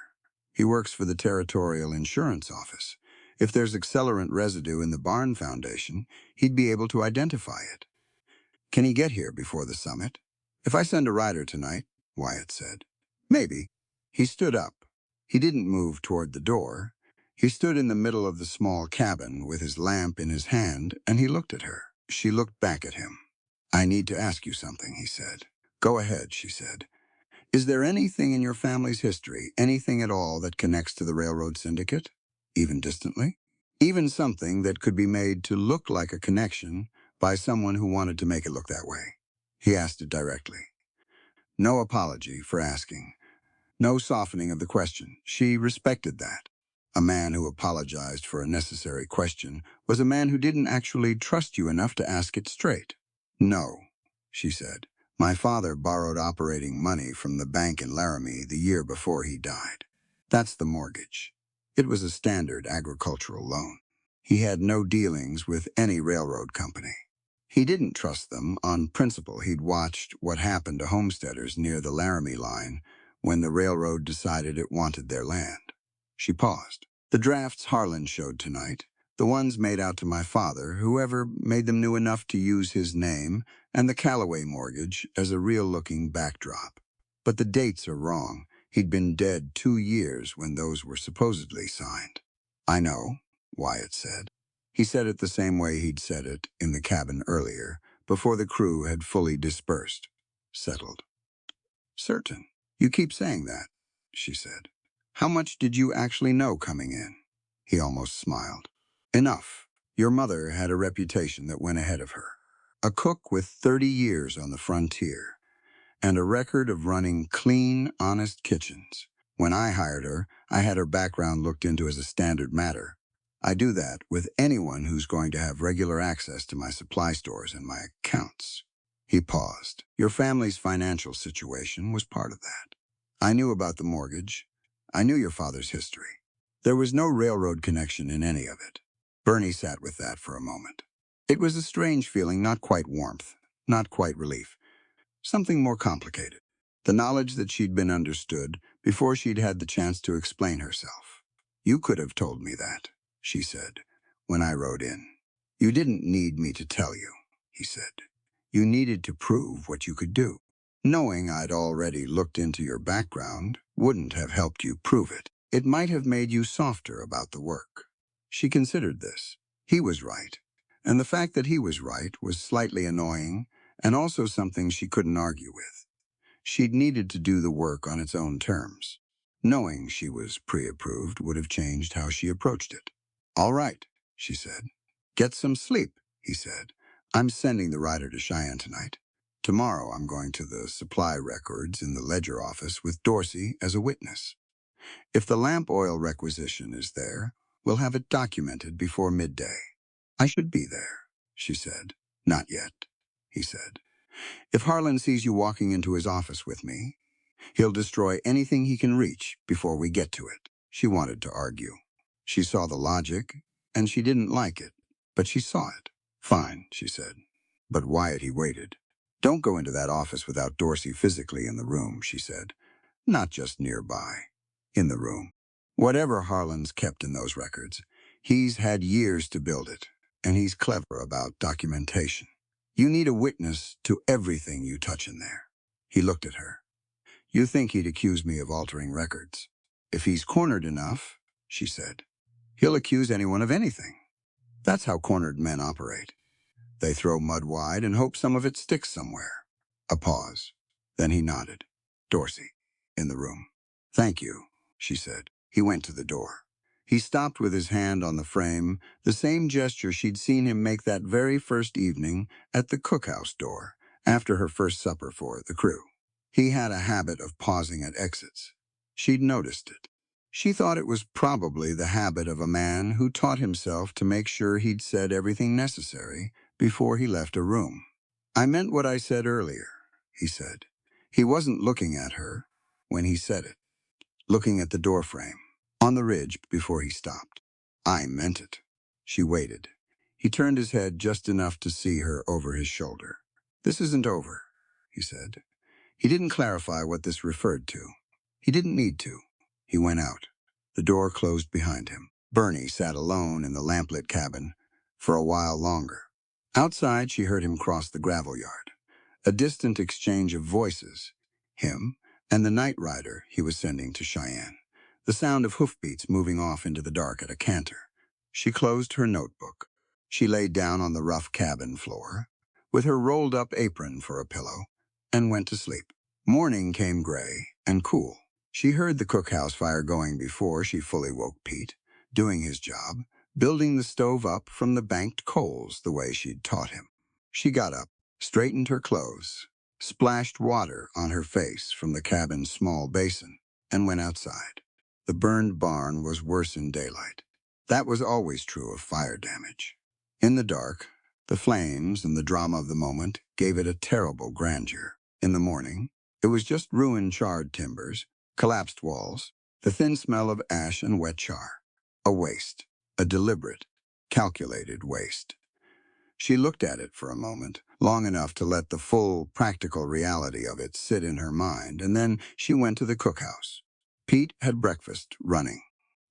He works for the Territorial Insurance Office. If there's accelerant residue in the barn foundation, he'd be able to identify it. Can he get here before the summit? If I send a rider tonight, Wyatt said. Maybe. He stood up. He didn't move toward the door. He stood in the middle of the small cabin with his lamp in his hand, and he looked at her. She looked back at him. I need to ask you something, he said. Go ahead, she said. Is there anything in your family's history, anything at all that connects to the railroad syndicate? Even distantly? Even something that could be made to look like a connection by someone who wanted to make it look that way? He asked it directly. No apology for asking. No softening of the question. She respected that. A man who apologized for a necessary question was a man who didn't actually trust you enough to ask it straight. No, she said. My father borrowed operating money from the bank in Laramie the year before he died. That's the mortgage. It was a standard agricultural loan. He had no dealings with any railroad company. He didn't trust them on principle. He'd watched what happened to homesteaders near the Laramie line when the railroad decided it wanted their land. She paused. The drafts Harlan showed tonight, the ones made out to my father, whoever made them knew enough to use his name, and the Callaway mortgage as a real-looking backdrop. But the dates are wrong. He'd been dead 2 years when those were supposedly signed. I know, Wyatt said. He said it the same way he'd said it in the cabin earlier, before the crew had fully dispersed. Settled. Certain. You keep saying that, she said. How much did you actually know coming in? He almost smiled. Enough. Your mother had a reputation that went ahead of her. A cook with 30 years on the frontier, and a record of running clean, honest kitchens. When I hired her, I had her background looked into as a standard matter. I do that with anyone who's going to have regular access to my supply stores and my accounts. He paused. Your family's financial situation was part of that. I knew about the mortgage. I knew your father's history. There was no railroad connection in any of it. Bernie sat with that for a moment. It was a strange feeling, not quite warmth, not quite relief. Something more complicated. The knowledge that she'd been understood before she'd had the chance to explain herself. You could have told me that, she said, when I rode in. You didn't need me to tell you, he said. You needed to prove what you could do. Knowing I'd already looked into your background wouldn't have helped you prove it. It might have made you softer about the work. She considered this. He was right. And the fact that he was right was slightly annoying and also something she couldn't argue with. She'd needed to do the work on its own terms. Knowing she was pre-approved would have changed how she approached it. "All right," she said. "Get some sleep," he said. "I'm sending the rider to Cheyenne tonight. Tomorrow I'm going to the supply records in the ledger office with Dorsey as a witness. If the lamp oil requisition is there, we'll have it documented before midday." "I should be there," she said. "Not yet," he said. "If Harlan sees you walking into his office with me, he'll destroy anything he can reach before we get to it." She wanted to argue. She saw the logic, and she didn't like it, but she saw it. "Fine," she said. But Wyatt, he waited. "Don't go into that office without Dorsey physically in the room," she said. "Not just nearby. In the room. Whatever Harlan's kept in those records, he's had years to build it, and he's clever about documentation. You need a witness to everything you touch in there." He looked at her. "You think he'd accuse me of altering records? If he's cornered enough," she said, "he'll accuse anyone of anything. That's how cornered men operate. They throw mud wide and hope some of it sticks somewhere." A pause. Then he nodded. "Dorsey, in the room." "Thank you," she said. He went to the door. He stopped with his hand on the frame, the same gesture she'd seen him make that very first evening at the cookhouse door, after her first supper for the crew. He had a habit of pausing at exits. She'd noticed it. She thought it was probably the habit of a man who taught himself to make sure he'd said everything necessary before he left a room. "I meant what I said earlier," he said. He wasn't looking at her when he said it, looking at the doorframe, on the ridge before he stopped. "I meant it." She waited. He turned his head just enough to see her over his shoulder. "This isn't over," he said. He didn't clarify what this referred to. He didn't need to. He went out. The door closed behind him. Bernie sat alone in the lamplit cabin for a while longer. Outside, she heard him cross the gravel yard. A distant exchange of voices. Him and the night rider he was sending to Cheyenne. The sound of hoofbeats moving off into the dark at a canter. She closed her notebook. She lay down on the rough cabin floor, with her rolled-up apron for a pillow, and went to sleep. Morning came gray and cool. She heard the cookhouse fire going before she fully woke Pete, doing his job, building the stove up from the banked coals the way she'd taught him. She got up, straightened her clothes, splashed water on her face from the cabin's small basin, and went outside. The burned barn was worse in daylight. That was always true of fire damage. In the dark, the flames and the drama of the moment gave it a terrible grandeur. In the morning, it was just ruined charred timbers, collapsed walls, the thin smell of ash and wet char. A waste, a deliberate, calculated waste. She looked at it for a moment, long enough to let the full, practical reality of it sit in her mind, and then she went to the cookhouse. Pete had breakfast running.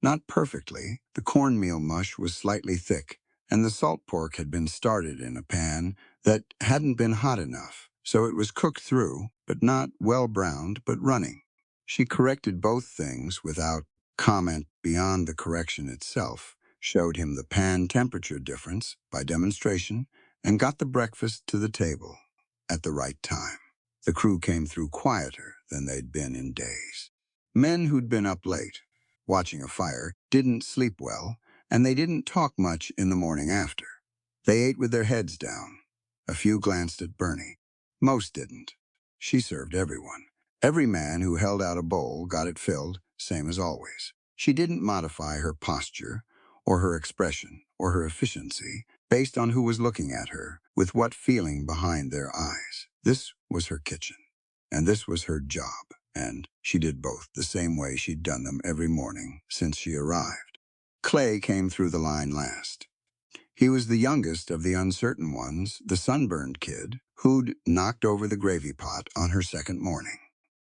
Not perfectly, the cornmeal mush was slightly thick, and the salt pork had been started in a pan that hadn't been hot enough, so it was cooked through, but not well-browned, but running. She corrected both things without comment beyond the correction itself, showed him the pan temperature difference by demonstration, and got the breakfast to the table at the right time. The crew came through quieter than they'd been in days. Men who'd been up late, watching a fire, didn't sleep well, and they didn't talk much in the morning after. They ate with their heads down. A few glanced at Bernie. Most didn't. She served everyone. Every man who held out a bowl got it filled, same as always. She didn't modify her posture, or her expression, or her efficiency, based on who was looking at her, with what feeling behind their eyes. This was her kitchen, and this was her job, and she did both the same way she'd done them every morning since she arrived. Clay came through the line last. He was the youngest of the uncertain ones, the sunburned kid, who'd knocked over the gravy pot on her second morning.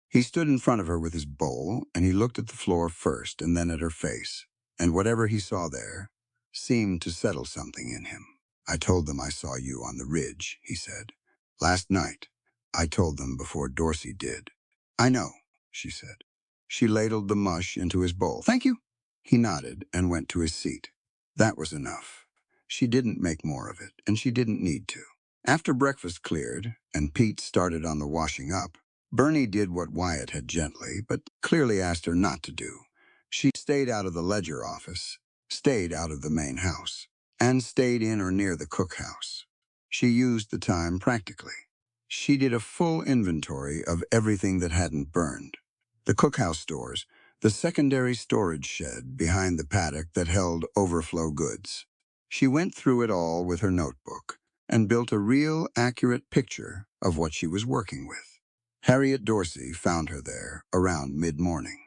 He stood in front of her with his bowl, and he looked at the floor first and then at her face, and whatever he saw there seemed to settle something in him. "I told them I saw you on the ridge," he said. "Last night. I told them before Dorsey did." "I know," she said. She ladled the mush into his bowl. "Thank you." He nodded and went to his seat. That was enough. She didn't make more of it, and she didn't need to. After breakfast cleared, and Pete started on the washing up, Bernie did what Wyatt had gently, but clearly asked her not to do. She stayed out of the ledger office, stayed out of the main house, and stayed in or near the cookhouse. She used the time practically. She did a full inventory of everything that hadn't burned. The cookhouse stores, the secondary storage shed behind the paddock that held overflow goods. She went through it all with her notebook and built a real, accurate picture of what she was working with. Harriet Dorsey found her there around mid-morning.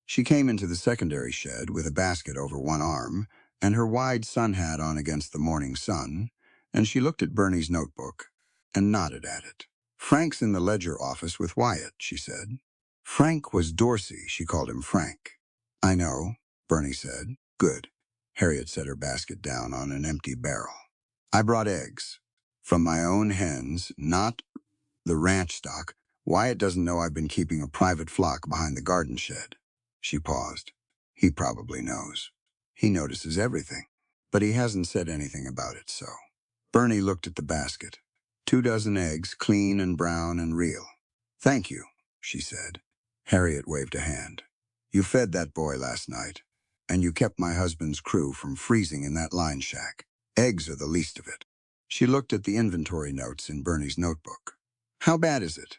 She came into the secondary shed with a basket over one arm and her wide sun hat on against the morning sun, and she looked at Bernie's notebook and nodded at it. "Frank's in the ledger office with Wyatt," she said. Frank was Dorsey. She called him Frank. "I know," Bernie said. "Good." Harriet set her basket down on an empty barrel. "I brought eggs. From my own hens, not the ranch stock. Wyatt doesn't know I've been keeping a private flock behind the garden shed." She paused. "He probably knows. He notices everything, but he hasn't said anything about it, so." Bernie looked at the basket. 2 dozen eggs, clean and brown and real. "Thank you," she said. Harriet waved a hand. "You fed that boy last night, and you kept my husband's crew from freezing in that line shack. Eggs are the least of it." She looked at the inventory notes in Bernie's notebook. "How bad is it?"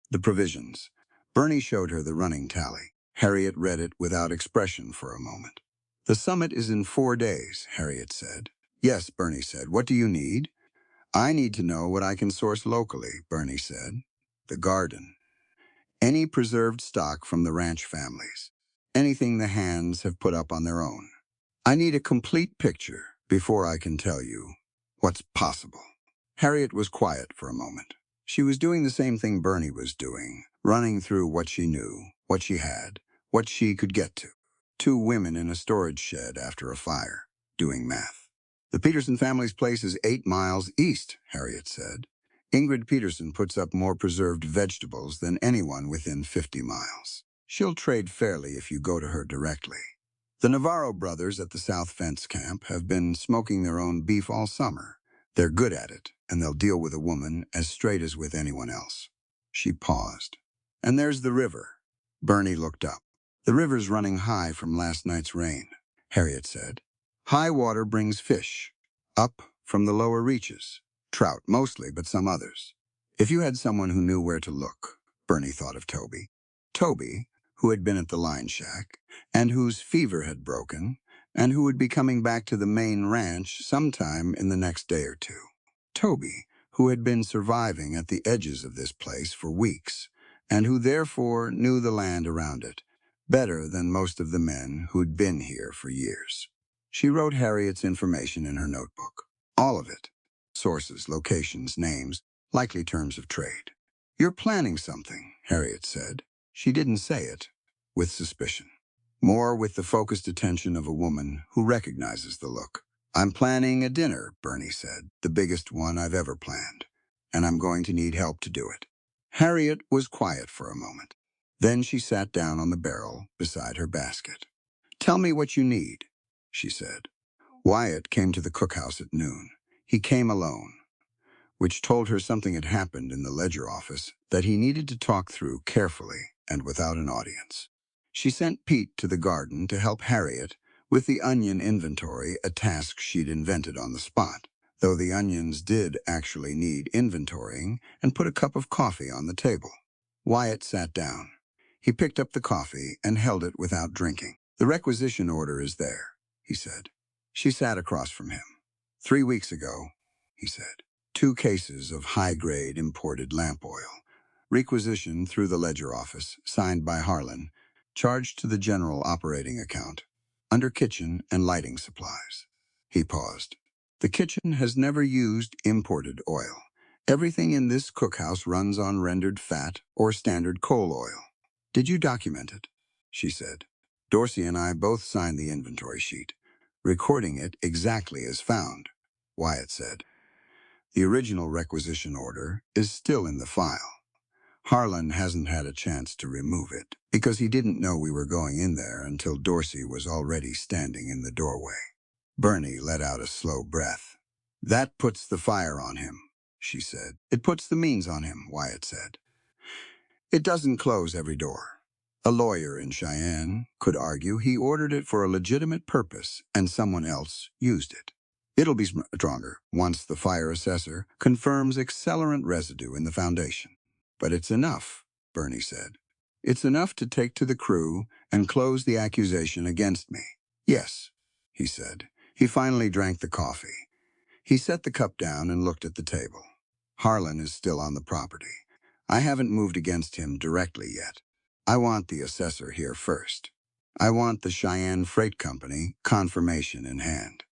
"The provisions." Bernie showed her the running tally. Harriet read it without expression for a moment. "The summit is in 4 days," Harriet said. "Yes," Bernie said. "What do you need?" "I need to know what I can source locally," Bernie said. "The garden. Any preserved stock from the ranch families. Anything the hands have put up on their own. I need a complete picture before I can tell you what's possible." Harriet was quiet for a moment. She was doing the same thing Bernie was doing, running through what she knew, what she had, what she could get to. 2 women in a storage shed after a fire, doing math. "The Peterson family's place is 8 miles east," Harriet said. "Ingrid Peterson puts up more preserved vegetables than anyone within 50 miles. She'll trade fairly if you go to her directly. The Navarro brothers at the South Fence camp have been smoking their own beef all summer. They're good at it, and they'll deal with a woman as straight as with anyone else." She paused. "And there's the river." Bernie looked up. "The river's running high from last night's rain," Harriet said. "High water brings fish, up from the lower reaches. Trout mostly, but some others. If you had someone who knew where to look," Bernie thought of Toby. Toby, who had been at the line shack, and whose fever had broken, and who would be coming back to the main ranch sometime in the next day or 2. Toby, who had been surviving at the edges of this place for weeks, and who therefore knew the land around it better than most of the men who'd been here for years. She wrote Harriet's information in her notebook. All of it. Sources, locations, names, likely terms of trade. "You're planning something," Harriet said. She didn't say it, with suspicion. More with the focused attention of a woman who recognizes the look. "I'm planning a dinner," Bernie said, "the biggest one I've ever planned, and I'm going to need help to do it." Harriet was quiet for a moment. Then she sat down on the barrel beside her basket. "Tell me what you need," she said. Wyatt came to the cookhouse at noon. He came alone, which told her something had happened in the ledger office that he needed to talk through carefully and without an audience. She sent Pete to the garden to help Harriet with the onion inventory, a task she'd invented on the spot, though the onions did actually need inventorying, and put a cup of coffee on the table. Wyatt sat down. He picked up the coffee and held it without drinking. "The requisition order is there," he said. She sat across from him. "3 weeks ago," he said. 2 cases of high-grade imported lamp oil. Requisition through the ledger office, signed by Harlan, charged to the general operating account, under kitchen and lighting supplies." He paused. "The kitchen has never used imported oil. Everything in this cookhouse runs on rendered fat or standard coal oil." "Did you document it?" she said. "Dorsey and I both signed the inventory sheet, recording it exactly as found," Wyatt said. "The original requisition order is still in the file. Harlan hasn't had a chance to remove it, because he didn't know we were going in there until Dorsey was already standing in the doorway." Bernie let out a slow breath. "That puts the fire on him," she said. "It puts the means on him," Wyatt said. It doesn't close every door. A lawyer in Cheyenne could argue he ordered it for a legitimate purpose and someone else used it. It'll be stronger once the fire assessor confirms accelerant residue in the foundation. But it's enough, Bernie said. It's enough to take to the crew and close the accusation against me. Yes, he said. He finally drank the coffee. He set the cup down and looked at the table. Harlan is still on the property. I haven't moved against him directly yet. I want the assessor here first. I want the Cheyenne Freight Company confirmation in hand.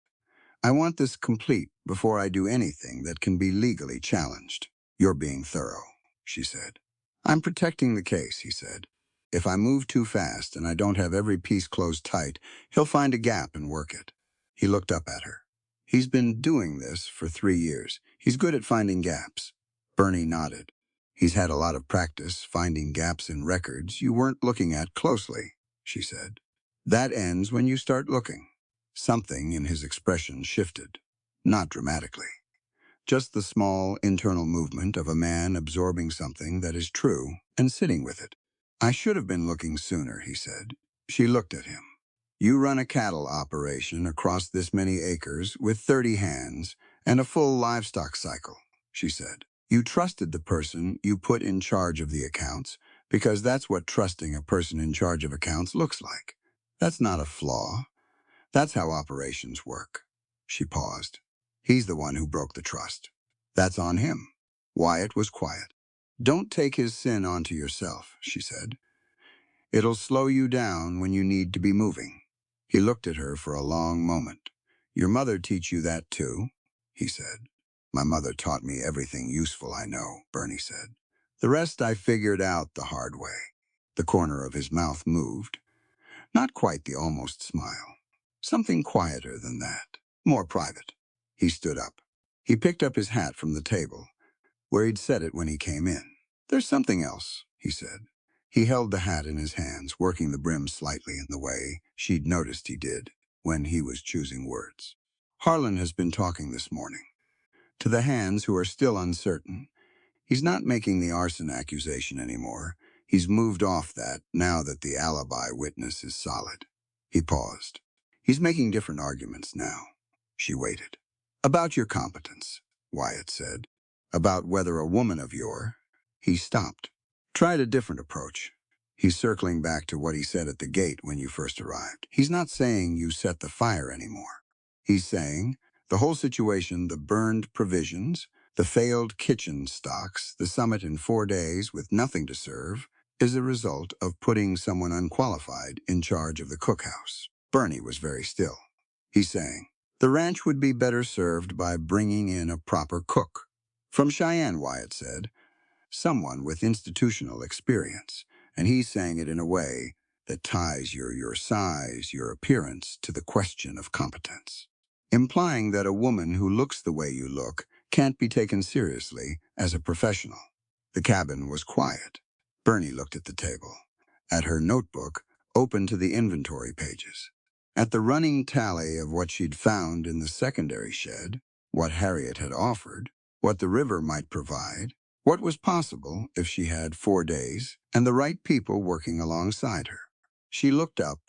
I want this complete before I do anything that can be legally challenged. You're being thorough, she said. I'm protecting the case, he said. If I move too fast and I don't have every piece closed tight, he'll find a gap and work it. He looked up at her. He's been doing this for 3 years. He's good at finding gaps. Bernie nodded. He's had a lot of practice finding gaps in records you weren't looking at closely, she said. That ends when you start looking. Something in his expression shifted. Not dramatically. Just the small internal movement of a man absorbing something that is true and sitting with it. I should have been looking sooner, he said. She looked at him. You run a cattle operation across this many acres with 30 hands and a full livestock cycle, she said. You trusted the person you put in charge of the accounts because that's what trusting a person in charge of accounts looks like. That's not a flaw. That's how operations work. She paused. He's the one who broke the trust. That's on him. Wyatt was quiet. Don't take his sin onto yourself, she said. It'll slow you down when you need to be moving. He looked at her for a long moment. Your mother teach you that too? He said. My mother taught me everything useful I know, Bernie said. The rest I figured out the hard way. The corner of his mouth moved. Not quite the almost smile. Something quieter than that. More private. He stood up. He picked up his hat from the table, where he'd set it when he came in. There's something else, he said. He held the hat in his hands, working the brim slightly in the way she'd noticed he did when he was choosing words. Harlan has been talking this morning. To the hands who are still uncertain, he's not making the arson accusation anymore. He's moved off that now that the alibi witness is solid. He paused. He's making different arguments now. She waited. About your competence, Wyatt said. About whether a woman of your... He stopped. Tried a different approach. He's circling back to what he said at the gate when you first arrived. He's not saying you set the fire anymore. He's saying the whole situation, the burned provisions, the failed kitchen stocks, the summit in 4 days with nothing to serve, is a result of putting someone unqualified in charge of the cookhouse. Bernie was very still. He's saying, the ranch would be better served by bringing in a proper cook. From Cheyenne, Wyatt said, someone with institutional experience, and he's saying it in a way that ties your size, your appearance to the question of competence, implying that a woman who looks the way you look can't be taken seriously as a professional. The cabin was quiet. Bernie looked at the table, at her notebook open to the inventory pages, at the running tally of what she'd found in the secondary shed, what Harriet had offered, what the river might provide, what was possible if she had 4 days and the right people working alongside her. She looked up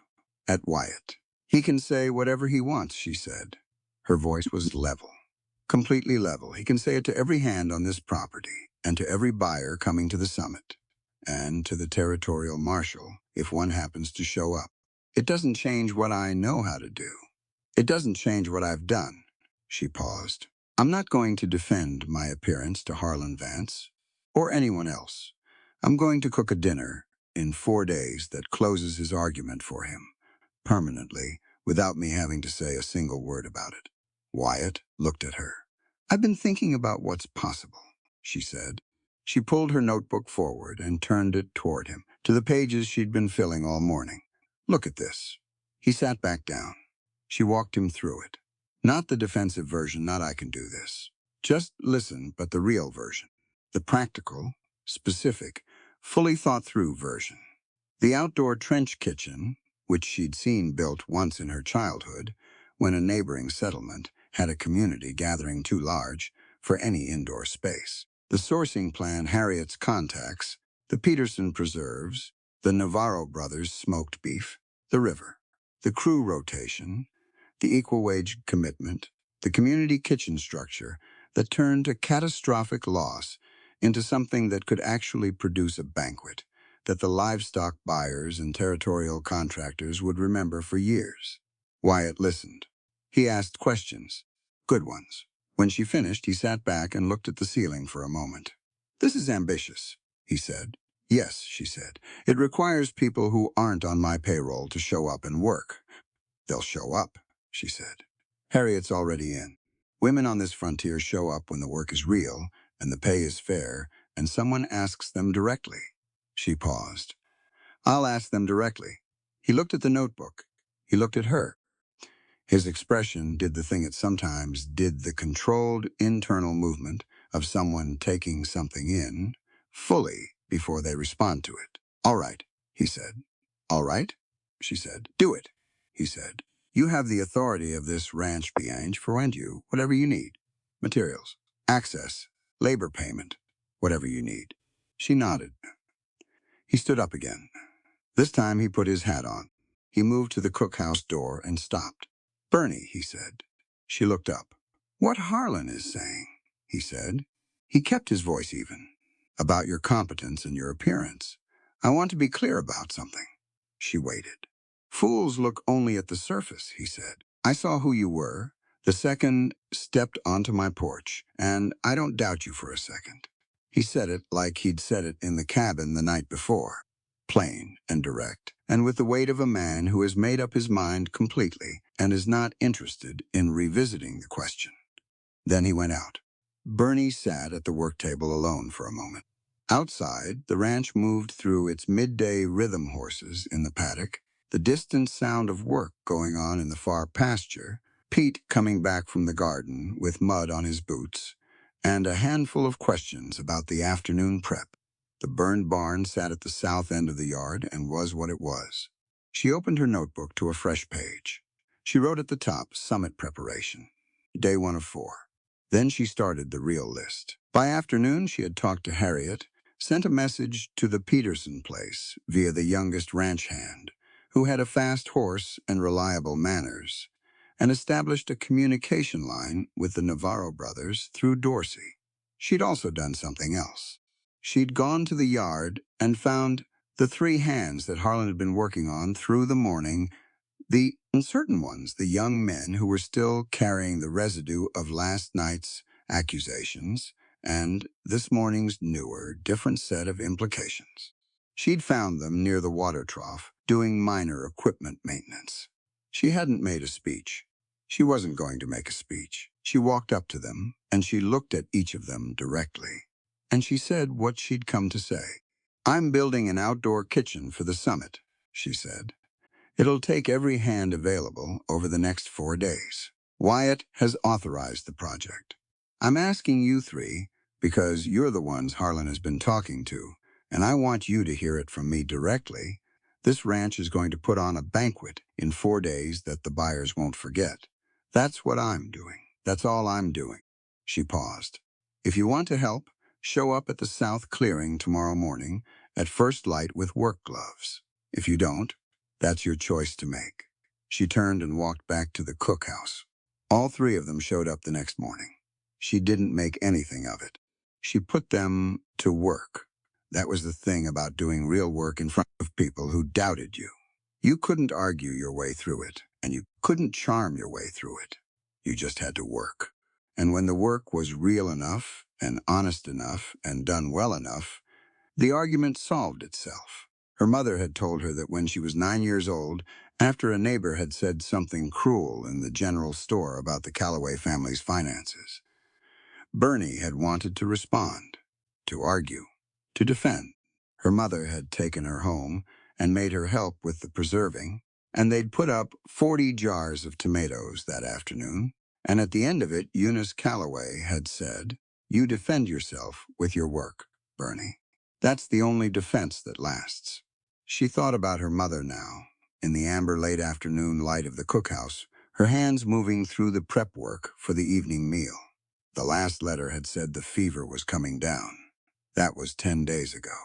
at Wyatt. He can say whatever he wants, she said. Her voice was level, completely level. He can say it to every hand on this property and to every buyer coming to the summit and to the territorial marshal if one happens to show up. It doesn't change what I know how to do. It doesn't change what I've done. She paused. I'm not going to defend my appearance to Harlan Vance or anyone else. I'm going to cook a dinner in 4 days that closes his argument for him, permanently, without me having to say a single word about it. Wyatt looked at her. I've been thinking about what's possible, she said. She pulled her notebook forward and turned it toward him, to the pages she'd been filling all morning. Look at this. He sat back down. She walked him through it. Not the defensive version, not I can do this. Just listen, but the real version. The practical, specific, fully thought-through version. The outdoor trench kitchen, which she'd seen built once in her childhood, when a neighboring settlement had a community gathering too large for any indoor space. The sourcing plan Harriet's contacts The Peterson preserves, the Navarro brothers' smoked beef, the river, the crew rotation, the equal wage commitment, the community kitchen structure that turned a catastrophic loss into something that could actually produce a banquet that the livestock buyers and territorial contractors would remember for years. Wyatt listened. He asked questions, good ones. When she finished, he sat back and looked at the ceiling for a moment. This is ambitious, he said. Yes, she said. It requires people who aren't on my payroll to show up and work. They'll show up, she said. Harriet's already in. Women on this frontier show up when the work is real and the pay is fair and someone asks them directly. She paused. I'll ask them directly. He looked at the notebook. He looked at her. His expression did the thing it sometimes did, the controlled internal movement of someone taking something in fully before they respond to it. All right, he said. All right, she said. Do it, he said. You have the authority of this ranch Biange for you, whatever you need. Materials, access, labor payment, whatever you need. She nodded. He stood up again. This time he put his hat on. He moved to the cookhouse door and stopped. Bernie, he said. She looked up. What Harlan is saying, he said. He kept his voice even. About your competence and your appearance. I want to be clear about something. She waited. Fools look only at the surface, he said. I saw who you were the second stepped onto my porch, and I don't doubt you for a second. He said it like he'd said it in the cabin the night before. Plain and direct, and with the weight of a man who has made up his mind completely and is not interested in revisiting the question. Then he went out. Bernie sat at the work table alone for a moment. Outside, the ranch moved through its midday rhythm horses in the paddock, the distant sound of work going on in the far pasture, Pete coming back from the garden with mud on his boots, and a handful of questions about the afternoon prep. The burned barn sat at the south end of the yard and was what it was. She opened her notebook to a fresh page. She wrote at the top, summit preparation, day 1 of 4. Then she started the real list. By afternoon, she had talked to Harriet, sent a message to the Peterson place via the youngest ranch hand, who had a fast horse and reliable manners, and established a communication line with the Navarro brothers through Dorsey. She'd also done something else. She'd gone to the yard and found the 3 hands that Harlan had been working on through the morning, the uncertain ones, the young men who were still carrying the residue of last night's accusations and this morning's newer, different set of implications. She'd found them near the water trough, doing minor equipment maintenance. She hadn't made a speech. She wasn't going to make a speech. She walked up to them, and she looked at each of them directly. And she said what she'd come to say. I'm building an outdoor kitchen for the summit, she said. It'll take every hand available over the next 4 days. Wyatt has authorized the project. I'm asking you 3 because you're the ones Harlan has been talking to, and I want you to hear it from me directly. This ranch is going to put on a banquet in 4 days that the buyers won't forget. That's what I'm doing. That's all I'm doing. She paused. If you want to help, show up at the south clearing tomorrow morning at first light with work gloves. If you don't, that's your choice to make. She turned and walked back to the cookhouse. All 3 of them showed up the next morning. She didn't make anything of it. She put them to work. That was the thing about doing real work in front of people who doubted you. You couldn't argue your way through it, and you couldn't charm your way through it. You just had to work. And when the work was real enough and honest enough and done well enough, the argument solved itself. Her mother had told her that when she was 9 years old, after a neighbor had said something cruel in the general store about the Calloway family's finances, Bernie had wanted to respond, to argue, to defend. Her mother had taken her home and made her help with the preserving, and they'd put up 40 jars of tomatoes that afternoon, and at the end of it, Eunice Calloway had said, "You defend yourself with your work, Bernie. That's the only defense that lasts." She thought about her mother now, in the amber late afternoon light of the cookhouse, her hands moving through the prep work for the evening meal. The last letter had said the fever was coming down. That was 10 days ago.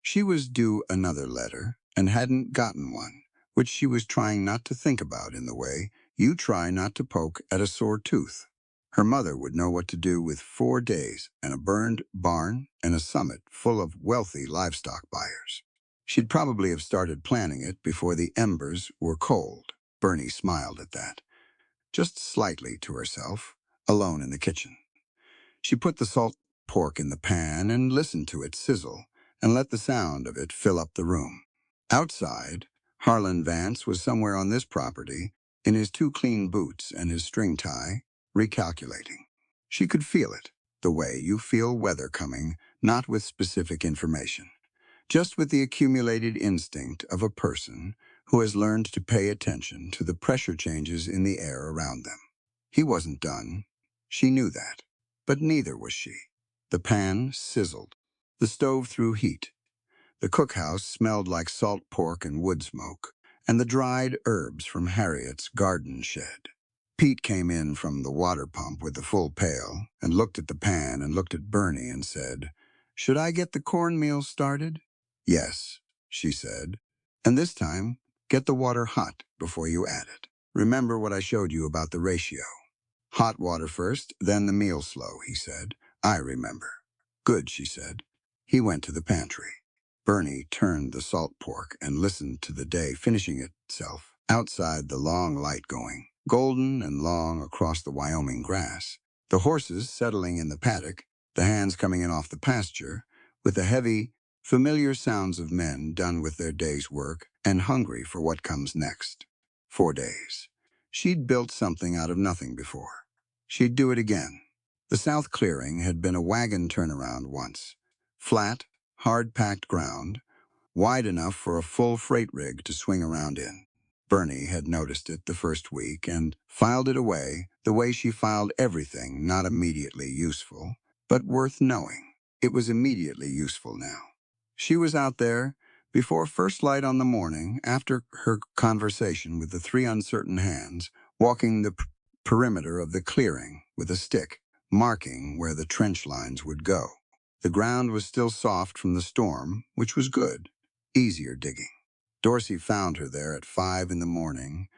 She was due another letter and hadn't gotten one, which she was trying not to think about in the way you try not to poke at a sore tooth. Her mother would know what to do with 4 days and a burned barn and a summit full of wealthy livestock buyers. She'd probably have started planning it before the embers were cold. Bernie smiled at that, just slightly to herself, alone in the kitchen. She put the salt pork in the pan and listened to it sizzle and let the sound of it fill up the room. Outside, Harlan Vance was somewhere on this property, in his 2 clean boots and his string tie, recalculating. She could feel it, the way you feel weather coming, not with specific information, just with the accumulated instinct of a person who has learned to pay attention to the pressure changes in the air around them. He wasn't done. She knew that. But neither was she. The pan sizzled. The stove threw heat. The cookhouse smelled like salt pork and wood smoke, and the dried herbs from Harriet's garden shed. Pete came in from the water pump with the full pail and looked at the pan and looked at Bernie and said, "Should I get the cornmeal started?" "Yes," she said. "And this time, get the water hot before you add it. Remember what I showed you about the ratio." "Hot water first, then the meal slow," he said. "I remember." "Good," she said. He went to the pantry. Bernie turned the salt pork and listened to the day finishing itself. Outside, the long light going, golden and long across the Wyoming grass. The horses settling in the paddock, the hands coming in off the pasture, with the heavy, familiar sounds of men done with their day's work and hungry for what comes next. 4 days. She'd built something out of nothing before. She'd do it again. The South Clearing had been a wagon turnaround once. Flat, hard-packed ground, wide enough for a full freight rig to swing around in. Bernie had noticed it the first week and filed it away the way she filed everything not immediately useful, but worth knowing. It was immediately useful now. She was out there before first light on the morning, after her conversation with the 3 uncertain hands, walking the perimeter of the clearing with a stick, marking where the trench lines would go. The ground was still soft from the storm, which was good. Easier digging. Dorsey found her there at 5 in the morning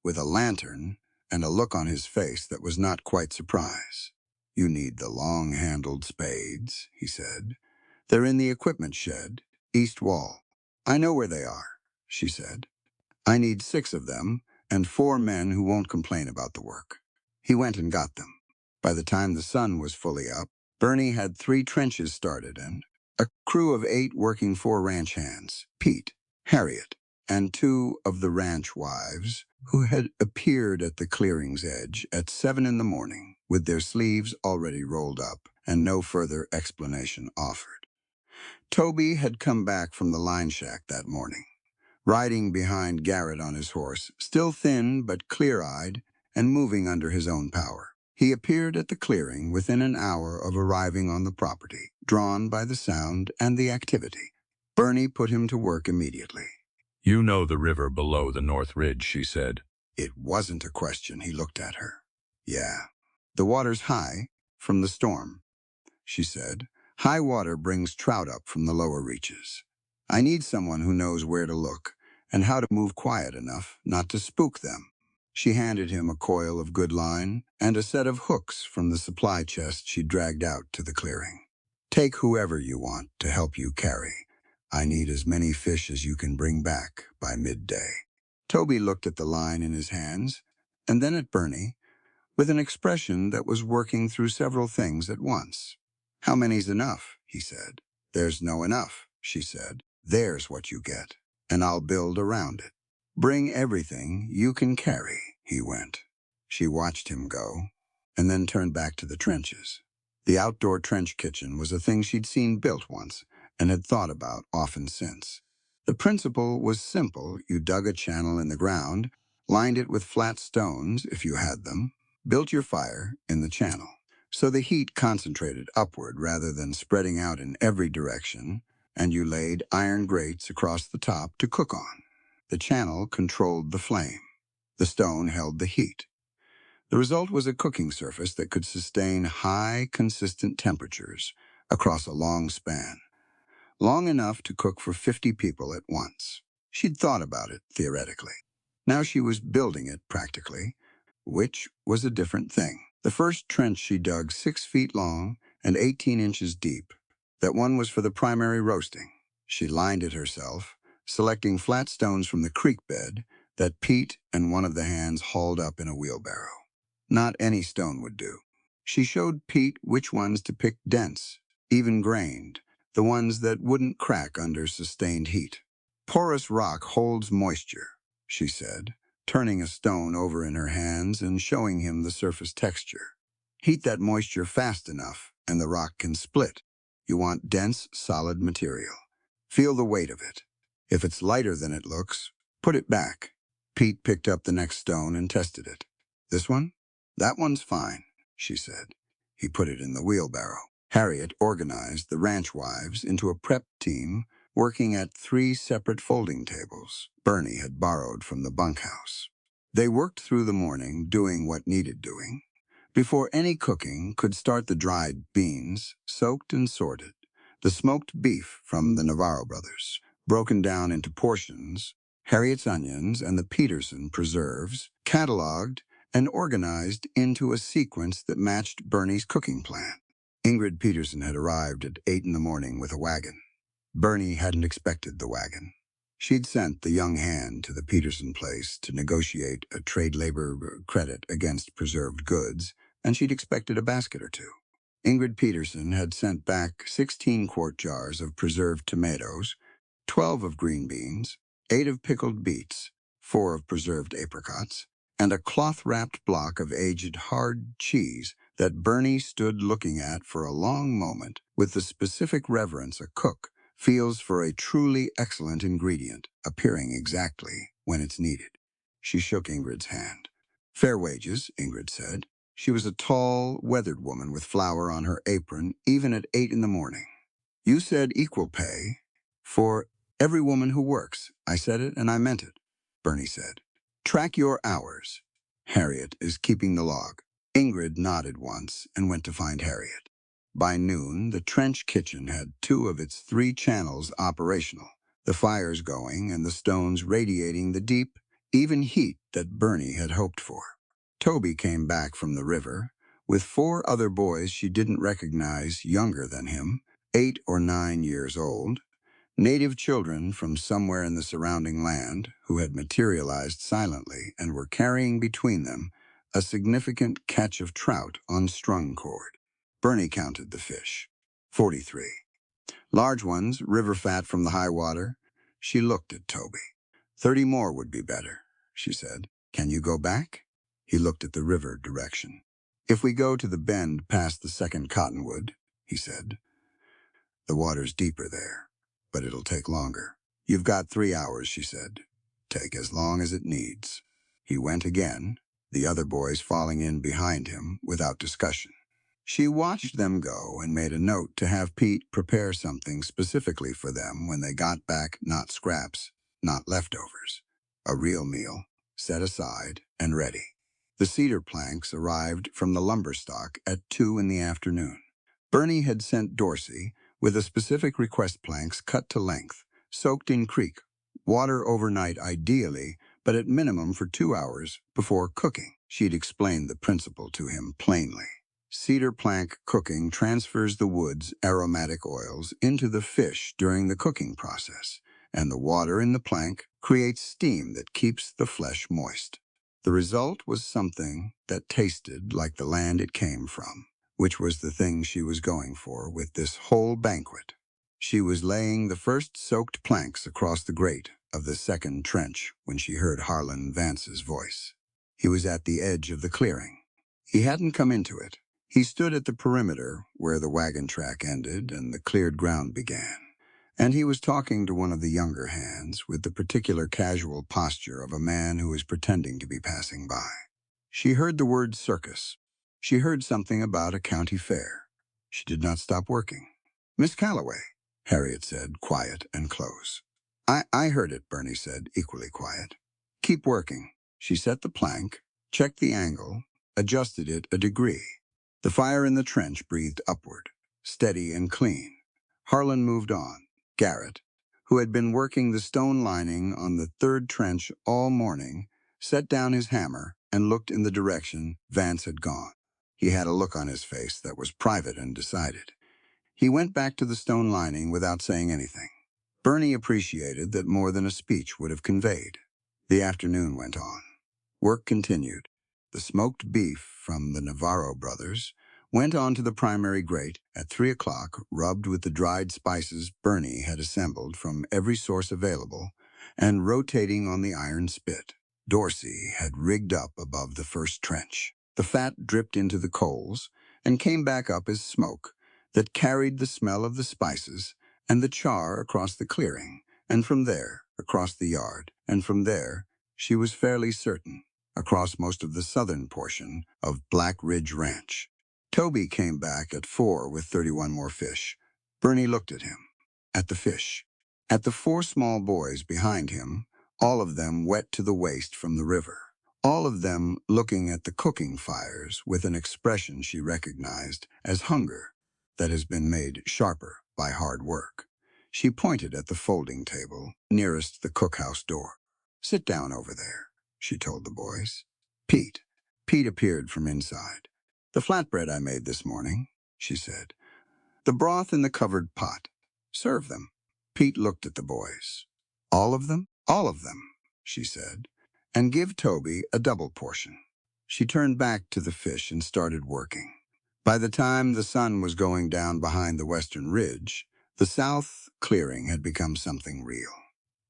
with a lantern and a look on his face that was not quite surprise. "You need the long-handled spades," he said. "They're in the equipment shed, east wall." "I know where they are," she said. "I need 6 of them and 4 men who won't complain about the work." He went and got them. By the time the sun was fully up, Bernie had 3 trenches started and a crew of 8 working 4 ranch hands, Pete, Harriet, and 2 of the ranch wives who had appeared at the clearing's edge at 7 in the morning with their sleeves already rolled up and no further explanation offered. Toby had come back from the line shack that morning, riding behind Garrett on his horse, still thin but clear-eyed and moving under his own power. He appeared at the clearing within an hour of arriving on the property, drawn by the sound and the activity. Bernie put him to work immediately. "You know the river below the North Ridge," she said. It wasn't a question. He looked at her. "Yeah. The water's high from the storm," she said. "High water brings trout up from the lower reaches. I need someone who knows where to look and how to move quiet enough not to spook them." She handed him a coil of good line and a set of hooks from the supply chest she dragged out to the clearing. "Take whoever you want to help you carry. I need as many fish as you can bring back by midday." Toby looked at the line in his hands and then at Bernie with an expression that was working through several things at once. "How many's enough?" he said. "There's no enough," she said. "There's what you get, and I'll build around it." "Bring everything you can carry," he went. She watched him go, and then turned back to the trenches. The outdoor trench kitchen was a thing she'd seen built once and had thought about often since. The principle was simple. You dug a channel in the ground, lined it with flat stones if you had them, built your fire in the channel. So the heat concentrated upward rather than spreading out in every direction, and you laid iron grates across the top to cook on. The channel controlled the flame. The stone held the heat. The result was a cooking surface that could sustain high, consistent temperatures across a long span. long enough to cook for 50 people at once. She'd thought about it, theoretically. Now she was building it, practically, which was a different thing. The first trench she dug 6 feet long and 18 inches deep. That one was for the primary roasting. She lined it herself, selecting flat stones from the creek bed that Pete and one of the hands hauled up in a wheelbarrow. Not any stone would do. She showed Pete which ones to pick dense, even-grained, the ones that wouldn't crack under sustained heat. Porous rock holds moisture, she said, turning a stone over in her hands and showing him the surface texture. Heat that moisture fast enough, and the rock can split. You want dense, solid material. Feel the weight of it. If it's lighter than it looks, put it back. Pete picked up the next stone and tested it. This one? That one's fine, she said. He put it in the wheelbarrow. Harriet organized the ranch wives into a prep team working at 3 separate folding tables Bernie had borrowed from the bunkhouse. They worked through the morning doing what needed doing. Before any cooking could start, the dried beans, soaked and sorted, the smoked beef from the Navarro brothers, broken down into portions, Harriet's onions and the Peterson preserves, cataloged and organized into a sequence that matched Bernie's cooking plan. Ingrid Peterson had arrived at 8 in the morning with a wagon. Bernie hadn't expected the wagon. She'd sent the young hand to the Peterson place to negotiate a trade labor credit against preserved goods, and she'd expected a basket or two. Ingrid Peterson had sent back 16 quart jars of preserved tomatoes, 12 of green beans, 8 of pickled beets, 4 of preserved apricots, and a cloth-wrapped block of aged hard cheese that Bernie stood looking at for a long moment with the specific reverence a cook feels for a truly excellent ingredient appearing exactly when it's needed. She shook Ingrid's hand. Fair wages, Ingrid said. She was a tall, weathered woman with flour on her apron, even at 8 in the morning. You said equal pay for every woman who works. I said it and I meant it, Bernie said. Track your hours. Harriet is keeping the log. Ingrid nodded once and went to find Harriet. By noon, the trench kitchen had 2 of its 3 channels operational, the fires going and the stones radiating the deep, even heat that Bernie had hoped for. Toby came back from the river with 4 other boys she didn't recognize, younger than him, 8 or 9 years old, native children from somewhere in the surrounding land who had materialized silently and were carrying between them a significant catch of trout on strung cord. Bernie counted the fish. 43. Large ones, river fat from the high water. She looked at Toby. 30 more would be better, she said. Can you go back? He looked at the river direction. If we go to the bend past the second cottonwood, he said. The water's deeper there, but it'll take longer. You've got 3 hours, she said. Take as long as it needs. He went again, the other boys falling in behind him without discussion. She watched them go and made a note to have Pete prepare something specifically for them when they got back, not scraps, not leftovers. A real meal, set aside and ready. The cedar planks arrived from the lumber stock at 2 in the afternoon. Bernie had sent Dorsey with a specific request planks cut to length, soaked in creek, water overnight ideally, but at minimum for 2 hours before cooking. She'd explained the principle to him plainly. Cedar plank cooking transfers the wood's aromatic oils into the fish during the cooking process, and the water in the plank creates steam that keeps the flesh moist. The result was something that tasted like the land it came from, which was the thing she was going for with this whole banquet. She was laying the first soaked planks across the grate of the second trench when she heard Harlan Vance's voice. He was at the edge of the clearing. He hadn't come into it. He stood at the perimeter where the wagon track ended and the cleared ground began, and he was talking to one of the younger hands with the particular casual posture of a man who is pretending to be passing by. She heard the word circus. She heard something about a county fair. She did not stop working. Miss Calloway, Harriet said, quiet and close. I heard it, Bernie said, equally quiet. Keep working. She set the plank, checked the angle, adjusted it a degree. The fire in the trench breathed upward, steady and clean. Harlan moved on, Garrett, who had been working the stone lining on the third trench all morning, set down his hammer and looked in the direction Vance had gone. He had a look on his face that was private and decided. He went back to the stone lining without saying anything. Bernie appreciated that more than a speech would have conveyed. The afternoon went on. Work continued. The smoked beef from the Navarro brothers went onto the primary grate at 3 o'clock, rubbed with the dried spices Bernie had assembled from every source available, and rotating on the iron spit. Dorsey had rigged up above the first trench. The fat dripped into the coals and came back up as smoke that carried the smell of the spices and the char across the clearing, and from there, across the yard, and from there, she was fairly certain, across most of the southern portion of Black Ridge Ranch. Toby came back at 4 with 31 more fish. Bernie looked at him, at the fish, at the 4 small boys behind him, all of them wet to the waist from the river, all of them looking at the cooking fires with an expression she recognized as hunger that has been made sharper by hard work. She pointed at the folding table nearest the cookhouse door. "Sit down over there," she told the boys. Pete. Pete appeared from inside. "The flatbread I made this morning," she said. "The broth in the covered pot. Serve them." Pete looked at the boys. "All of them?" "All of them," she said. "And give Toby a double portion." She turned back to the fish and started working. By the time the sun was going down behind the western ridge, the south clearing had become something real.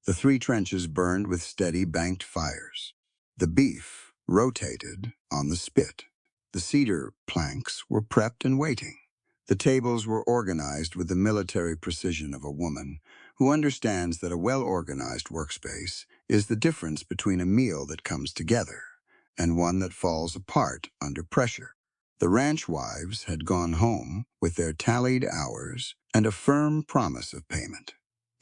The 3 trenches burned with steady banked fires. The beef rotated on the spit. The cedar planks were prepped and waiting. The tables were organized with the military precision of a woman who understands that a well-organized workspace is the difference between a meal that comes together and one that falls apart under pressure. The ranch wives had gone home with their tallied hours and a firm promise of payment.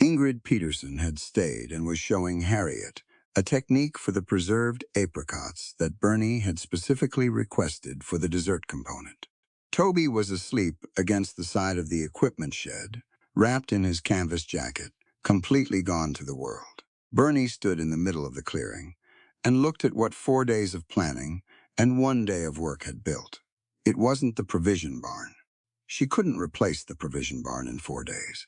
Ingrid Peterson had stayed and was showing Harriet a technique for the preserved apricots that Bernie had specifically requested for the dessert component. Toby was asleep against the side of the equipment shed, wrapped in his canvas jacket, completely gone to the world. Bernie stood in the middle of the clearing and looked at what 4 days of planning and 1 day of work had built. It wasn't the provision barn. She couldn't replace the provision barn in 4 days.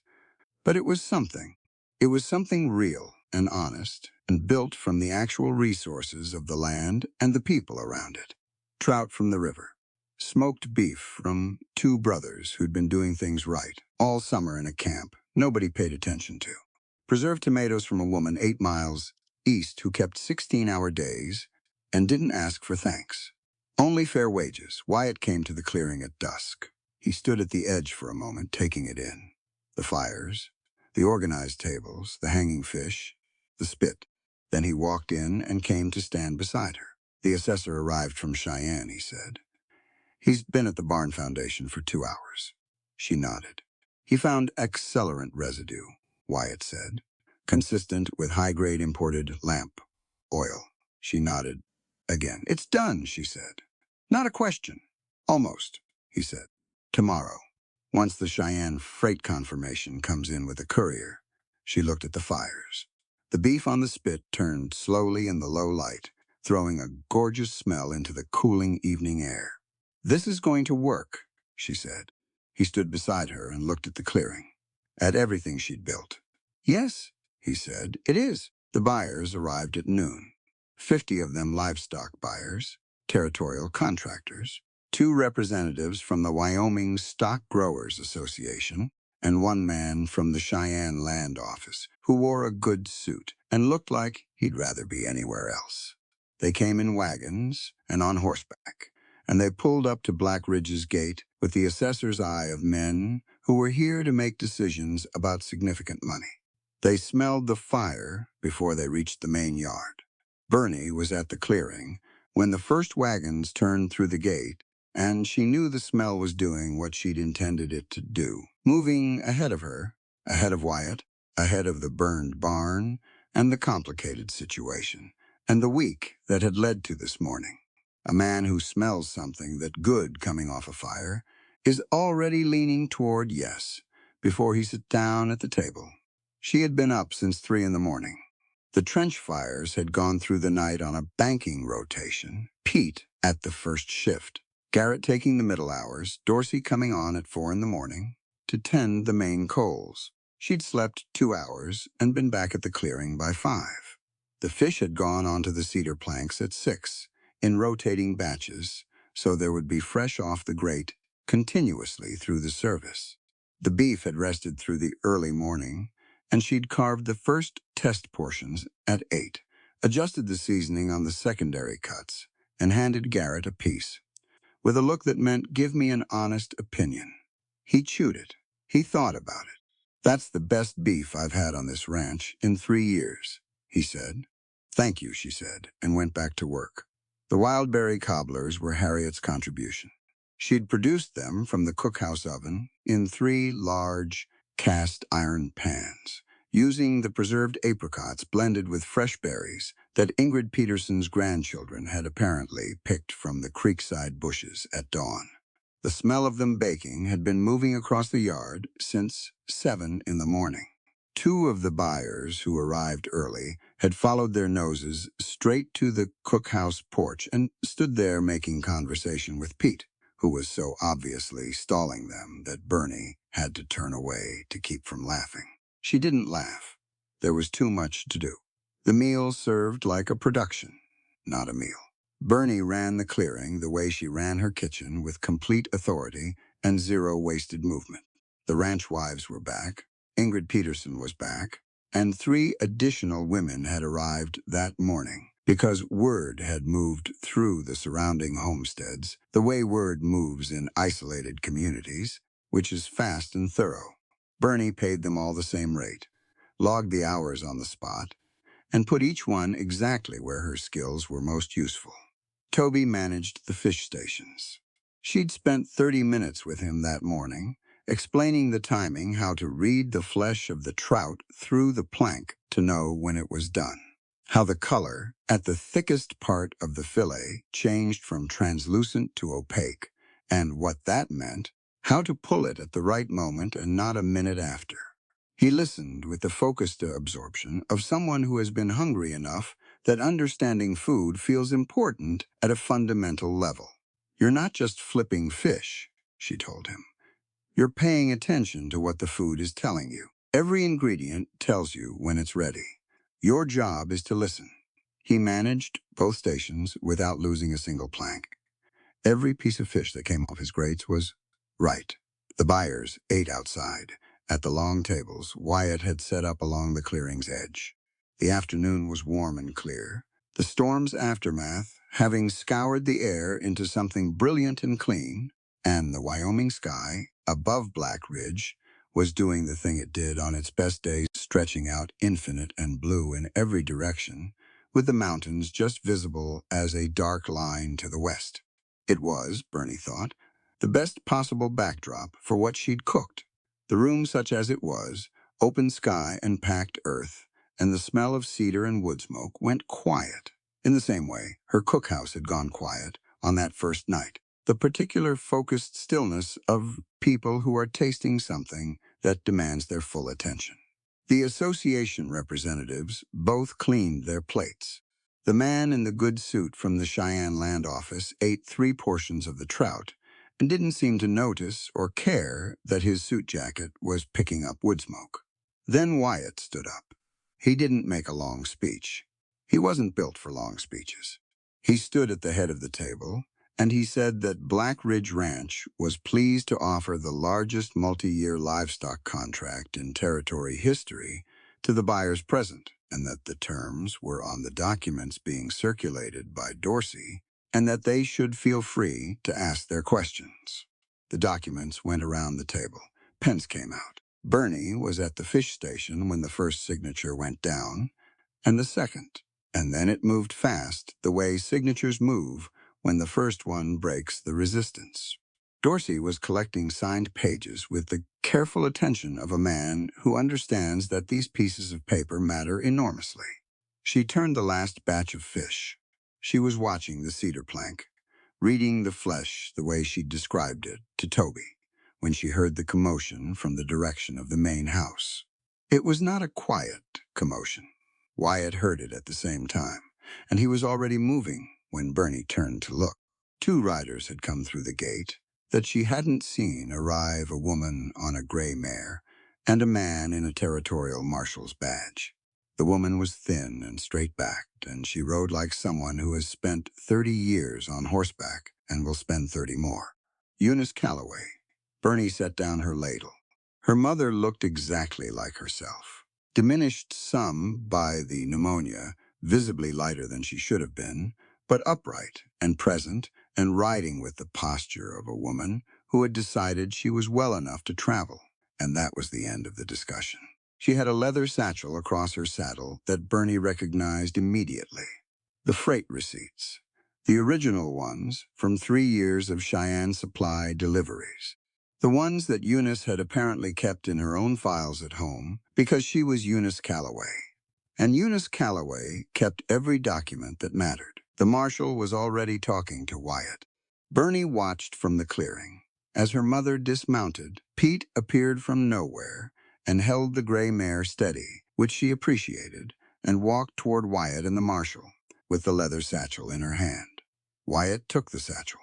But it was something. It was something real and honest and built from the actual resources of the land and the people around it. Trout from the river. Smoked beef from 2 brothers who'd been doing things right all summer in a camp nobody paid attention to. Preserved tomatoes from a woman 8 miles east who kept 16-hour days and didn't ask for thanks. Only fair wages. Wyatt came to the clearing at dusk. He stood at the edge for a moment, taking it in. The fires, the organized tables, the hanging fish, the spit. Then he walked in and came to stand beside her. "The assessor arrived from Cheyenne," he said. "He's been at the barn foundation for 2 hours." She nodded. "He found accelerant residue," Wyatt said, "consistent with high-grade imported lamp oil." She nodded again. "It's done," she said. "Not a question." "Almost," he said. "Tomorrow, once the Cheyenne freight confirmation comes in with the courier." She looked at the fires. The beef on the spit turned slowly in the low light, throwing a gorgeous smell into the cooling evening air. "This is going to work," she said. He stood beside her and looked at the clearing, at everything she'd built. "Yes," he said, "it is." The buyers arrived at noon. 50 of them livestock buyers, territorial contractors, 2 representatives from the Wyoming Stock Growers Association, and 1 man from the Cheyenne Land Office who wore a good suit and looked like he'd rather be anywhere else. They came in wagons and on horseback, and they pulled up to Black Ridge's gate with the assessor's eye of men who were here to make decisions about significant money. They smelled the fire before they reached the main yard. Bernie was at the clearing when the first wagons turned through the gate, and she knew the smell was doing what she'd intended it to do, moving ahead of her, ahead of Wyatt, ahead of the burned barn, and the complicated situation, and the week that had led to this morning. A man who smells something that good coming off a fire is already leaning toward yes before he sits down at the table. She had been up since 3 in the morning. The trench fires had gone through the night on a banking rotation, Pete at the first shift, Garrett taking the middle hours, Dorsey coming on at 4 in the morning to tend the main coals. She'd slept 2 hours and been back at the clearing by 5. The fish had gone onto the cedar planks at 6, in rotating batches, so there would be fresh off the grate continuously through the service. The beef had rested through the early morning, and she'd carved the first test portions at 8, adjusted the seasoning on the secondary cuts, and handed Garrett a piece, with a look that meant, give me an honest opinion. He chewed it. He thought about it. That's the best beef I've had on this ranch in 3 years, he said. Thank you, she said, and went back to work. The wildberry cobblers were Harriet's contribution. She'd produced them from the cookhouse oven in 3 large cast iron pans, using the preserved apricots blended with fresh berries that Ingrid Peterson's grandchildren had apparently picked from the creekside bushes at dawn. The smell of them baking had been moving across the yard since 7 in the morning. 2 of the buyers who arrived early had followed their noses straight to the cookhouse porch and stood there making conversation with Pete, who was so obviously stalling them that Bernie had to turn away to keep from laughing. She didn't laugh. There was too much to do. The meal served like a production, not a meal. Bernie ran the clearing the way she ran her kitchen, with complete authority and 0 wasted movement. The ranch wives were back, Ingrid Peterson was back, and 3 additional women had arrived that morning, because word had moved through the surrounding homesteads the way word moves in isolated communities, which is fast and thorough. Bernie paid them all the same rate, logged the hours on the spot, and put each one exactly where her skills were most useful. Toby managed the fish stations. She'd spent 30 minutes with him that morning, explaining the timing, how to read the flesh of the trout through the plank to know when it was done, how the color at the thickest part of the fillet changed from translucent to opaque, and what that meant, how to pull it at the right moment and not a minute after. He listened with the focused absorption of someone who has been hungry enough that understanding food feels important at a fundamental level. You're not just flipping fish, she told him. You're paying attention to what the food is telling you. Every ingredient tells you when it's ready. Your job is to listen. He managed both stations without losing a single plank. Every piece of fish that came off his grates was right. The buyers ate outside, at the long tables Wyatt had set up along the clearing's edge. The afternoon was warm and clear, the storm's aftermath having scoured the air into something brilliant and clean, and the Wyoming sky, above Black Ridge, was doing the thing it did on its best days, stretching out infinite and blue in every direction, with the mountains just visible as a dark line to the west. It was, Bernie thought, the best possible backdrop for what she'd cooked. The room, such as it was, open sky and packed earth, and the smell of cedar and wood smoke went quiet. In the same way, her cookhouse had gone quiet on that first night. The particular focused stillness of people who are tasting something that demands their full attention. The association representatives both cleaned their plates. The man in the good suit from the Cheyenne land office ate 3 portions of the trout and didn't seem to notice or care that his suit jacket was picking up wood smoke. Then Wyatt stood up. He didn't make a long speech. He wasn't built for long speeches. He stood at the head of the table, and he said that Black Ridge Ranch was pleased to offer the largest multi-year livestock contract in territory history to the buyers present, and that the terms were on the documents being circulated by Dorsey, and that they should feel free to ask their questions. The documents went around the table. Pence came out. Bernie was at the fish station when the first signature went down, and the second. And then it moved fast, the way signatures move when the first one breaks the resistance. Dorsey was collecting signed pages with the careful attention of a man who understands that these pieces of paper matter enormously. She turned the last batch of fish. She was watching the cedar plank, reading the flesh the way she'd described it to Toby, when she heard the commotion from the direction of the main house. It was not a quiet commotion. Wyatt heard it at the same time, and he was already moving when Bernie turned to look. Two riders had come through the gate that she hadn't seen arrive, a woman on a gray mare and a man in a territorial marshal's badge. The woman was thin and straight-backed, and she rode like someone who has spent 30 years on horseback and will spend 30 more. Eunice Calloway. Bernie set down her ladle. Her mother looked exactly like herself. Diminished some by the pneumonia, visibly lighter than she should have been, but upright and present and riding with the posture of a woman who had decided she was well enough to travel. And that was the end of the discussion. She had a leather satchel across her saddle that Bernie recognized immediately. The freight receipts. The original ones from 3 years of Cheyenne Supply deliveries. The ones that Eunice had apparently kept in her own files at home because she was Eunice Calloway. And Eunice Calloway kept every document that mattered. The marshal was already talking to Wyatt. Bernie watched from the clearing. As her mother dismounted, Pete appeared from nowhere and held the gray mare steady, which she appreciated, and walked toward Wyatt and the marshal, with the leather satchel in her hand. Wyatt took the satchel.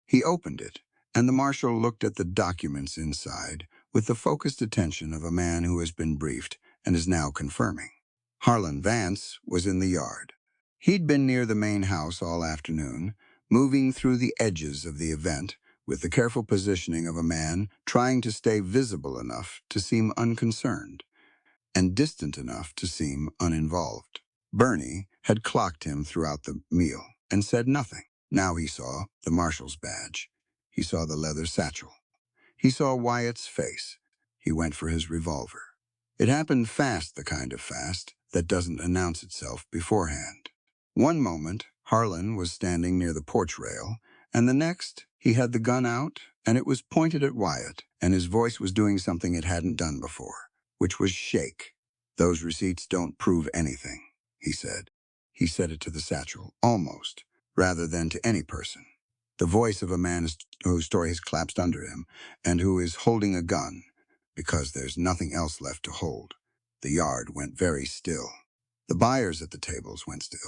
He opened it, and the marshal looked at the documents inside with the focused attention of a man who has been briefed and is now confirming. Harlan Vance was in the yard. He'd been near the main house all afternoon, moving through the edges of the event with the careful positioning of a man trying to stay visible enough to seem unconcerned and distant enough to seem uninvolved. Bernie had clocked him throughout the meal and said nothing. Now he saw the marshal's badge. He saw the leather satchel. He saw Wyatt's face. He went for his revolver. It happened fast, the kind of fast that doesn't announce itself beforehand. One moment, Harlan was standing near the porch rail, and the next, he had the gun out, and it was pointed at Wyatt, and his voice was doing something it hadn't done before, which was shake. "Those receipts don't prove anything," he said. He said it to the satchel, almost, rather than to any person. The voice of a man whose story has collapsed under him, and who is holding a gun, because there's nothing else left to hold. The yard went very still. The buyers at the tables went still.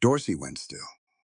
Dorsey went still.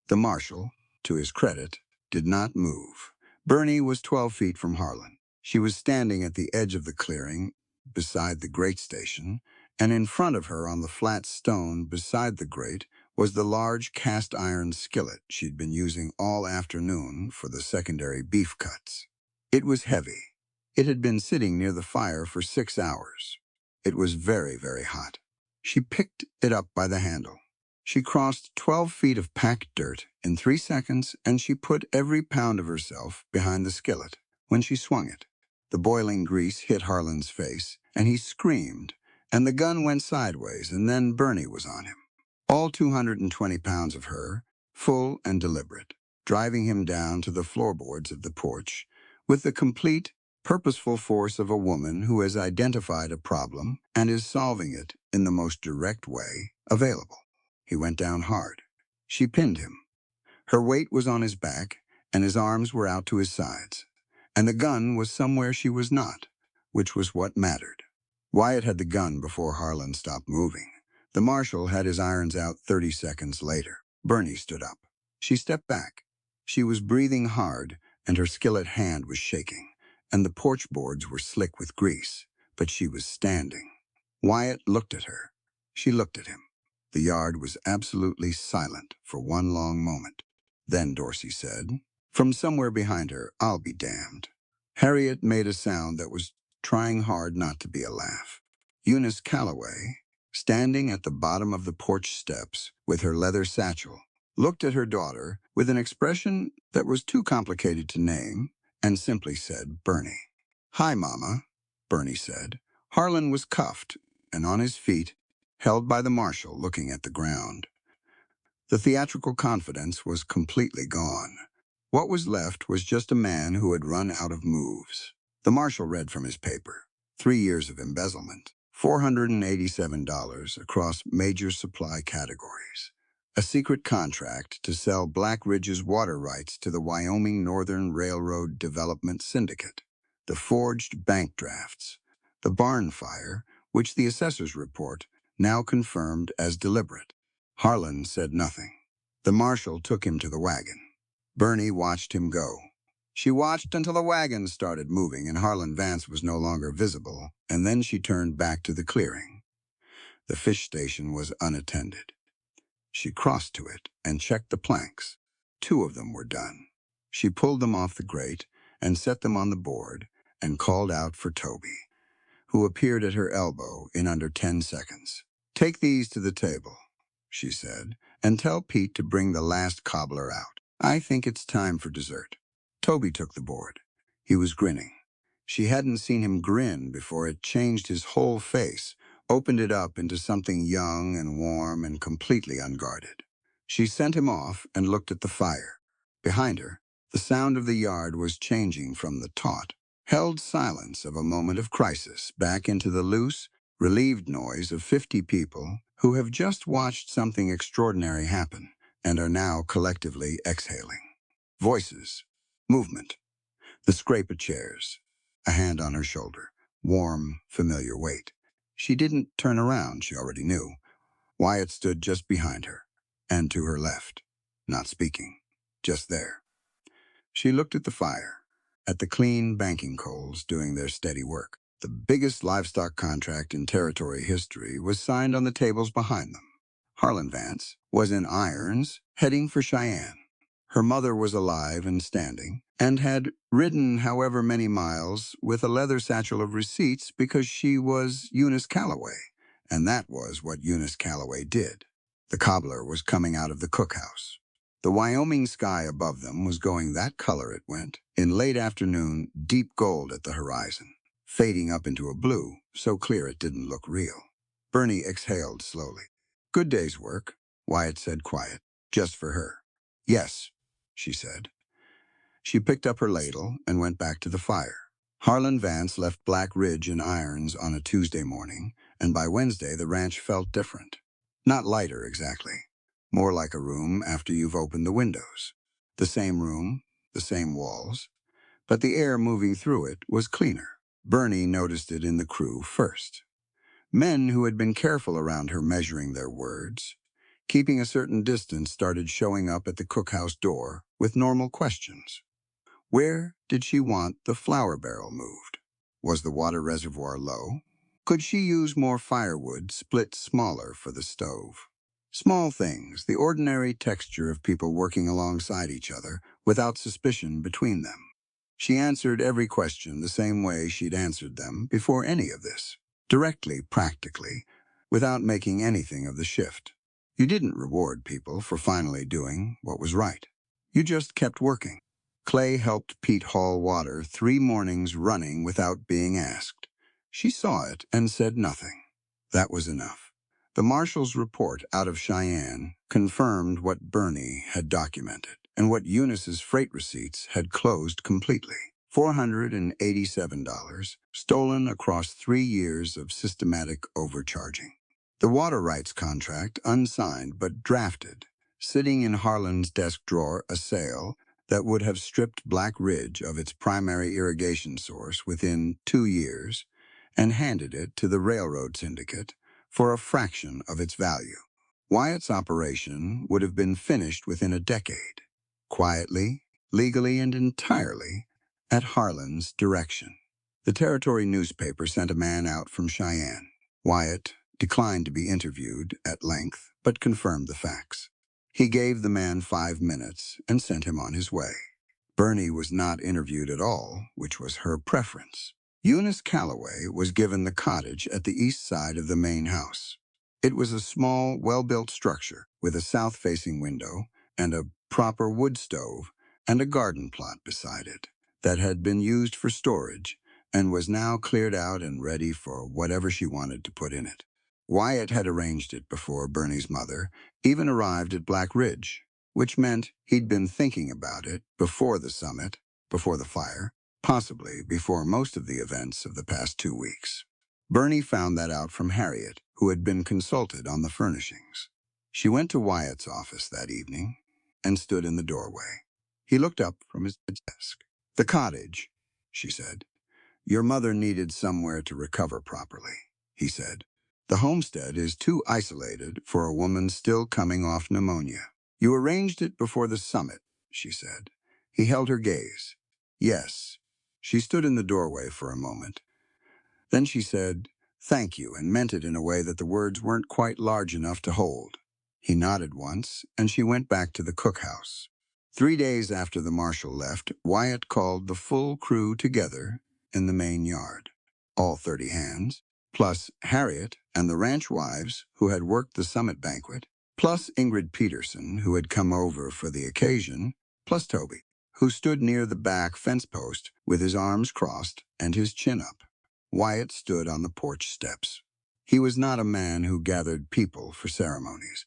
The marshal, to his credit, did not move. Bernie was 12 feet from Harlan. She was standing at the edge of the clearing, beside the grate station, and in front of her on the flat stone beside the grate was the large cast-iron skillet she'd been using all afternoon for the secondary beef cuts. It was heavy. It had been sitting near the fire for 6 hours. It was very, very hot. She picked it up by the handle. She crossed 12 feet of packed dirt in 3 seconds, and she put every pound of herself behind the skillet. When she swung it, the boiling grease hit Harlan's face, and he screamed, and the gun went sideways, and then Bernie was on him. All 220 pounds of her, full and deliberate, driving him down to the floorboards of the porch with the complete, purposeful force of a woman who has identified a problem and is solving it in the most direct way available. He went down hard. She pinned him. Her weight was on his back, and his arms were out to his sides. And the gun was somewhere she was not, which was what mattered. Wyatt had the gun before Harlan stopped moving. The marshal had his irons out 30 seconds later. Bernie stood up. She stepped back. She was breathing hard, and her skillet hand was shaking, and the porch boards were slick with grease, but she was standing. Wyatt looked at her. She looked at him. The yard was absolutely silent for one long moment. Then Dorsey said, from somewhere behind her, "I'll be damned." Harriet made a sound that was trying hard not to be a laugh. Eunice Calloway, standing at the bottom of the porch steps with her leather satchel, looked at her daughter with an expression that was too complicated to name and simply said, "Bernie." "Hi, Mama," Bernie said. Harlan was cuffed and on his feet, held by the marshal looking at the ground. The theatrical confidence was completely gone. What was left was just a man who had run out of moves. The marshal read from his paper. 3 years of embezzlement, $487 across major supply categories. A secret contract to sell Black Ridge's water rights to the Wyoming Northern Railroad Development Syndicate. The forged bank drafts. The barn fire which the assessor's report now confirmed as deliberate. Harlan said nothing. The marshal took him to the wagon. Bernie watched him go. She watched until the wagon started moving and Harlan Vance was no longer visible, and then she turned back to the clearing. The fish station was unattended. She crossed to it and checked the planks. 2 of them were done. She pulled them off the grate and set them on the board and called out for Toby, who appeared at her elbow in under 10 seconds. "Take these to the table," she said, "and tell Pete to bring the last cobbler out. I think it's time for dessert." Toby took the board. He was grinning. She hadn't seen him grin before it changed his whole face, opened it up into something young and warm and completely unguarded. She sent him off and looked at the fire. Behind her, the sound of the yard was changing from the taut, held silence of a moment of crisis back into the loose, relieved noise of 50 people who have just watched something extraordinary happen and are now collectively exhaling. Voices, movement, the scrape of chairs, a hand on her shoulder, warm, familiar weight. She didn't turn around, she already knew. Wyatt stood just behind her, and to her left, not speaking, just there. She looked at the fire, at the clean banking coals doing their steady work. The biggest livestock contract in territory history was signed on the tables behind them. Harlan Vance was in irons, heading for Cheyenne. Her mother was alive and standing, and had ridden however many miles with a leather satchel of receipts because she was Eunice Calloway, and that was what Eunice Calloway did. The cobbler was coming out of the cookhouse. The Wyoming sky above them was going that color it went, in late afternoon, deep gold at the horizon, fading up into a blue, so clear it didn't look real. Bernie exhaled slowly. "Good day's work," Wyatt said quiet, just for her. "Yes," she said. She picked up her ladle and went back to the fire. Harlan Vance left Black Ridge in irons on a Tuesday morning, and by Wednesday the ranch felt different. Not lighter, exactly. More like a room after you've opened the windows. The same room, the same walls, but the air moving through it was cleaner. Bernie noticed it in the crew first. Men who had been careful around her measuring their words, keeping a certain distance, started showing up at the cookhouse door with normal questions. Where did she want the flour barrel moved? Was the water reservoir low? Could she use more firewood split smaller for the stove? Small things, the ordinary texture of people working alongside each other without suspicion between them. She answered every question the same way she'd answered them before any of this, directly, practically, without making anything of the shift. You didn't reward people for finally doing what was right. You just kept working. Clay helped Pete haul water 3 mornings running without being asked. She saw it and said nothing. That was enough. The marshal's report out of Cheyenne confirmed what Bernie had documented and what Eunice's freight receipts had closed completely. $487 stolen across 3 years of systematic overcharging. The water rights contract unsigned but drafted, sitting in Harlan's desk drawer, a sale that would have stripped Black Ridge of its primary irrigation source within 2 years and handed it to the railroad syndicate for a fraction of its value. Wyatt's operation would have been finished within a decade, quietly, legally, and entirely at Harlan's direction. The territory newspaper sent a man out from Cheyenne. Wyatt declined to be interviewed at length, but confirmed the facts. He gave the man 5 minutes and sent him on his way. Bernie was not interviewed at all, which was her preference. Eunice Calloway was given the cottage at the east side of the main house. It was a small, well-built structure with a south-facing window and a proper wood stove and a garden plot beside it that had been used for storage and was now cleared out and ready for whatever she wanted to put in it. Wyatt had arranged it before Bernie's mother even arrived at Black Ridge, which meant he'd been thinking about it before the summit, before the fire, possibly before most of the events of the past 2 weeks. Bernie found that out from Harriet, who had been consulted on the furnishings. She went to Wyatt's office that evening and stood in the doorway. He looked up from his desk. "The cottage," she said. "Your mother needed somewhere to recover properly. he said. The homestead is too isolated for a woman still coming off pneumonia. You arranged it before the summit, she said. He held her gaze. Yes. She stood in the doorway for a moment. Then she said, "Thank you," and meant it in a way that the words weren't quite large enough to hold. He nodded once, and she went back to the cookhouse. 3 days after the marshal left, Wyatt called the full crew together in the main yard. All 30 hands, plus Harriet and the ranch wives who had worked the summit banquet, plus Ingrid Peterson, who had come over for the occasion, plus Toby, who stood near the back fence post with his arms crossed and his chin up. Wyatt stood on the porch steps. He was not a man who gathered people for ceremonies.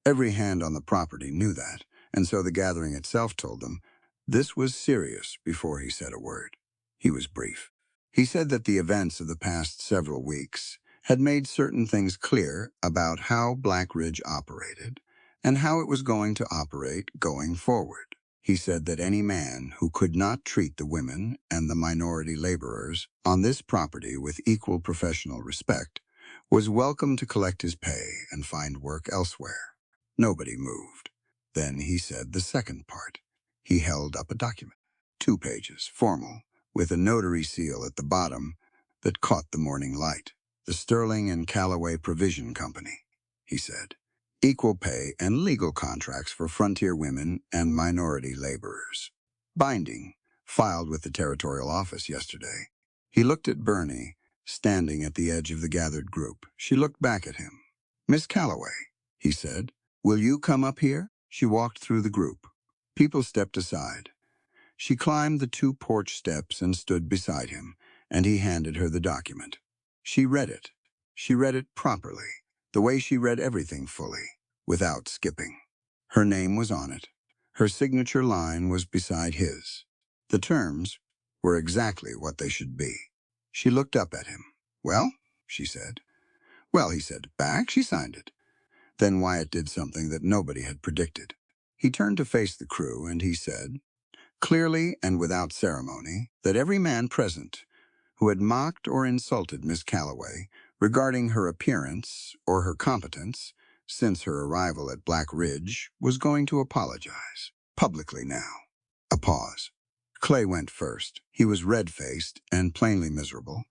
Every hand on the property knew that, and so the gathering itself told them this was serious before he said a word. He was brief. He said that the events of the past several weeks had made certain things clear about how Black Ridge operated and how it was going to operate going forward. He said that any man who could not treat the women and the minority laborers on this property with equal professional respect was welcome to collect his pay and find work elsewhere. Nobody moved. Then he said the second part. He held up a document, 2 pages, formal, with a notary seal at the bottom that caught the morning light. The Sterling and Callaway Provision Company, he said. Equal pay and legal contracts for frontier women and minority laborers. Binding, filed with the territorial office yesterday. He looked at Bernie, standing at the edge of the gathered group. She looked back at him. "Miss Callaway," he said, "will you come up here?" She walked through the group. People stepped aside. She climbed the 2 porch steps and stood beside him, and he handed her the document. She read it. She read it properly, the way she read everything fully, without skipping. Her name was on it. Her signature line was beside his. The terms were exactly what they should be. She looked up at him. "Well?" she said. "Well," he said back. She signed it. Then Wyatt did something that nobody had predicted. He turned to face the crew and he said, clearly and without ceremony, that every man present who had mocked or insulted Miss Callaway regarding her appearance or her competence since her arrival at Black Ridge was going to apologize, publicly now. A pause. Clay went first. He was red-faced and plainly miserable,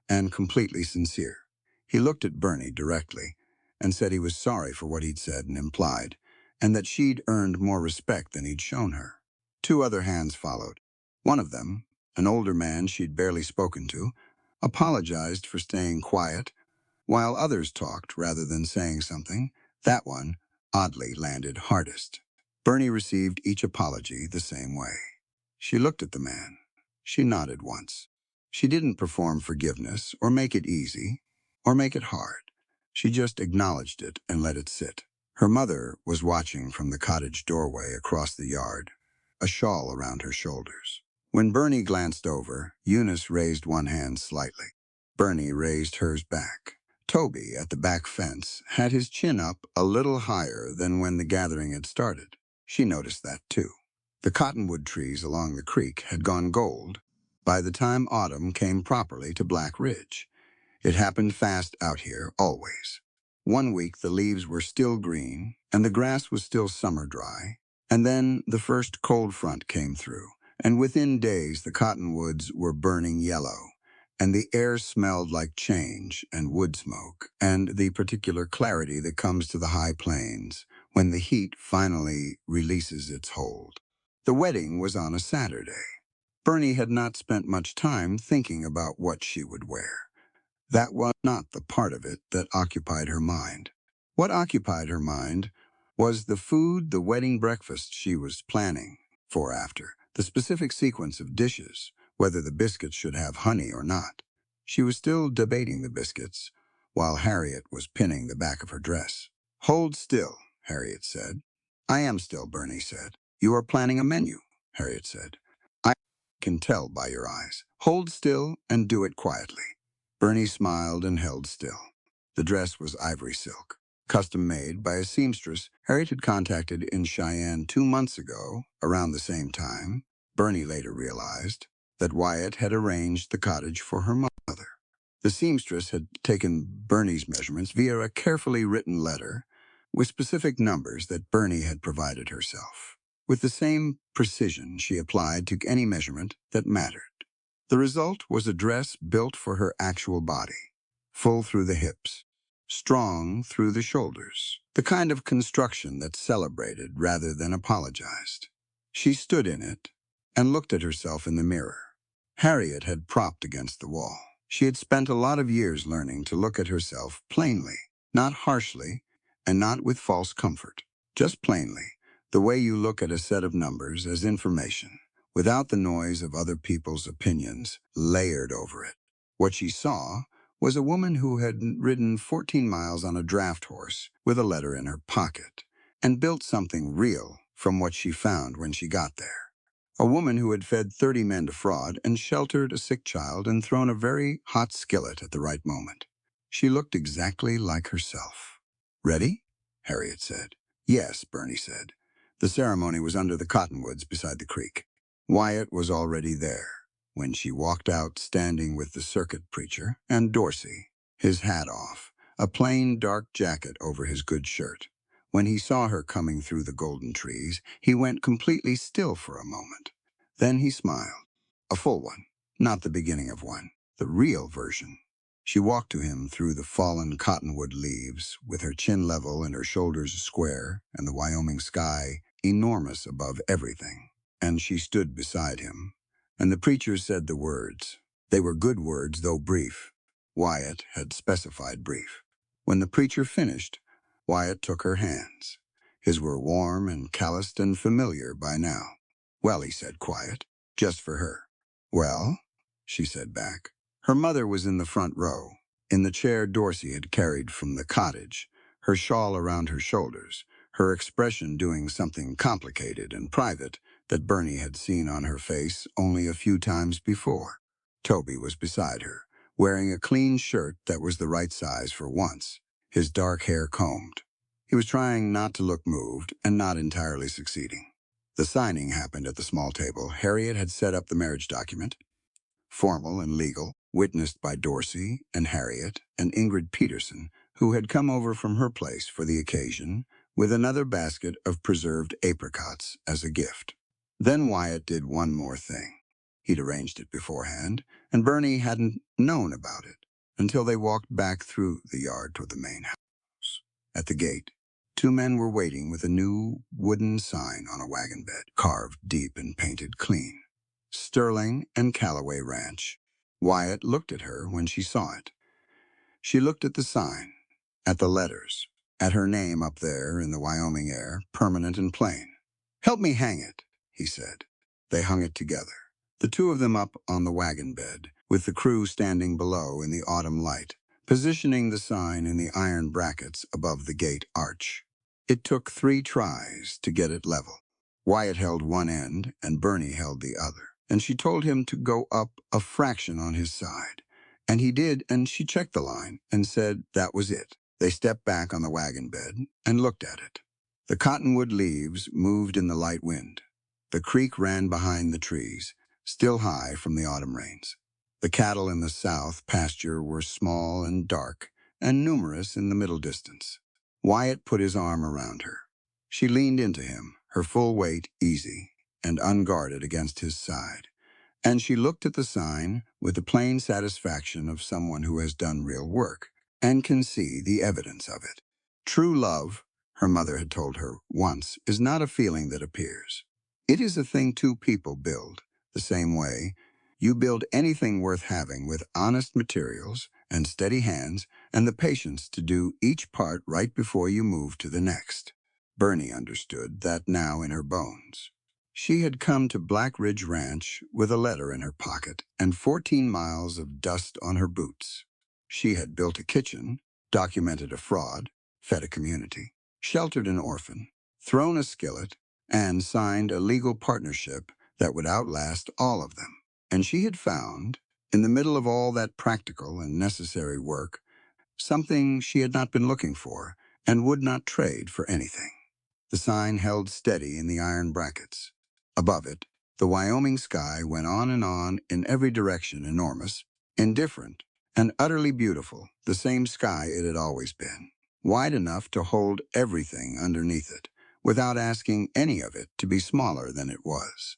and completely sincere. He looked at Bernie directly and said he was sorry for what he'd said and implied, and that she'd earned more respect than he'd shown her. 2 other hands followed. One of them, an older man she'd barely spoken to, apologized for staying quiet, while others talked rather than saying something. That one, oddly, landed hardest. Bernie received each apology the same way. She looked at the man. She nodded once. She didn't perform forgiveness or make it easy or make it hard. She just acknowledged it and let it sit. Her mother was watching from the cottage doorway across the yard, a shawl around her shoulders. When Bernie glanced over, Eunice raised one hand slightly. Bernie raised hers back. Toby, at the back fence, had his chin up a little higher than when the gathering had started. She noticed that too. The cottonwood trees along the creek had gone gold by the time autumn came properly to Black Ridge. It happened fast out here, always. One week the leaves were still green, and the grass was still summer dry, and then the first cold front came through, and within days the cottonwoods were burning yellow, and the air smelled like change and wood smoke, and the particular clarity that comes to the high plains when the heat finally releases its hold. The wedding was on a Saturday. Bernie had not spent much time thinking about what she would wear. That was not the part of it that occupied her mind. What occupied her mind was the food, the wedding breakfast she was planning for after, the specific sequence of dishes, whether the biscuits should have honey or not. She was still debating the biscuits, while Harriet was pinning the back of her dress. "Hold still," Harriet said. "I am still," Bernie said. "You are planning a menu," Harriet said. "I can tell by your eyes. Hold still and do it quietly." Bernie smiled and held still. The dress was ivory silk, custom-made by a seamstress Harriet had contacted in Cheyenne 2 months ago, around the same time. Bernie later realized that Wyatt had arranged the cottage for her mother. The seamstress had taken Bernie's measurements via a carefully written letter with specific numbers that Bernie had provided herself. With the same precision she applied to any measurement that mattered. The result was a dress built for her actual body, full through the hips, strong through the shoulders, the kind of construction that celebrated rather than apologized. She stood in it and looked at herself in the mirror. Harriet had propped against the wall. She had spent a lot of years learning to look at herself plainly, not harshly, and not with false comfort. Just plainly, the way you look at a set of numbers as information, without the noise of other people's opinions layered over it. What she saw was a woman who had ridden 14 miles on a draft horse with a letter in her pocket and built something real from what she found when she got there. A woman who had fed 30 men to fraud and sheltered a sick child and thrown a very hot skillet at the right moment. She looked exactly like herself. "Ready?" Harriet said. "Yes," Bernie said. The ceremony was under the cottonwoods beside the creek. Wyatt was already there when she walked out, standing with the circuit preacher and Dorsey, his hat off, a plain dark jacket over his good shirt. When he saw her coming through the golden trees, he went completely still for a moment. Then he smiled. A full one, not the beginning of one, the real version. She walked to him through the fallen cottonwood leaves, with her chin level and her shoulders square, and the Wyoming sky enormous above everything. And she stood beside him, and the preacher said the words. They were good words, though brief. Wyatt had specified brief. When the preacher finished, Wyatt took her hands. His were warm and calloused and familiar by now. "Well," he said, quiet, just for her. "Well?" she said back. Her mother was in the front row, in the chair Dorsey had carried from the cottage, her shawl around her shoulders, her expression doing something complicated and private that Bernie had seen on her face only a few times before. Toby was beside her, wearing a clean shirt that was the right size for once, his dark hair combed. He was trying not to look moved and not entirely succeeding. The signing happened at the small table. Harriet had set up the marriage document, formal and legal, witnessed by Dorsey and Harriet and Ingrid Peterson, who had come over from her place for the occasion with another basket of preserved apricots as a gift. Then Wyatt did one more thing. He'd arranged it beforehand, and Bernie hadn't known about it until they walked back through the yard toward the main house. At the gate, two men were waiting with a new wooden sign on a wagon bed, carved deep and painted clean. Sterling and Callaway Ranch. Wyatt looked at her when she saw it. She looked at the sign, at the letters, at her name up there in the Wyoming air, permanent and plain. "Help me hang it," he said. They hung it together, the two of them up on the wagon bed, with the crew standing below in the autumn light, positioning the sign in the iron brackets above the gate arch. It took 3 tries to get it level. Wyatt held one end and Bernie held the other, and she told him to go up a fraction on his side. And he did, and she checked the line and said that was it. They stepped back on the wagon bed and looked at it. The cottonwood leaves moved in the light wind. The creek ran behind the trees, still high from the autumn rains. The cattle in the south pasture were small and dark, and numerous in the middle distance. Wyatt put his arm around her. She leaned into him, her full weight easy and unguarded against his side. And she looked at the sign with the plain satisfaction of someone who has done real work and can see the evidence of it. True love, her mother had told her once, is not a feeling that appears. It is a thing two people build, the same way you build anything worth having with honest materials and steady hands and the patience to do each part right before you move to the next. Bernie understood that now in her bones. She had come to Black Ridge Ranch with a letter in her pocket and 14 miles of dust on her boots. She had built a kitchen, documented a fraud, fed a community, sheltered an orphan, thrown a skillet, and signed a legal partnership that would outlast all of them. And she had found, in the middle of all that practical and necessary work, something she had not been looking for and would not trade for anything. The sign held steady in the iron brackets. Above it, the Wyoming sky went on in every direction, enormous, indifferent, And utterly beautiful, the same sky it had always been, wide enough to hold everything underneath it, without asking any of it to be smaller than it was.